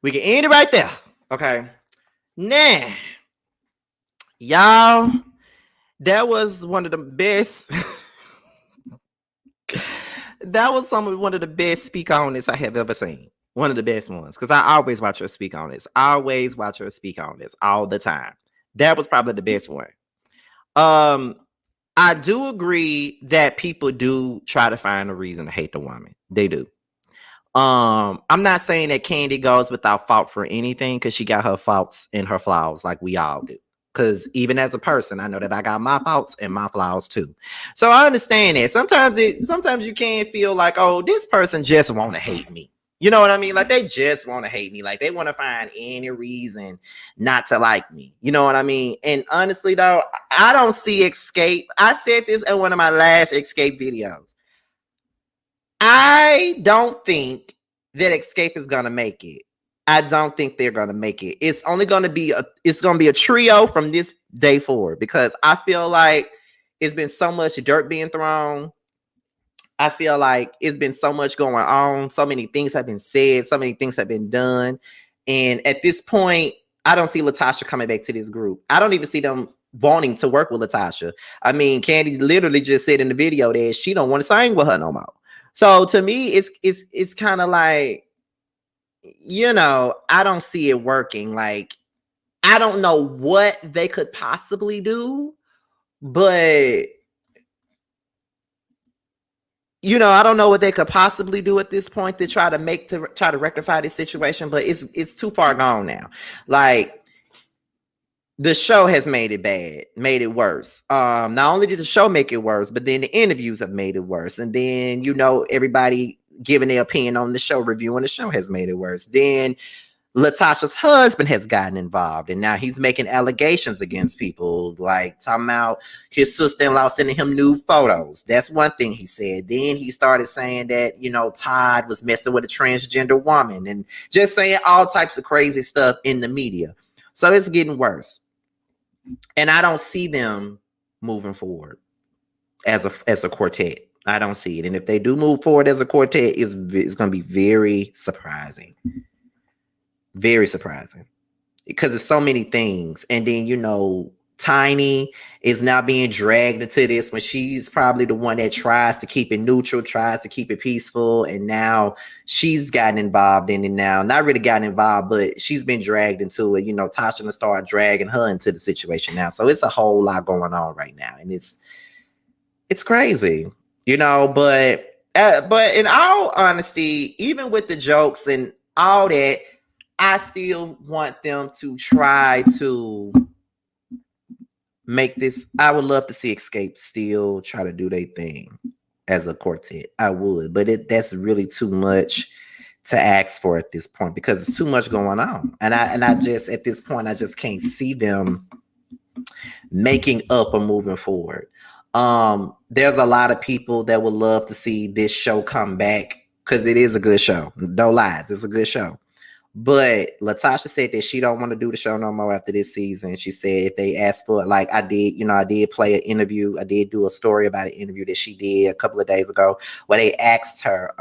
We can end it right there. Okay. Now, y'all, that was one of the best. That was one of the best speak on this I have ever seen. One of the best ones. Because I always watch her speak on this. I always watch her speak on this all the time. That was probably the best one. I do agree that people do try to find a reason to hate the woman. They do. I'm not saying that Kandi goes without fault for anything, because she got her faults and her flaws like we all do. Because even as a person, I know that I got my faults and my flaws too. So I understand that. Sometimes you can feel like, oh, this person just want to hate me. You know what I mean? Like, they just want to hate me. Like, they want to find any reason not to like me. You know what I mean? And honestly, though, I don't see Xscape. I said this in one of my last Xscape videos. I don't think that Xscape is going to make it. I don't think they're going to make it. It's only going to be a trio from this day forward, because I feel like it's been so much dirt being thrown. I feel like it's been so much going on. So many things have been said. So many things have been done. And at this point, I don't see LaTocha coming back to this group. I don't even see them wanting to work with LaTocha. I mean, Kandi literally just said in the video that she don't want to sing with her no more. So to me, it's kind of like, you know, I don't see it working. Like, I don't know what they could possibly do, but you know, I don't know what they could possibly do at this point to try to rectify this situation, but it's too far gone now. Like, the show has made it bad, made it worse. Not only did the show make it worse, but then the interviews have made it worse. And then, you know, everybody giving their opinion on the show, reviewing the show has made it worse. Then LaTocha's husband has gotten involved, and now he's making allegations against people, like talking about his sister-in-law sending him nude photos. That's one thing he said. Then he started saying that, you know, Todd was messing with a transgender woman and just saying all types of crazy stuff in the media. So it's getting worse. And I don't see them moving forward as a quartet. I don't see it. And if they do move forward as a quartet, it's going to be very surprising. Very surprising, because there's so many things. And then, you know, Tiny is now being dragged into this when she's probably the one that tries to keep it neutral, tries to keep it peaceful. And now she's gotten involved in it now. Not really gotten involved, but she's been dragged into it. You know, Tasha will start dragging her into the situation now. So it's a whole lot going on right now. And it's crazy, you know, but in all honesty, even with the jokes and all that, I still want them to try to make this. I would love to see Xscape still try to do their thing as a quartet. I would, but that's really too much to ask for at this point, because it's too much going on. And I just, at this point, I just can't see them making up or moving forward. There's a lot of people that would love to see this show come back, because it is a good show. No lies, it's a good show. But LaTocha said that she don't want to do the show no more after this season. She said if they ask for it, like I did, you know, I did play an interview. I did do a story about an interview that she did a couple of days ago, where they asked her,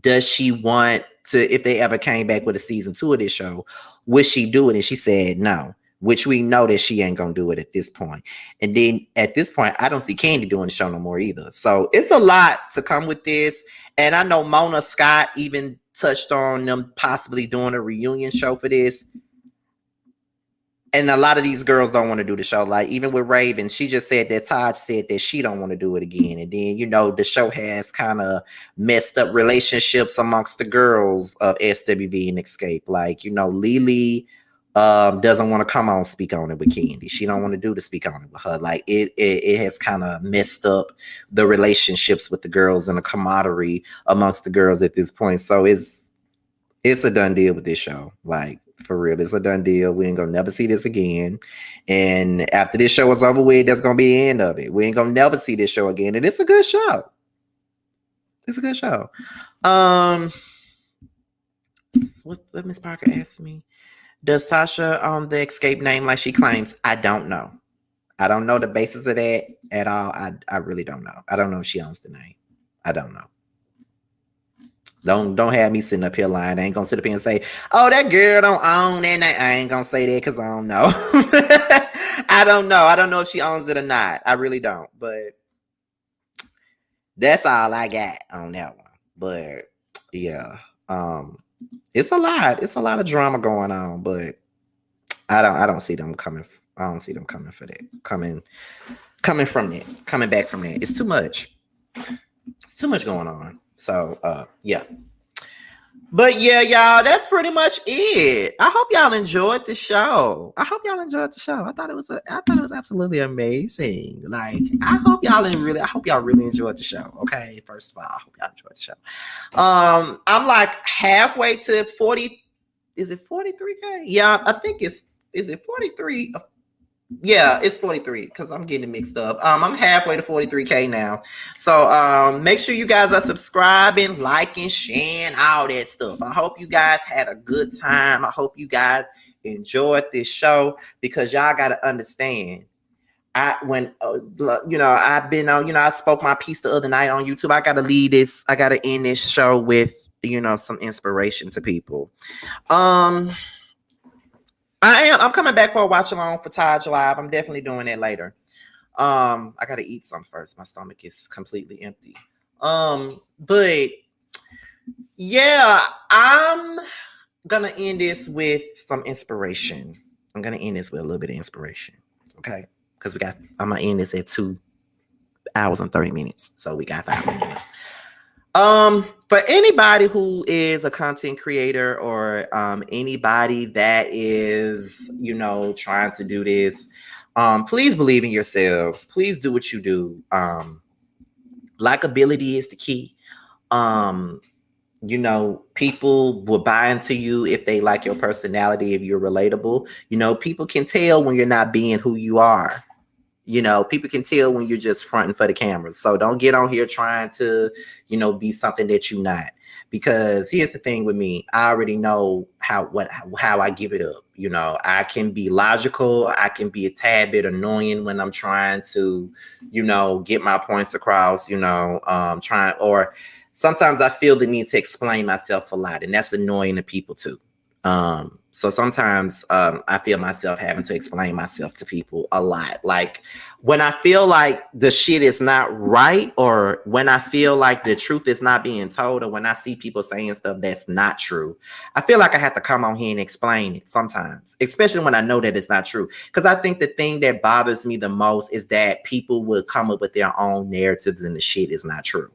does she want to, if they ever came back with a season 2 of this show, would she do it? And she said no, which we know that she ain't gonna do it at this point. And then at this point, I don't see Kandi doing the show no more either. So it's a lot to come with this. And I know Mona Scott even touched on them possibly doing a reunion show for this. And a lot of these girls don't want to do the show. Like even with Raven, she just said that Todd said that she don't want to do it again. And then, you know, the show has kind of messed up relationships amongst the girls of SWV and Escape. Like, you know, Lily doesn't want to come on speak on it with Kandi. She don't want to do the speak on it with her. Like it has kind of messed up the relationships with the girls and the camaraderie amongst the girls at this point. So it's a done deal with this show. Like for real, it's a done deal. We ain't gonna never see this again. And after this show is over with, that's gonna be the end of it. We ain't gonna never see this show again. And it's a good show. It's a good show. What Miss Parker asked me. Does Tasha the Xscape name like she claims? I don't know. I don't know the basis of that at all. I really don't know. I don't know if she owns the name. I don't know. Don't have me sitting up here lying. I ain't gonna sit up here and say, oh, that girl don't own that name. I ain't gonna say that because I don't know. I don't know. I don't know if she owns it or not. I really don't. But that's all I got on that one. But yeah. It's a lot. It's a lot of drama going on, but I don't see them coming. I don't see them coming for that. Coming from that. Coming back from that. It's too much. It's too much going on. So yeah. But yeah, y'all, that's pretty much it. I hope y'all enjoyed the show. I thought it was absolutely amazing. Like, I hope y'all really enjoyed the show. Okay, first of all, I hope y'all enjoyed the show. I'm like halfway to 40. Is it 43K? Yeah, I think is it 43? Yeah, it's 43 because I'm getting mixed up. I'm halfway to 43K now. So make sure you guys are subscribing, liking, sharing, all that stuff. I hope you guys had a good time. I hope you guys enjoyed this show, because y'all gotta understand. I've been on, I spoke my piece the other night on YouTube. I gotta end this show with, some inspiration to people. I'm coming back for a watch along for Taj Live. I'm definitely doing that later. I gotta eat some first. My stomach is completely empty. But yeah, I'm gonna end this with some inspiration. I'm gonna end this with a little bit of inspiration. Okay. Because I'm gonna end this at 2 hours and 30 minutes. So we got 5 minutes. For anybody who is a content creator or anybody that is, trying to do this, please believe in yourselves. Please do what you do. Likability is the key. You know, people will buy into you if they like your personality, if you're relatable. You know, people can tell when you're not being who you are. You know, people can tell when you're just fronting for the cameras. So don't get on here trying to, you know, be something that you're not. Because here's the thing with me, I already know how I give it up. You know, I can be logical, I can be a tad bit annoying when I'm trying to, you know, get my points across, you know, or sometimes I feel the need to explain myself a lot, and that's annoying to people too. So sometimes I feel myself having to explain myself to people a lot. Like when I feel like the shit is not right, or when I feel like the truth is not being told, or when I see people saying stuff that's not true, I feel like I have to come on here and explain it sometimes, especially when I know that it's not true. Because I think the thing that bothers me the most is that people will come up with their own narratives and the shit is not true.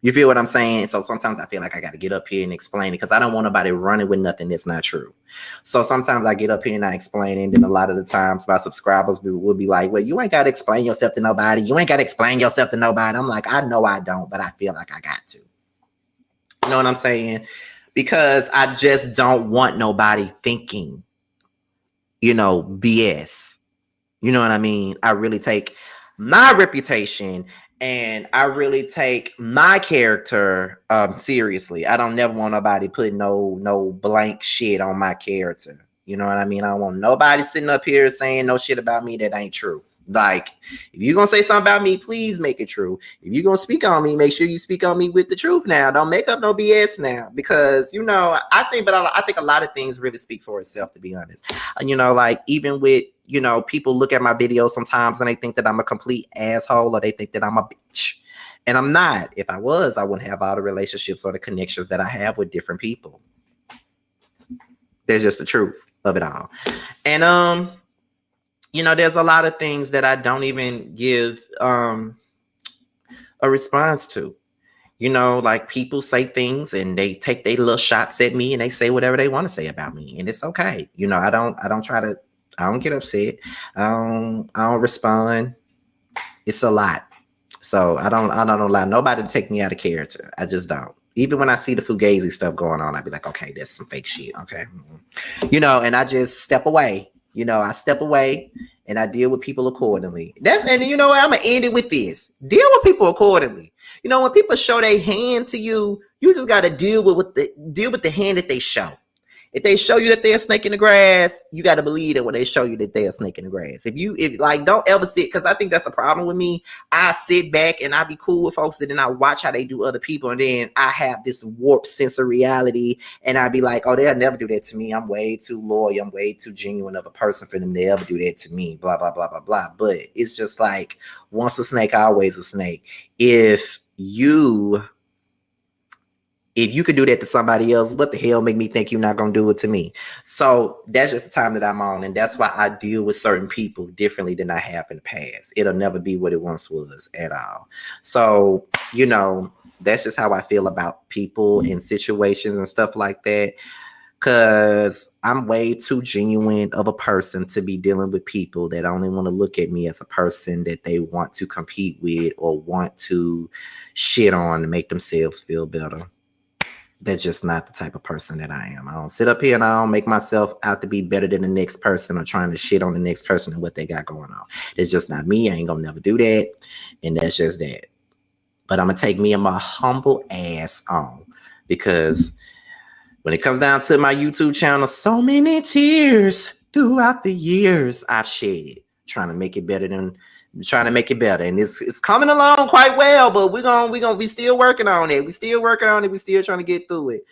You feel what I'm saying? So sometimes I feel like I got to get up here and explain it because I don't want nobody running with nothing that's not true. So sometimes I get up here and I explain it. And then a lot of the times my subscribers will be like, well, you ain't got to explain yourself to nobody. You ain't got to explain yourself to nobody. I'm like, I know I don't, but I feel like I got to. You know what I'm saying? Because I just don't want nobody thinking, you know, BS. You know what I mean? I really take my reputation and I really take my character seriously. I don't never want nobody putting no blank shit on my character. You know what I mean? I don't want nobody sitting up here saying no shit about me that ain't true. Like, if you're going to say something about me, please make it true. If you're going to speak on me, make sure you speak on me with the truth now. Don't make up no BS now. Because, you know, I think a lot of things really speak for itself, to be honest. You know, like, even with, you know, people look at my videos sometimes and they think that I'm a complete asshole, or they think that I'm a bitch. And I'm not. If I was, I wouldn't have all the relationships or the connections that I have with different people. There's just the truth of it all. And, you know, there's a lot of things that I don't even give a response to. You know, like people say things and they take their little shots at me and they say whatever they want to say about me, and it's okay. You know, I don't get upset. I don't respond. It's a lot. So I don't allow nobody to take me out of character. I just don't. Even when I see the Fugazi stuff going on, I'd be like, okay, that's some fake shit. Okay. You know, and I just step away. You know, I step away and I deal with people accordingly. And you know what? I'm gonna end it with this. Deal with people accordingly. You know, when people show their hand to you, you just gotta deal with the hand that they show. If they show you that they're a snake in the grass, you got to believe that when they show you that they're a snake in the grass. If like, don't ever sit, because I think that's the problem with me. I sit back and I be cool with folks, and then I watch how they do other people, and then I have this warped sense of reality, and I be like, oh, they'll never do that to me. I'm way too loyal. I'm way too genuine of a person for them to ever do that to me, blah, blah, blah, blah, blah. But it's just like, once a snake, always a snake. If you could do that to somebody else, what the hell make me think you're not going to do it to me? So that's just the time that I'm on. And that's why I deal with certain people differently than I have in the past. It'll never be what it once was at all. So, you know, that's just how I feel about people and situations and stuff like that. Because I'm way too genuine of a person to be dealing with people that only want to look at me as a person that they want to compete with or want to shit on to make themselves feel better. That's just not the type of person that I am. I don't sit up here and I don't make myself out to be better than the next person or trying to shit on the next person and what they got going on. It's just not me. I ain't gonna never do that. And that's just that. But I'm gonna take me and my humble ass on, because when it comes down to my YouTube channel, so many tears throughout the years I've shed trying to make it better. And it's coming along quite well, but we still working on it. We still trying to get through it.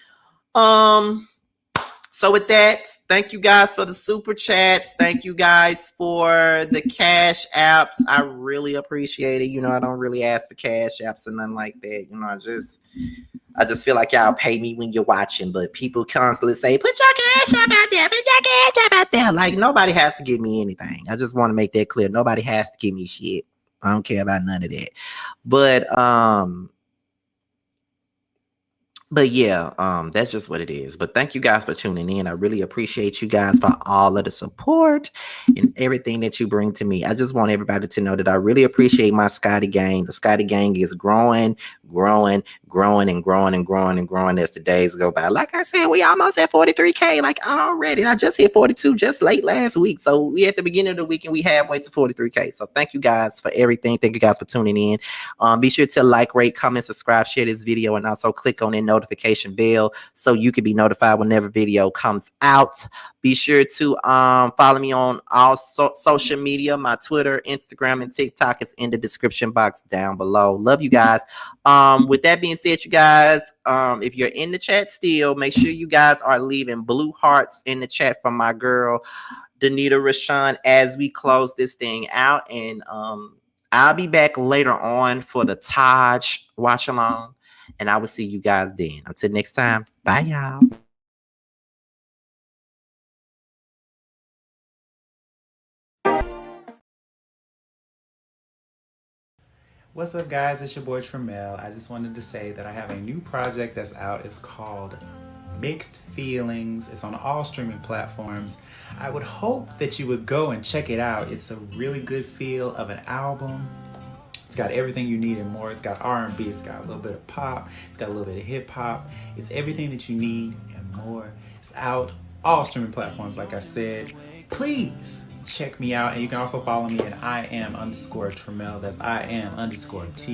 So with that, thank you guys for the super chats. Thank you guys for the cash apps. I really appreciate it. You know, I don't really ask for cash apps or nothing like that. You know, I just feel like y'all pay me when you're watching, but people constantly say, put your cash app out there, put your cash app out there. Like, nobody has to give me anything. I just want to make that clear. Nobody has to give me shit. I don't care about none of that. But yeah, that's just what it is. But thank you guys for tuning in. I really appreciate you guys for all of the support and everything that you bring to me. I just want everybody to know that I really appreciate my Scotty gang. The Scotty gang is growing growing as the days go by. Like I said, we almost at 43K like already. And I just hit 42 just late last week. So we at the beginning of the week and we halfway to 43K. So thank you guys for everything. Thank you guys for tuning in. Be sure to like, rate, comment, subscribe, share this video, and also click on that notification bell so you can be notified whenever video comes out. Be sure to follow me on all social media. My Twitter, Instagram, and TikTok is in the description box down below. Love you guys. With that being said, you guys, if you're in the chat still, make sure you guys are leaving blue hearts in the chat for my girl Danita Rashawn as we close this thing out. And I'll be back later on for the Taj watch along, and I will see you guys then. Until next time, bye y'all. What's up, guys? It's your boy Tremel. I just wanted to say that I have a new project that's out. It's called Mixed Feelings. It's on all streaming platforms. I would hope that you would go and check it out. It's a really good feel of an album. It's got everything you need and more. It's got R&B, it's got a little bit of pop, it's got a little bit of hip hop. It's everything that you need and more. It's out all streaming platforms, like I said. Please check me out, and you can also follow me at IAM_Tremel. That's IAM_TRAMEL.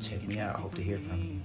Check me out. I hope to hear from you.